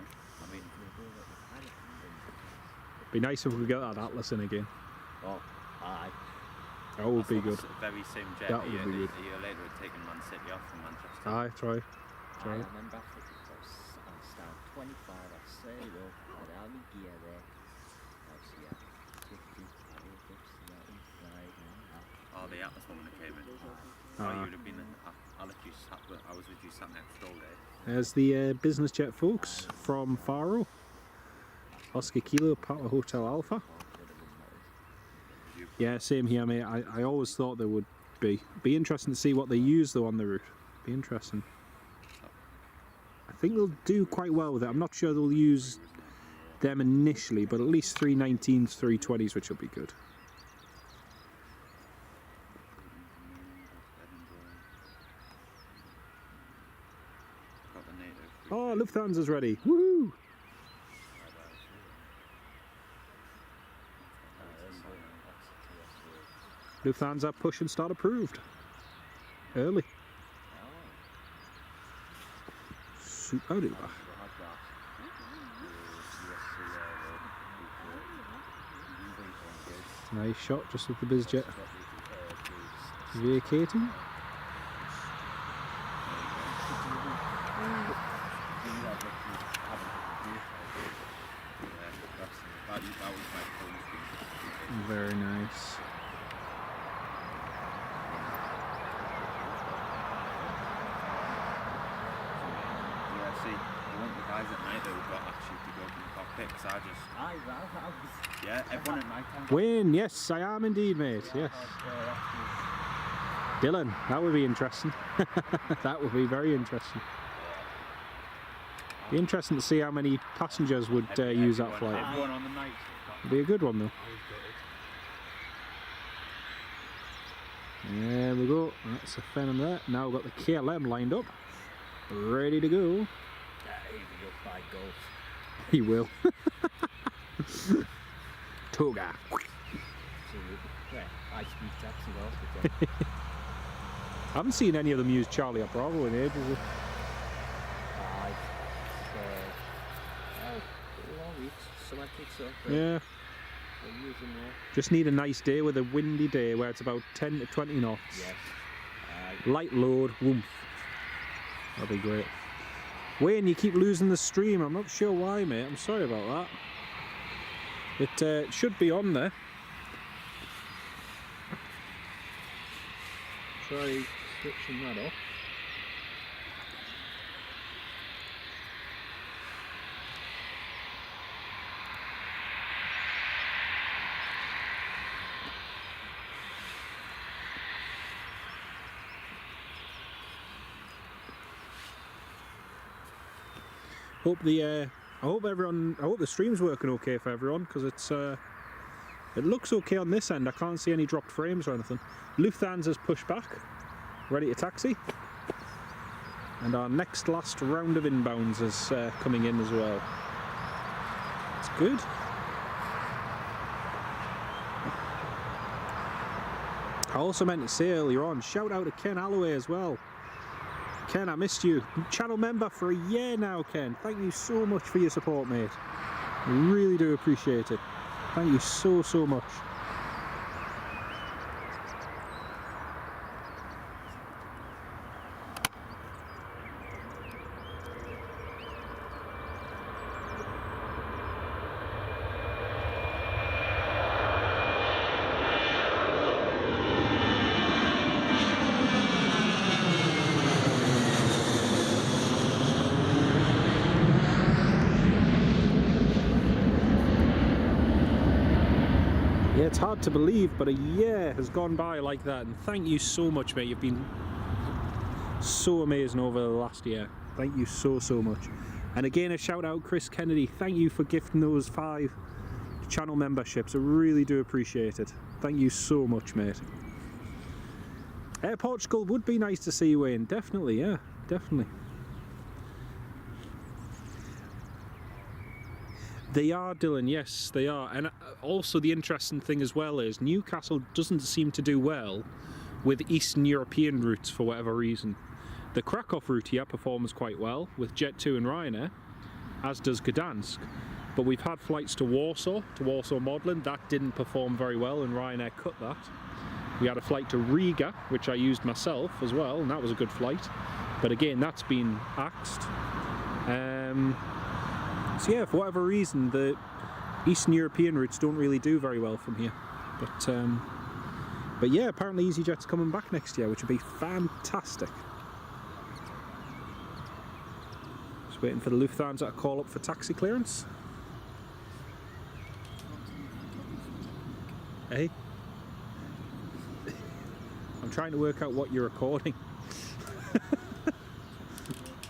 I mean, Be nice if we could get that Atlas in again. Oh, aye. That would be good. Very same jet. That would be good. A year later, we're taking Man City off from Manchester. Aye, try. I remember I was down 25, I said, I had all the gear there. I was here, 50, Oh, the Atlas one when it came in. Oh, you would have been. I'll let you sat. I was with you sat next all day. There's the business jet folks from Faro. Oscar Kilo, Papa Hotel Alpha. Yeah, same here, mate. I always thought there would be. Be interesting to see what they use though on the route. Be interesting. I think they'll do quite well with it. I'm not sure they'll use them initially, but at least 319s, 320s, which will be good. Oh, Lufthansa's ready. Woohoo! Lufthansa push and start approved. Early. Super duper. Nice shot just with the Bizjet vacating. Very nice. guys at night though got actually to go up in the cockpit because I just... I was. Yeah, everyone at night time. Wayne, yes, I am indeed, mate. Yes. Dylan, that would be interesting. That would be very interesting. Be interesting to see how many passengers would use that flight. Everyone on the night. It'd be a good one though. There we go. That's a Phenom there. Now we've got the KLM lined up, ready to go. He will by golf. He will. Toga. High-speed taxi golf. I haven't seen any of them use Charlie or Bravo in ages. Yeah. Just need a nice day with a windy day where it's about 10 to 20 knots. Yes. Light load, woomph. That'll be great. Wayne, you keep losing the stream. I'm not sure why, mate. I'm sorry about that. It should be on there. Try switching that off. Hope the I hope the stream's working okay for everyone, because it looks okay on this end. I can't see any dropped frames or anything. Lufthansa's pushed back, ready to taxi, and our next last round of inbounds is coming in as well. It's good. I also meant to say earlier on, shout out to Ken Alloway as well. Ken, I missed you. Channel member for a year now, Ken. Thank you so much for your support, mate. I really do appreciate it. Thank you so, so much. It's hard to believe, but a year has gone by like that, and thank you so much, mate. You've been so amazing over the last year. Thank you so, so much. And again, a shout out Chris Kennedy. Thank you for gifting those 5 channel memberships. I really do appreciate it. Thank you so much, mate. Air Portugal would be nice to see you, Wayne. Definitely, yeah, definitely. They are, Dylan, yes, they are. And also the interesting thing as well is Newcastle doesn't seem to do well with Eastern European routes for whatever reason. The Krakow route here performs quite well with Jet2 and Ryanair, as does Gdansk. But we've had flights to Warsaw Modlin. That didn't perform very well and Ryanair cut that. We had a flight to Riga, which I used myself as well, and that was a good flight. But again, that's been axed. So yeah, for whatever reason, the Eastern European routes don't really do very well from here. But yeah, apparently easyJet's coming back next year, which would be fantastic. Just waiting for the Lufthansa to call up for taxi clearance. Hey? I'm trying to work out what you're recording.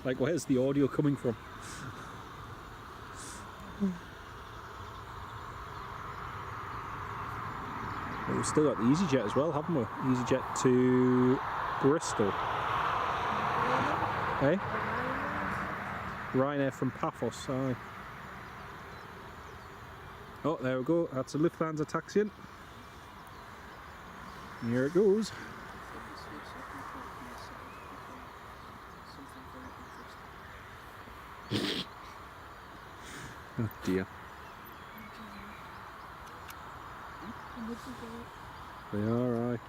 Like, where's the audio coming from? We've still got the easyJet as well, haven't we? easyJet to Bristol. Hey? Ryanair from Paphos, aye. Oh, there we go. That's a Lufthansa taxiing. Here it goes. Oh dear. They are right.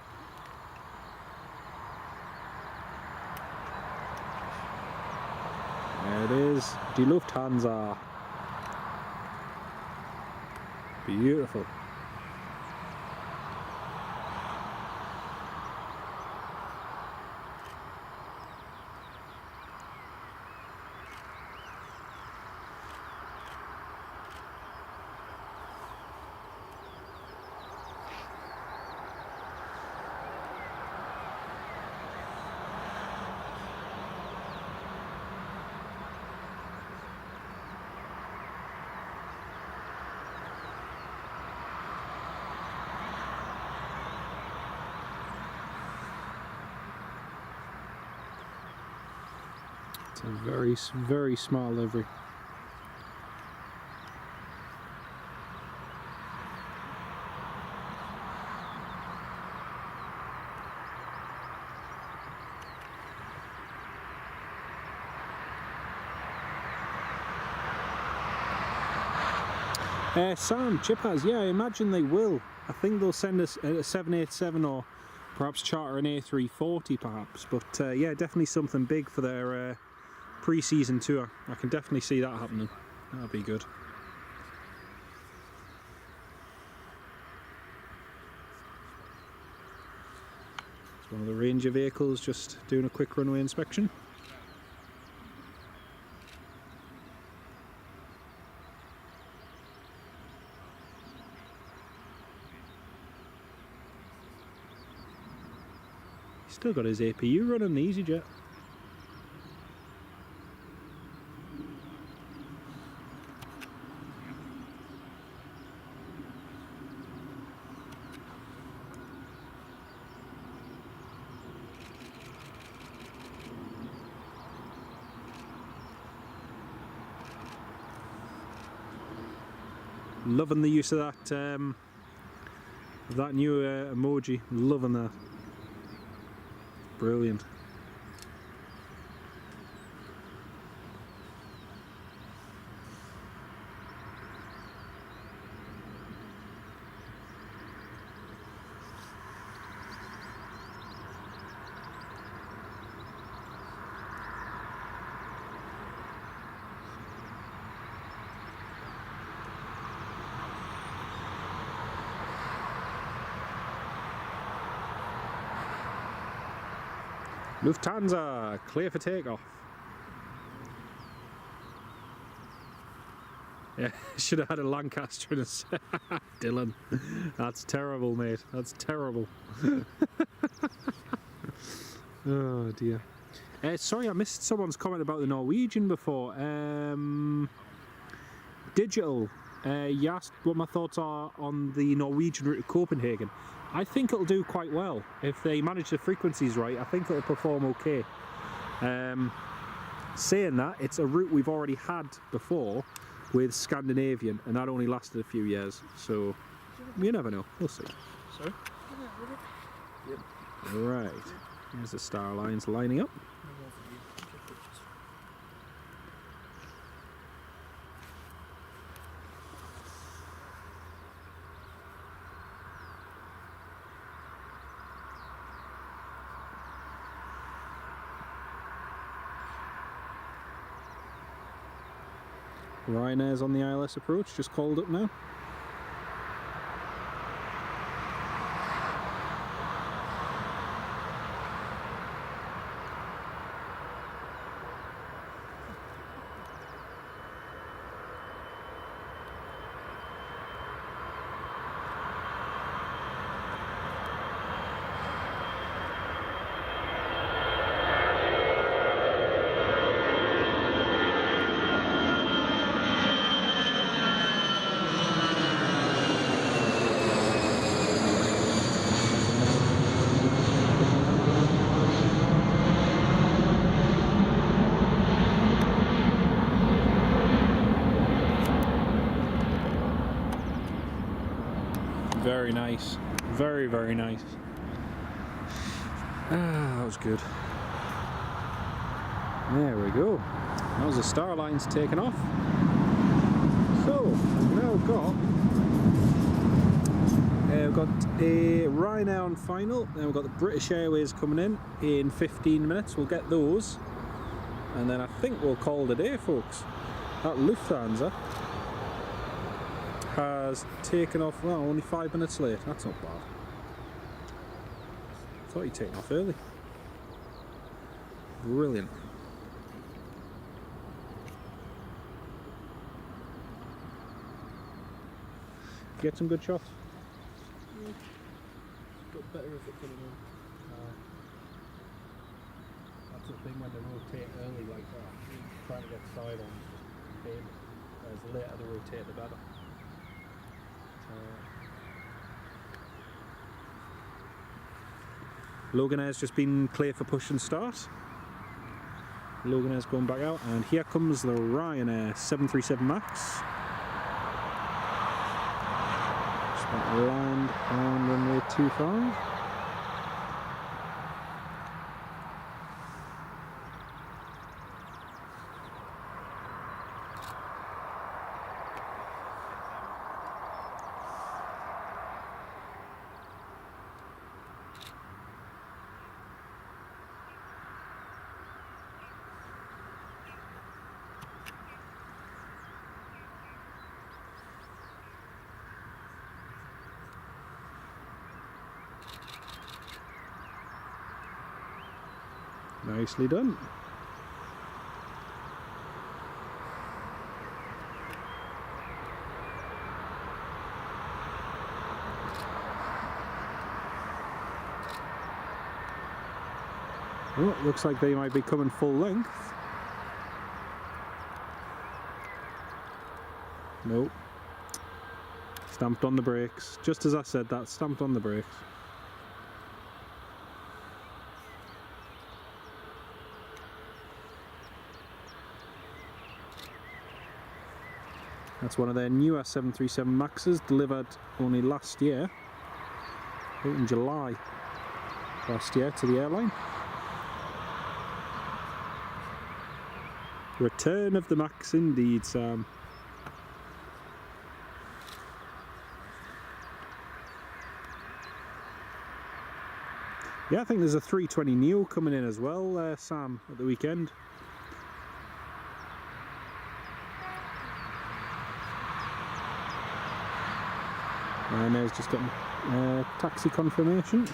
There it is. Die Lufthansa. Beautiful. It's a very, very small livery. Sam, Chippers, yeah, I imagine they will. I think they'll send us a 787 or perhaps charter an A340 perhaps, but yeah, definitely something big for their pre-season tour. I can definitely see that happening. That'll be good. It's one of the Ranger vehicles just doing a quick runway inspection. Still got his APU running, the easyJet. Loving the use of that new emoji. Loving that. Brilliant. Lufthansa, clear for takeoff. Yeah, should have had a Lancaster in us. Dylan, that's terrible, mate. That's terrible. Oh dear. Sorry, I missed someone's comment about the Norwegian before. Digital, you asked what my thoughts are on the Norwegian route to Copenhagen. I think it'll do quite well. If they manage the frequencies right, I think it'll perform okay. Saying that, it's a route we've already had before with Scandinavian, and that only lasted a few years, so you never know. We'll see. Sorry? Yep. Right. Here's the star lines lining up. Ryanair's on the ILS approach, just called up now. Very nice. Very, very nice. Ah, that was good. There we go. That was the star lines taken off. So, we've now got a Ryanair on final, then we've got the British Airways coming in 15 minutes. We'll get those, and then I think we'll call it a day, folks. That Lufthansa has taken off, well, only 5 minutes late. That's not bad. Thought you'd taken off early. Brilliant. Get some good shots. Got better if it coming in. That's the thing when they rotate early like that. Trying to get side on big. As the later they rotate, the better. Logan Air's just been clear for push and start. Loganair's going back out, and here comes the Ryanair 737 MAX. Just want to land on runway 25. Nicely done. Oh, looks like they might be coming full length. Nope. Stamped on the brakes. Just as I said that, stamped on the brakes. That's one of their newer 737 MAXs, delivered only last year, in July last year to the airline. Return of the MAX indeed, Sam. Yeah, I think there's a 320neo coming in as well, Sam, at the weekend. And there's just getting taxi confirmation.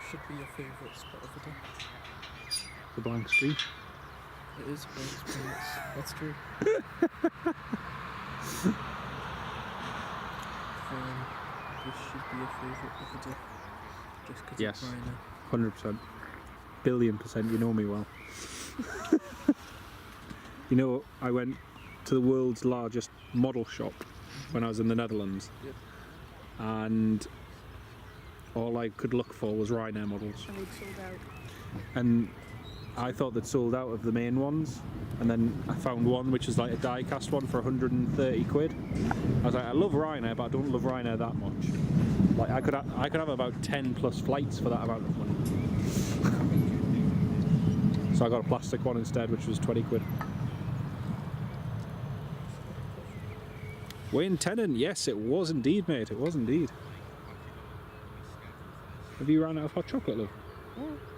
Should be your favourite spot of the day. The blank screen. It is a blank screen, that's true. This should be your favourite of the day. Just because Yes, it's Ryanair. 100%. Billion%, you know me well. You know, I went to the world's largest model shop when I was in the Netherlands. Yep. And all I could look for was Ryanair models. And they'd sold out. And I thought they'd sold out of the main ones, and then I found one which is like a die-cast one for 130 quid. I was like, I love Ryanair, but I don't love Ryanair that much. Like I could have about 10 plus flights for that amount of money. So I got a plastic one instead, which was 20 quid. Wayne Tennant, yes, it was indeed, mate. It was indeed. Have you ran out of hot chocolate, love?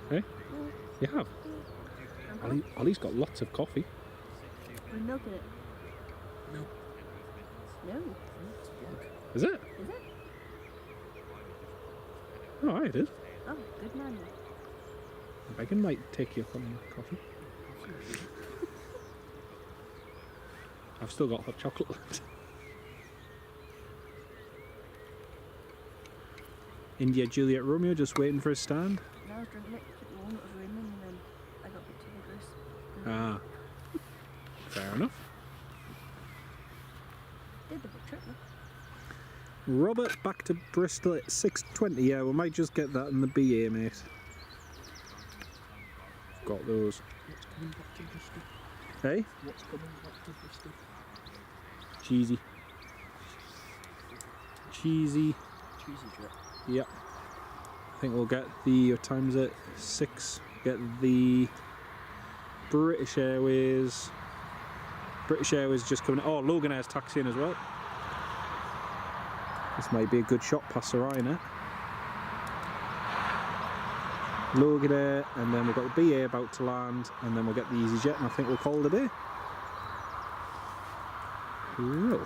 Yeah. Eh? You have? Ollie's got lots of coffee. With milk in it. No. No. Is it? Is it? Oh, aye, it is. Oh, good man. Megan might take you up on coffee. I've still got hot chocolate left. India Juliet Romeo just waiting for his stand. No, I was drinking it, took the one that was raining, and then I got a bit too vigorous. Ah, fair enough. Did the book trip, look. Robert back to Bristol at 6:20. Yeah, we might just get that in the BA, mate. Got those. What's coming back to Bristol? Hey? What's coming back to Bristol? Cheesy. Cheesy. easyJet. Yep. I think we'll get the, what time is it? 6. Get the British Airways. British Airways just coming. Oh, Loganair's taxiing as well. This might be a good shot past the Ryanair. Loganair, and then we've got the BA about to land, and then we'll get the easyJet, and I think we'll call it a day. Cool.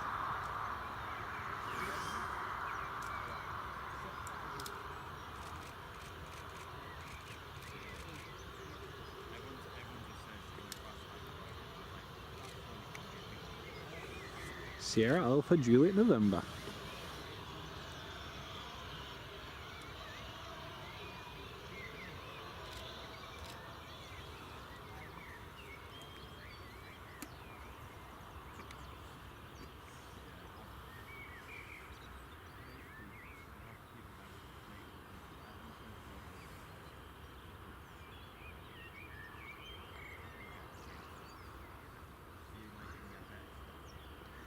Sierra Alpha Juliet November.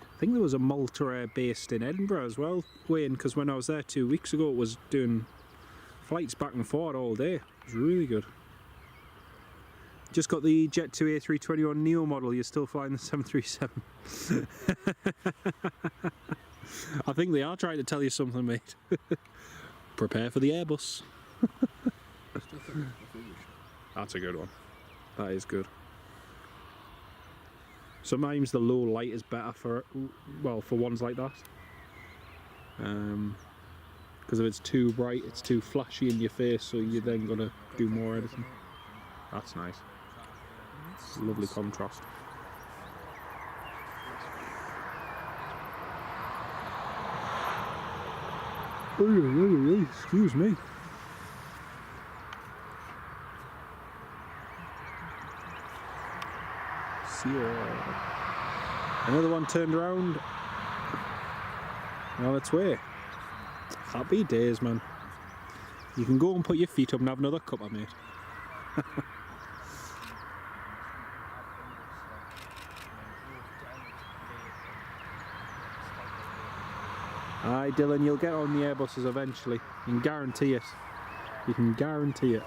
I think there was a Malta Air based in Edinburgh as well, Wayne, because when I was there 2 weeks ago it was doing flights back and forward all day. It was really good. Just got the Jet2 A321 Neo model, you're still flying the 737. I think they are trying to tell you something, mate. Prepare for the Airbus. That's a good one. That is good. Sometimes the low light is better for, well, for ones like that. Because if it's too bright, it's too flashy in your face, so you're then going to do more editing. That's nice. Lovely contrast. Excuse me. Another one turned around. On its way. Happy days, man. You can go and put your feet up and have another cuppa, mate. Aye, Dylan, you'll get on the Airbuses eventually. You can guarantee it. You can guarantee it.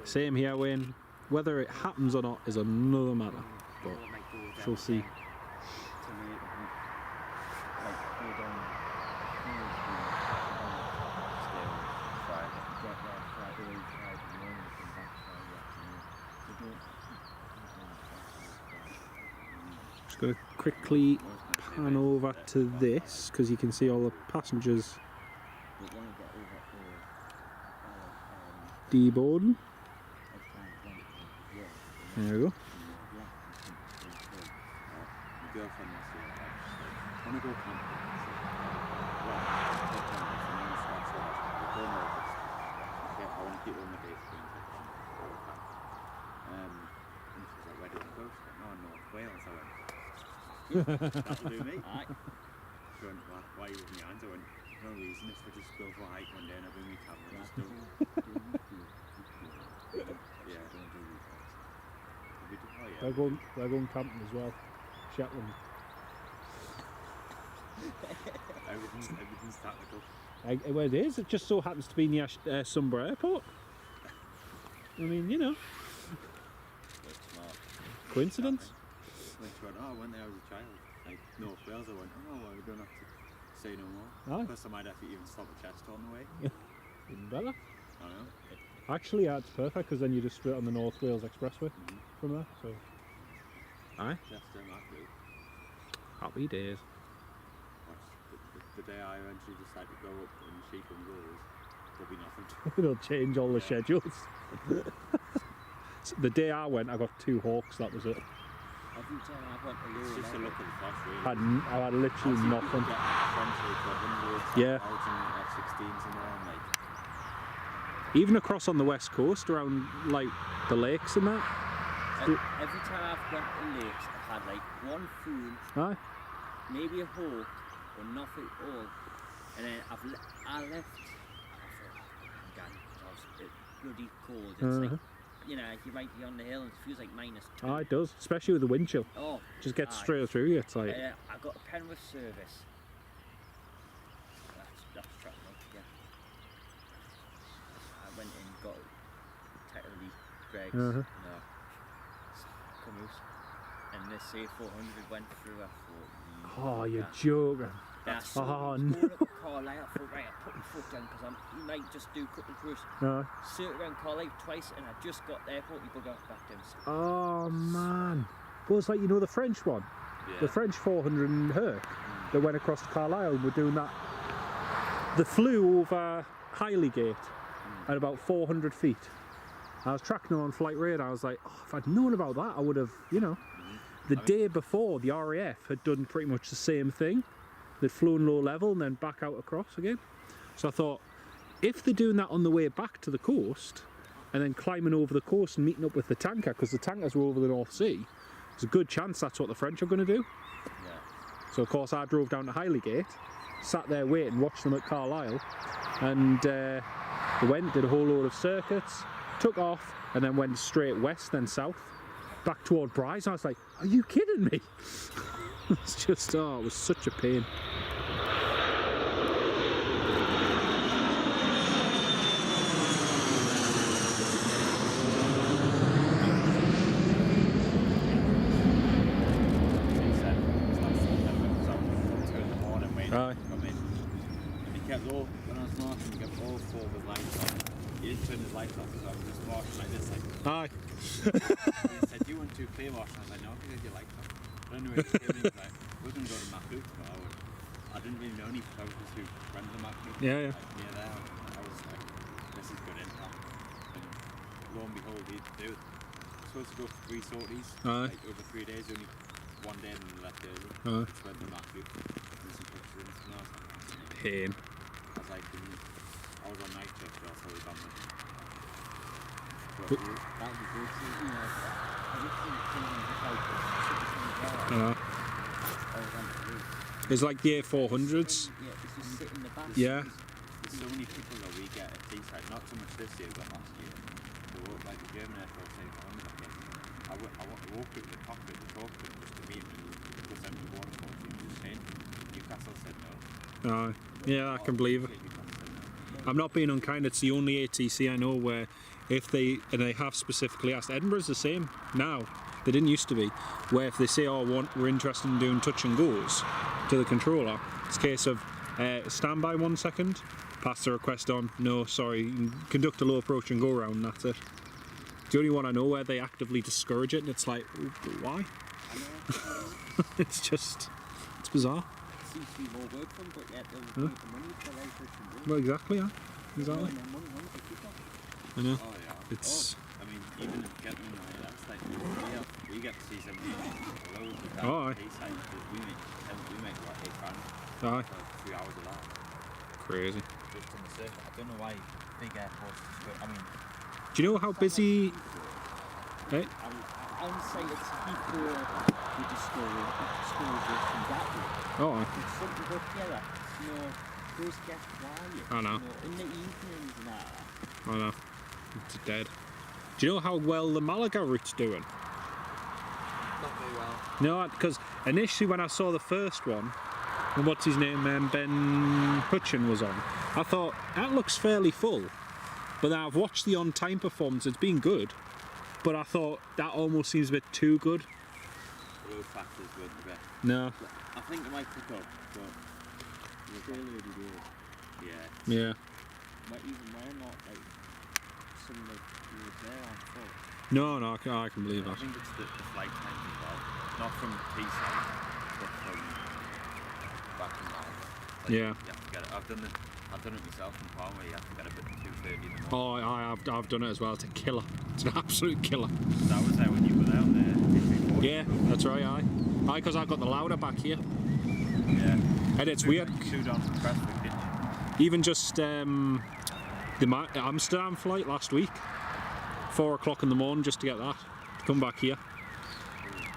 Same here, Wayne. Whether it happens or not is another matter, but she'll see. Just going to quickly pan over to this because you can see all the passengers deboarding. There we go. Why are you with me hands? I went, no reason, if I just go for a hike one day and I bring me camera and just don't. Yeah, don't do these. They're going camping as well. Shetland. Everything's tactical. Well, it is. It just so happens to be near Sunbury Airport. I mean, you know. Coincidence? I went there as a child. Like North Wales, I went, oh, well, we don't have to say no more. Aye. Plus I might have to even stop a chest on the way. Even better. I know. Actually, yeah, it's perfect because then you're just straight on the North Wales Expressway from there. So, aye. Chester, Matthew. Happy days. The day I eventually decide to go up and sheep and goals, there'll be nothing. They'll change all the schedules. So the day I went, I got 2 Hawks. That was it. Every time I went to It's just a look at the flash, really. I had literally nothing. Yeah. Even across on the west coast, around like the lakes and that. Every time I've gone to lakes, I've had like one food, Aye. maybe a hawk, or nothing at all. And then I left. I thought, I'm done. It's bloody cold. It's like, you know, you might be on the hill and it feels like -2. Oh, it does, especially with the wind chill. Oh, Just gets straight through you. It's like. I got a Penrith service. That's trouble. Yeah. I went and got technically Greg's. No. Camus. And this A400 went through. I thought. Oh, you're joking. That's oh, no. Going up to Carlisle, I thought, right, I put my foot down because you might just do a couple of cruises. No. Circuit around Carlisle twice, and I just got there, thought you bugger off back down. Oh man. But it's like, you know, the French one, the French 400 in Herc that went across to Carlisle and were doing that. They flew over Hiley Gate at about 400 feet, I was tracking them on flight radar. I was like, oh, if I'd known about that, I would have, you know. The day before, the RAF had done pretty much the same thing. They'd flown low level and then back out across again. So I thought, if they're doing that on the way back to the coast, and then climbing over the coast and meeting up with the tanker, because the tankers were over the North Sea, there's a good chance that's what the French are going to do. Yeah. So of course I drove down to Hilygate, sat there waiting, watched them at Carlisle, and they went, did a whole load of circuits, took off, and then went straight west, then south, back toward Bryce. I was like, are you kidding me? It's just, oh, it was such a pain. Aye. He kept all, when I was marching, he kept all four with lights on. He didn't turn his lights off, so I was just marching like this, like. Aye. He said, "You want to clear march?" And I was like, "No, because your lights off." But anyway, he came in, he was like, "We're going to go to Macoop tomorrow." I didn't really know any photographers who ran the Macoop. Yeah, yeah. Like, near there. I was like, "This is good impact." And lo and behold, they were supposed to go for 3 sorties, Aye. like over 3 days, only one day and then they left early. Aye. Just went to Macoop. There's some pictures and I was like, Pain. I was like, I was on night shift, so I was always on the. That was good, you know. It's like the A400s. Yeah, it's just sit in the back. Yeah. There's so many people that we get at Teesside, not so much this year, but last year. They were like the German airport saying, I walked up to the cockpit to talk to them just to meet them and put them to water for them. Just saying, Newcastle said no. Yeah, I can believe it. I'm not being unkind, it's the only ATC I know where if they, and they have specifically asked, Edinburgh's the same now, they didn't used to be, where if they say, oh, we're interested in doing touch and goes to the controller, it's a case of stand by 1 second, pass the request on, no, sorry, conduct a low approach and go around, and that's it. It's the only one I know where they actively discourage it, and it's like, why? It's just, it's bizarre. Seems to be more work for them, but yet they'll make the money for life touch and go. Well, exactly, yeah. Exactly. I know. Oh yeah. It's. I mean, even if getting in there, that's like we get to see some loads of that Oh, aye. Teesside, because we make like 8 grand Aye. for 3 hours of that. Crazy. Just on the circuit. I don't know why big airports just go. I mean, Do you know how busy? Hey? I'm saying it's before we discover from that way. Oh, It's something up here, you know, those get quiet. I know. You know, in the evenings and that. I know. It's dead. Do you know how well the Malaga route's doing? not very well. No, because initially when I saw the first one, and what's his name, Ben Hutchin was on, I thought, that looks fairly full. But then I've watched the on-time performance, it's been good. But I thought, that almost seems a bit too good. The load factors weren't the best. No. I think it might pick up, but Still really good. yeah. Yeah. But even we're not like some of the there on foot. No, I can believe I that. think it's the flight times as well. Not from Teesside, but from back from Malta. Like, Yeah. You have to get it. I've done it myself in Palma. You have to get up at 2:30 in the morning. Oh, I've done it as well. It's a killer. It's an absolute killer. So I was there when you were there on the Yeah, that's right. Aye, because I've got the louder back here, Yeah. and it's weird. Sudan from Prestwick, didn't Even just the Amsterdam flight last week, 4 o'clock in the morning, just to get that. To come back here.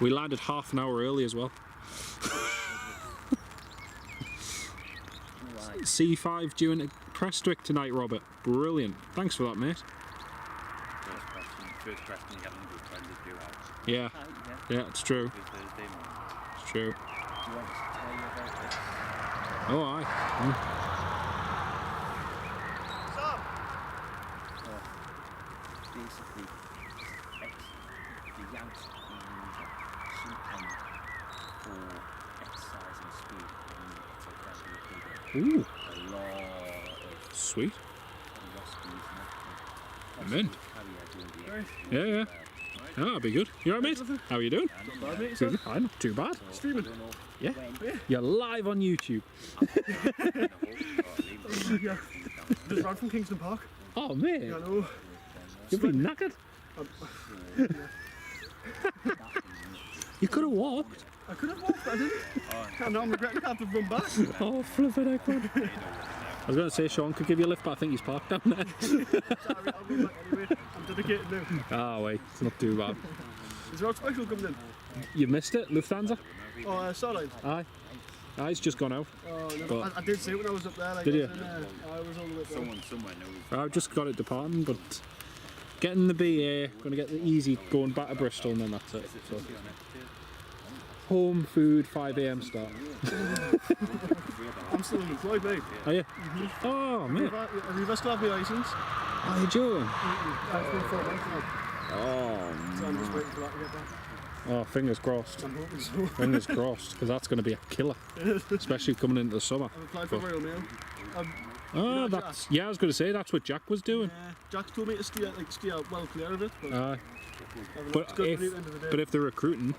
We landed half an hour early as well. C5 due into Prestwick tonight, Robert. Brilliant. Thanks for that, mate. First question you get on good friends is due out. Yeah, Yeah. yeah, it's true. It's Thursday morning. It's true. Do you want us to tell you about this? Oh, aye. Basically, the Yanks use something for exercise and speed, and it's a very Ooh, a lot of sweet. rescues and I'm in. Yeah, yeah. Ah, that'll be good. You alright, mate? How are you doing? Not bad, mate. Good. Aye, not too bad. Streaming. Yeah. You're live on YouTube. Yeah. Just ran from Kingston Park. Oh, mate. Yeah, I know. You've been knackered. You could have walked. I could have walked, but I didn't. And now I'm regretting I have to run back. Oh, flipping heck, man. I was going to say Sean could give you a lift, but I think he's parked down there. Sorry, I'll run back anyway. I'm dedicated now. Ah, wait, it's not too bad. Is there a special coming in? You missed it, Lufthansa? Oh, Starline? Aye. Aye, it's just gone out. Oh, no. But I did see it when I was up there. Like, did you? I was all the way up there. Somewhere knows. I've just got it departing, but getting the BA, going to get the easy going back to Bristol, and then that's it. So. Home food, 5 AM start. I'm still employed, mate. Are you? Oh, mate. Have you still have my licence? Are you doing? That's been 4 months now. Oh, So I'm just waiting for that to get back. oh, fingers crossed. I'm hoping so. Fingers crossed, because that's going to be a killer, especially coming into the summer. I've applied for Royal Mail. Oh, that's, yeah, I was going to say, that's what Jack was doing. Jack told me to steer out well clear of it. But, Aye. it's But good if, at the end of the day. but if they're recruiting,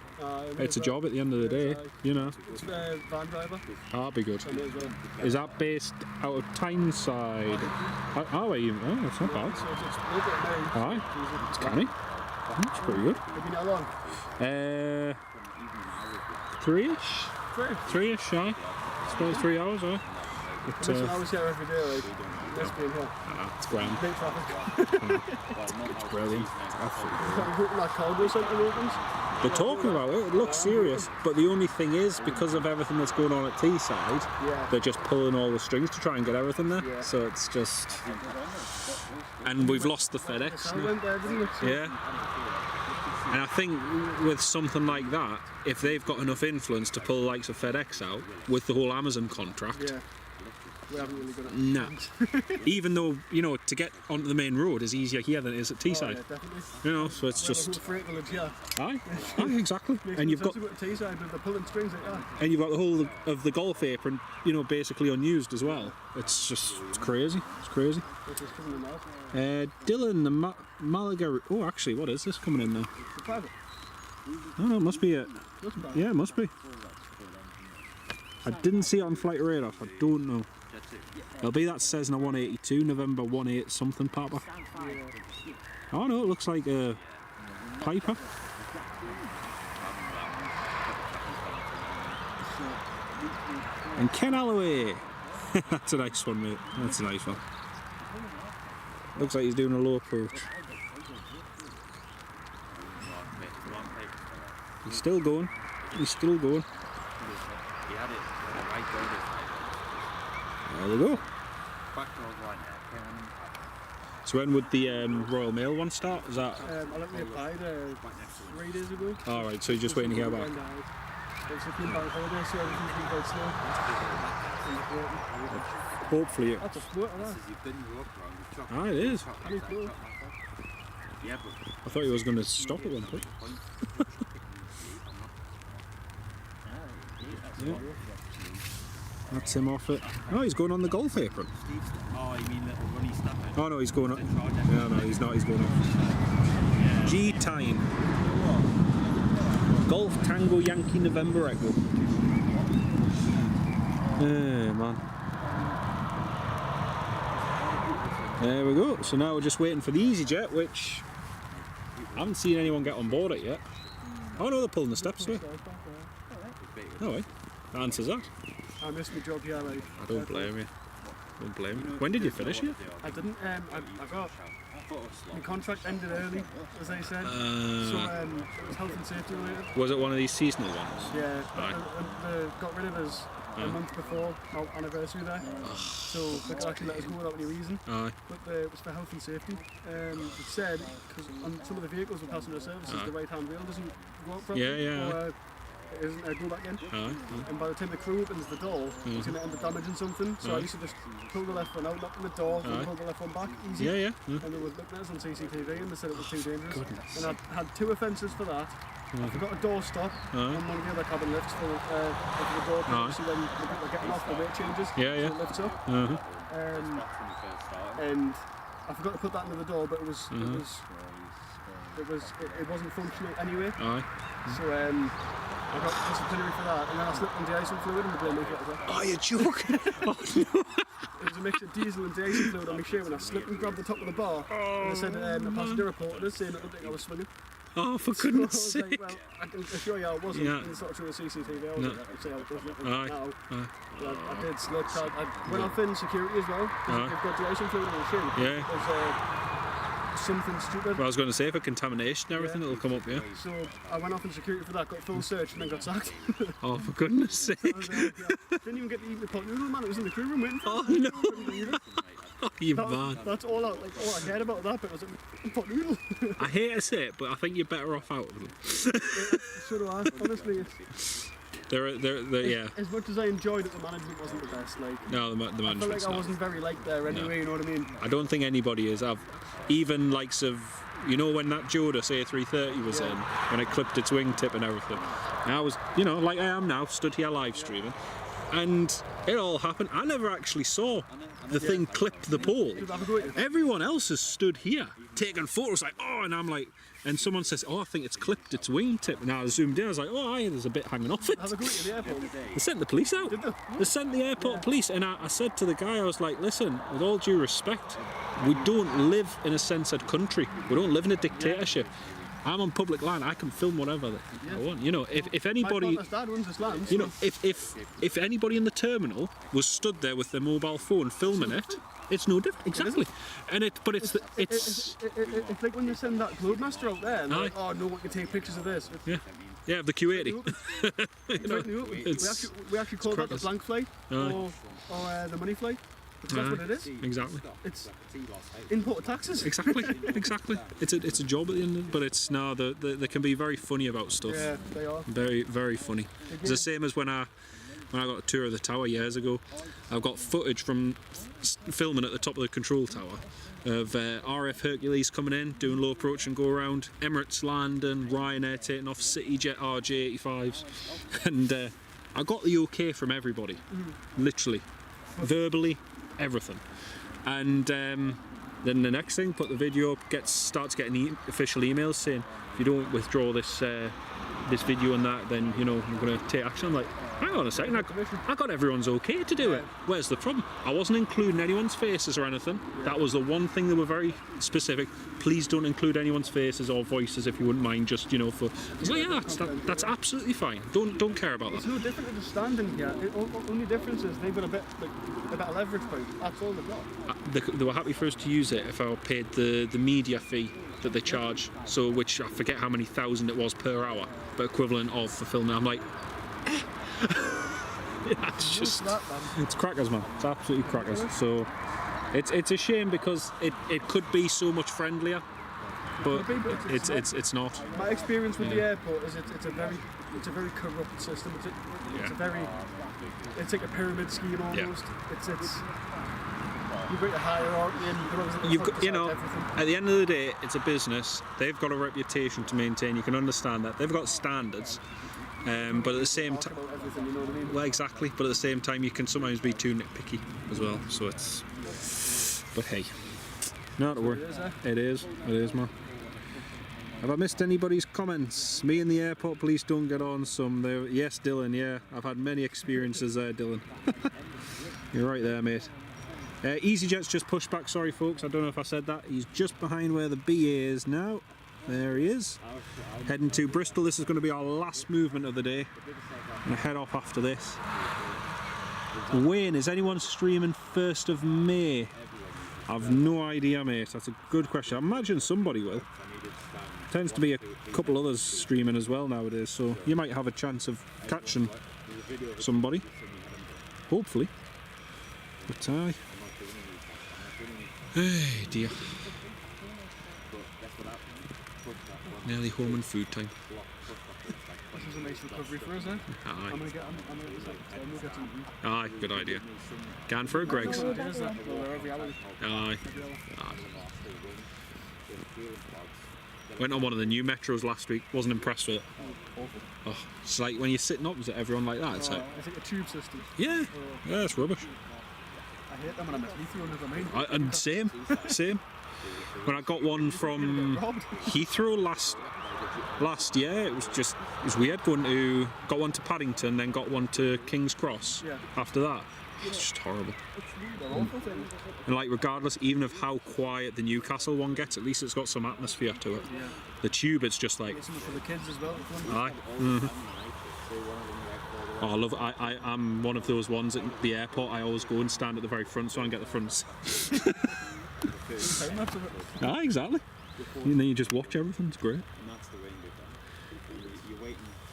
it's a job at the end of the day, you know. It's van driver. Oh, that'd be good. So I may as well. Is that based out of Tyneside? Oh, wait, oh, that's not bad. So it's local now. Aye, it's canny. That's pretty good. Have you been how long? 3-ish? 3. 3-ish, aye. It's about 3 hours, aye. But, I was here every day, like, let's be in here. it's grand. Big traffic. It's brilliant. Absolutely brilliant. I'm hoping that cargo centre opens. They're talking about it, it looks serious, but the only thing is, because of everything that's going on at Teesside, they're just pulling all the strings to try and get everything there, so it's just... And we've lost the FedEx So I now. went there, didn't it? Yeah. And I think with something like that, if they've got enough influence to pull the likes of FedEx out, with the whole Amazon contract, Yeah. We haven't really got it. no. Even though, you know, to get onto the main road is easier here than it is at Teesside. Oh, yeah, definitely. You know, so it's We have a just... whole freight village here. Aye, exactly. And you've got... Teesside with the pulling strings like that. And you've got the whole of the Gulf apron, you know, basically unused as well. It's just, it's crazy. It's crazy. Which is coming in now. Dylan, the Malaga... Oh, actually, what is this coming in now? The private. Oh, no, it must be it. Doesn't matter. Yeah, it must be. I didn't see it on Flight Radar, so I don't know. It'll be that Cessna 182, November 18 something, Papa. Oh no, it looks like a Piper. And Ken Alloway. That's a nice one, mate. That's a nice one. Looks like he's doing a low approach. He's still going. He's still going. There we go. So when would the Royal Mail one start? Is that? I let me apply 3 days ago. Alright, so you're just waiting to hear back. It's a clean bank holiday, so everything's been quite slow. Hopefully it. That's a float, isn't it? Ah, it is. Any float. I thought he was going to stop at one point. Yeah. That's him off it. Oh, he's going on the Gulf apron. Oh, you mean little runny stuff? Oh no, he's going up. Yeah, no, he's not. He's going off. G-Time. Golf Tango Yankee November Echo. Man. There we go. So now we're just waiting for the easyJet, which I haven't seen anyone get on board it yet. Oh no, they're pulling the steps away. No way. That answers that. I missed my job here, like. I don't blame you. Don't blame you. When did you finish it? I didn't, I got, my contract ended early, as they said, so it was health and safety related. Was it one of these seasonal ones? Yeah, Aye. they got rid of us a month before our anniversary there, so they could actually let us go without any reason. Aye. But it was for health and safety. It said, because on some of the vehicles with passenger services, the right hand wheel doesn't go up properly. Yeah. Or, it isn't go back in. Aye. And by the time the crew opens the door, it's going to end up damaging something. So I used to just pull the left one out, knock on the door, and pull the left one back, easy. Yeah. And they were looking at us on CCTV and they said it was too dangerous. And I had 2 offences for that. I forgot a door stop on one of the other cabin lifts for the door to see when the people are getting off, the weight changes. So it lifts up. And I forgot to put that under the door, but it wasn't functional anyway. Aye. So I got disciplinary for that, and then I slipped on de-icing fluid and they blamed me for it as well. Oh, you're joking! Oh, no. It was a mixture of diesel and de-icing fluid on my shoe, and I slipped and grabbed the top of the bar. And they said the passenger reported us saying it looked like I was swinging. Oh, for goodness So I was sake! like, well, I can assure you I wasn't. Yeah. And sort of through the CCTV, I was like, I'd say I was definitely Aye. now. Aye. I did slip. I went off in security as well. Aye. They've got de-icing fluid on my shoe. Yeah. There's something stupid. Well, I was going to say, for contamination and everything, it'll come up, yeah. So I went off in security for that, got full search, and then got sacked. Oh, for goodness sake! I was, didn't even get to eat the pot noodle, man. It was in the crew room waiting for Oh, me. no. Couldn't eat it. Oh, you man. That's all I cared about that bit was a pot noodle. I hate to say it, but I think you're better off out of them. So do I, honestly. They're yeah. As much as I enjoyed it, the management wasn't the best. Like, No, the I felt management's like I not. wasn't very liked there anyway, you know what I mean? I don't think anybody is. Even likes of, you know, when that Jodas A330 was in, when it clipped its wingtip and everything. And I was, you know, like I am now, stood here live streaming, and it all happened. I never actually saw the thing clip the pole. Everyone else has stood here taking photos, like, oh, and I'm like, and someone says, oh, I think it's clipped its wingtip. And I zoomed in, I was like, oh, aye, there's a bit hanging off it. Have a go to the airport. They sent the police out. Did they? They sent the airport police, and I said to the guy, I was like, listen, with all due respect, we don't live in a censored country. We don't live in a dictatorship. I'm on public land. I can film whatever I want. You know, if anybody, My dad runs this land. you know, if anybody in the terminal was stood there with their mobile phone filming it, it's no different. Exactly. And it's It's like when they send that Globemaster out there, and they're like, oh, no one can take pictures of this. yeah, the Q80. It's right in the open. We actually call that the blank flight or the money flight. Because that's what it is. Exactly. It's import taxes. Exactly. It's a job at the end, but it's no. They can be very funny about stuff. Yeah, they are. Very, very funny. It's the same as when I got a tour of the tower years ago. I've got footage from filming at the top of the control tower of RF Hercules coming in, doing low approach and go around, Emirates landing, Ryanair taking off, CityJet RJ85s, and I got the okay from everybody, literally, verbally, everything. And then the next thing, put the video up, starts getting official emails saying, if you don't withdraw this this video and that, then, you know, I'm going to take action. I'm like, hang on a second, I got everyone's okay to do it. Where's the problem? I wasn't including anyone's faces or anything. That was the one thing that were very specific. Please don't include anyone's faces or voices if you wouldn't mind, just, you know, for... I was like, yeah, that's absolutely fine. Don't care about that. It's no different to the standing here. The only difference is they've got a bit of leverage point. That's all they've got. They were happy for us to use it if I paid the media fee that they charge, so which I forget how many thousand it was per hour, but equivalent of for filming. I'm like, yeah, it's just, it's crackers, man. It's absolutely crackers. So it's a shame because it could be so much friendlier, but it's not. My experience with the airport is it's a very corrupt system. It's like a pyramid scheme almost. It's you've got a hierarchy and you know, at the end of the day, it's a business. They've got a reputation to maintain. You can understand that. They've got standards, but at the same time, you know what I mean? well, exactly. But at the same time, you can sometimes be too nitpicky as well. So it's, but hey, not to worry. It is, man. Have I missed anybody's comments? Me and the airport police don't get on some. Yes, Dylan. Yeah, I've had many experiences there, Dylan. You're right there, mate. easyJet's just pushed back, sorry folks, I don't know if I said that. He's just behind where the BA is now. There he is. Heading to Bristol. This is going to be our last movement of the day. I'm going to head off after this. Wayne, is anyone streaming 1st of May? I've no idea, mate. That's a good question. I imagine somebody will. Tends to be a couple others streaming as well nowadays, so you might have a chance of catching somebody. Hopefully. But aye. Hey dear. Nearly home and food time. This is a nice recovery for us, eh? Aye. I'm gonna get to eat. Aye, good idea. Going for a Greg's. Aye. Went on one of the new metros last week, wasn't impressed with it. Oh, it's like when you're sitting opposite everyone like that, it's like... It's like a tube system. Yeah, yeah, it's rubbish. I hate them when I'm at Heathrow, never mind. And same. When I got one from Heathrow last year. It was weird got one to Paddington, then got one to King's Cross. Yeah. After that, it's just horrible. They're awful things. And like, regardless, even of how quiet the Newcastle one gets, at least it's got some atmosphere to it. Yeah. The Tube, it's just like. It's something for the kids as well. Aye. Oh, I love it. I'm one of those ones at the airport. I always go and stand at the very front so I can get the front. Ah, exactly. And then you just watch everything. It's great.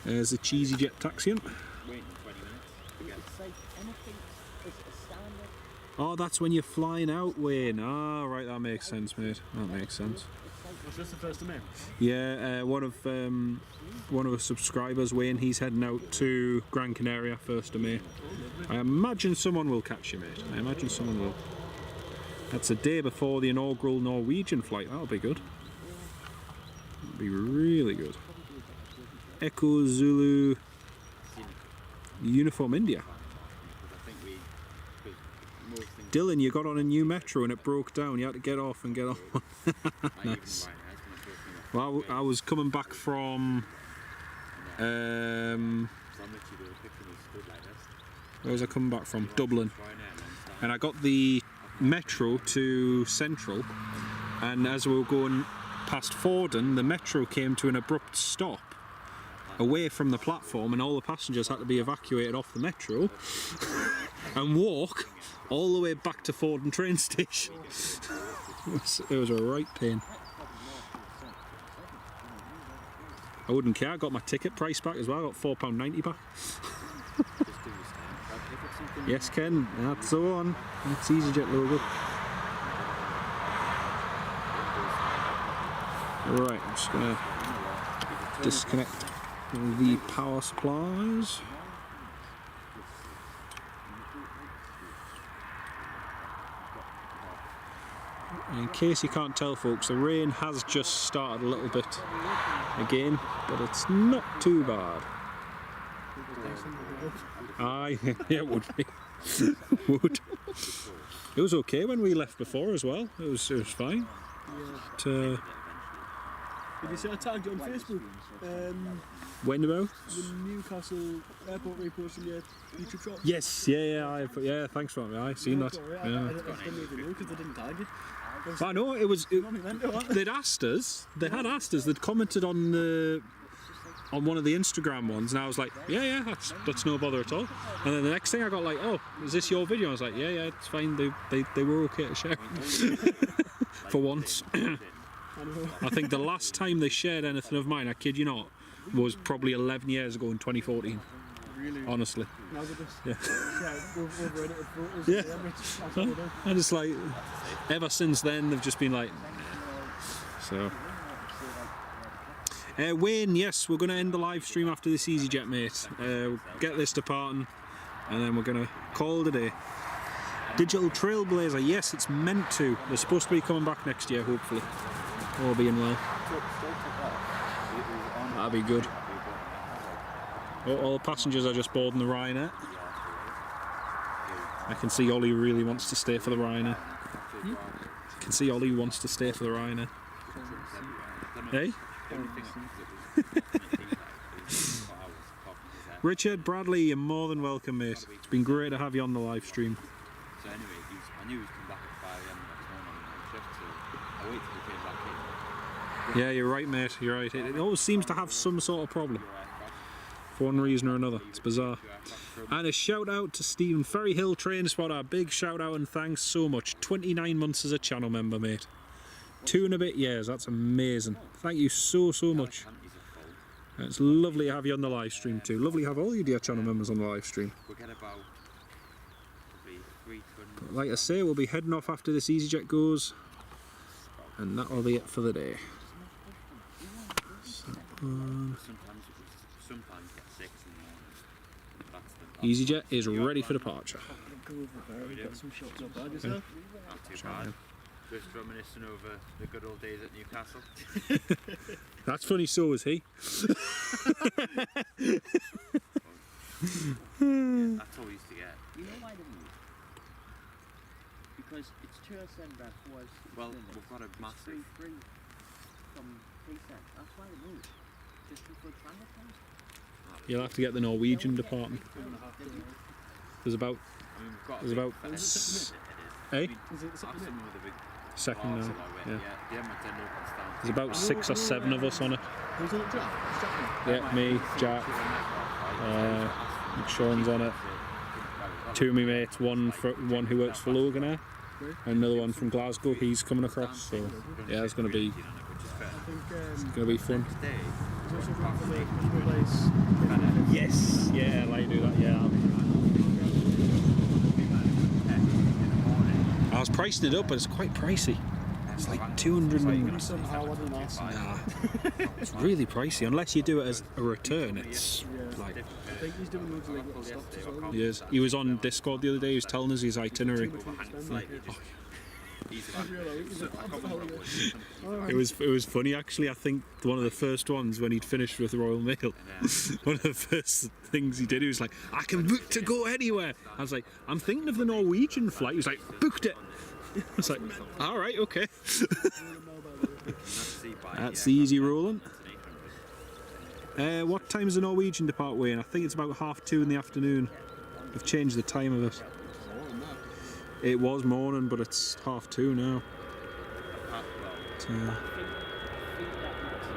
There's a easyJet taxiing. Oh, that's when you're flying out, Wayne. Ah, right, that makes sense, mate. That makes sense. Was this the first of May? Yeah, one of our subscribers, Wayne, he's heading out to Gran Canaria 1st of May. I imagine someone will catch you, mate. I imagine someone will. That's a day before the inaugural Norwegian flight. That'll be good. That'll be really good. Echo Zulu Uniform India. Dylan, you got on a new metro and it broke down. You had to get off and get on. Nice. Well, I was coming back from. Where was I coming back from? Dublin. And I got the metro to Central. And as we were going past Forden, the metro came to an abrupt stop away from the platform, and all the passengers had to be evacuated off the metro and walk all the way back to Forden train station. It was a right pain. I wouldn't care. I got my ticket price back as well. I got £4.90 back. Yes, Ken, that's the one. That's easyJet logo. Right, I'm just gonna disconnect the power supplies. In case you can't tell, folks, the rain has just started a little bit again, but it's not too bad. Aye, yeah, it would be. Would. It was okay when we left before as well. It was fine. But, did you see I tagged you on Facebook? when about? The Newcastle Airport reposting your YouTube shop. Yes, yeah. Thanks for that. I seen that. I didn't even know because they didn't tag you. I know it was. They'd asked us. They had asked us. They'd commented on one of the Instagram ones, and I was like, yeah, that's no bother at all. And then the next thing I got like, oh, is this your video? I was like, yeah, it's fine. They were okay to share for once. I think the last time they shared anything of mine, I kid you not, was probably 11 years ago in 2014. Really? Honestly. Now they just Yeah. over-edited photos. Yeah. That's what they do. And it's like, ever since then, they've just been like, so. Wayne, yes, we're going to end the live stream after this easyJet, mate. We'll get this departing, and then we're going to call it a day. Digital Trailblazer, yes, it's meant to. They're supposed to be coming back next year, hopefully. All being well. That'd be good. All the passengers are just boarding the Ryanair. I can see Ollie really wants to stay for the Ryanair. I can see Ollie wants to stay for the Ryanair. Hey? Richard Bradley, you're more than welcome, mate. It's been great to have you on the live stream. So anyway, I knew he was coming back at 5 AM next morning on the shift, so I waited till he came back in. Yeah, you're right, mate. You're right. It always seems to have some sort of problem. For one reason or another. It's bizarre. And a shout out to Stephen Ferry Hill Train Spotter. Big shout out and thanks so much. 29 months as a channel member, mate. 2 and a bit years. That's amazing. Thank you so much. It's lovely to have you on the live stream too. Lovely to have all you dear channel members on the live stream. But like I say, we'll be heading off after this easyJet goes. And that'll be it for the day. easyJet is ready for departure. Got some shots up there, Not too bad. Just reminiscing over the good old days at Newcastle. That's funny, so is he. That's all we used to get. You know why they moved? Because it's Church that was. Well, we've got a massive. Free from Payson. That's why they moved. You'll have to get the Norwegian department. There's about eh? Is it Second now, yeah. There's about 6 or 7 of us on it. Who's on it, Jack? Yeah, me, Jack, Sean's on it. 2 of my mates, one who works for Loganair, and another one from Glasgow. He's coming across, so yeah, it's going to be fun. Yes, yeah, I'll let you do that. Yeah. I was pricing it up, but it's quite pricey. It's like 200. Nah, it's really pricey. Unless you do it as a return, it's like. I think he's doing loads of little stops as well. He is. He was on Discord the other day. He was telling us his itinerary. It was funny actually. I think one of the first ones when he'd finished with the Royal Mail, one of the first things he did, he was like, "I can book to go anywhere." I was like, "I'm thinking of the Norwegian flight." He was like, "Booked it." I was like, "All right, okay." That's easy rolling. What time is the Norwegian depart weighing? I think it's about 2:30 in the afternoon. They've changed the time of it. It was morning, but it's 2:30 now. So,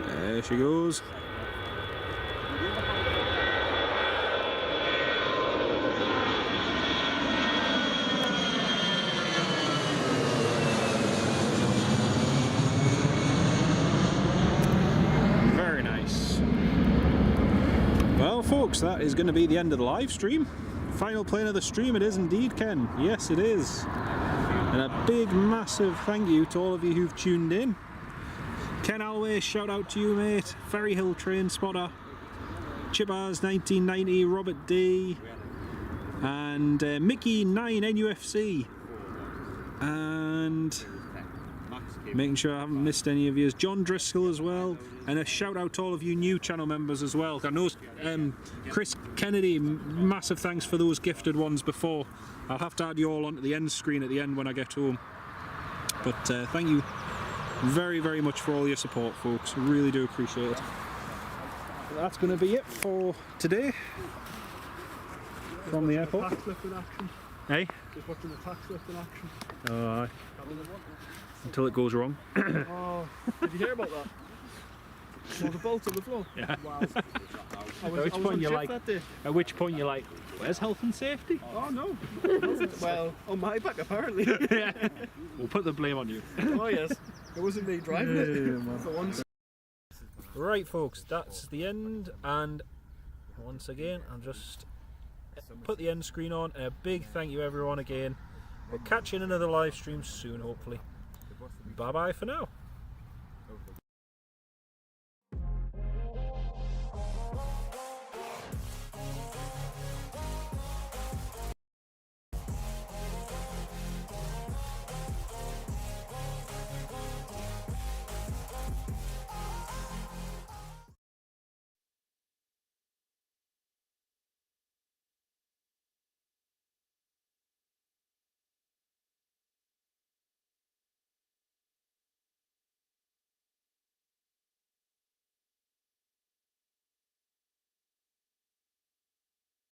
there she goes. Very nice. Well, folks, that is going to be the end of the live stream. Final plane of the stream it is indeed, Ken. Yes, it is. And a big, massive thank you to all of you who've tuned in. Ken Alway, shout out to you, mate. Ferry Hill Train Spotter. Chibbars 1990, Robert D. And Mickey 9 NUFC. And making sure I haven't missed any of you. John Driscoll as well. And a shout out to all of you new channel members as well. I know Chris Kennedy, massive thanks for those gifted ones before. I'll have to add you all onto the end screen at the end when I get home. But thank you very, very much for all your support, folks. Really do appreciate it. But that's going to be it for today from the airport. Hey? Just watching the tax lift in action. Oh, aye. Until it goes wrong. Oh, did you hear about that? There was a bolt on the floor. Yeah. Wow. At which point you're like, where's health and safety? Oh no. Well, on my back apparently. Yeah. We'll put the blame on you. Oh yes. It wasn't me driving it. For once. Right, folks, that's the end, and once again, I'll just put the end screen on, and a big thank you everyone again. We'll catch you in another live stream soon, hopefully. Bye bye for now.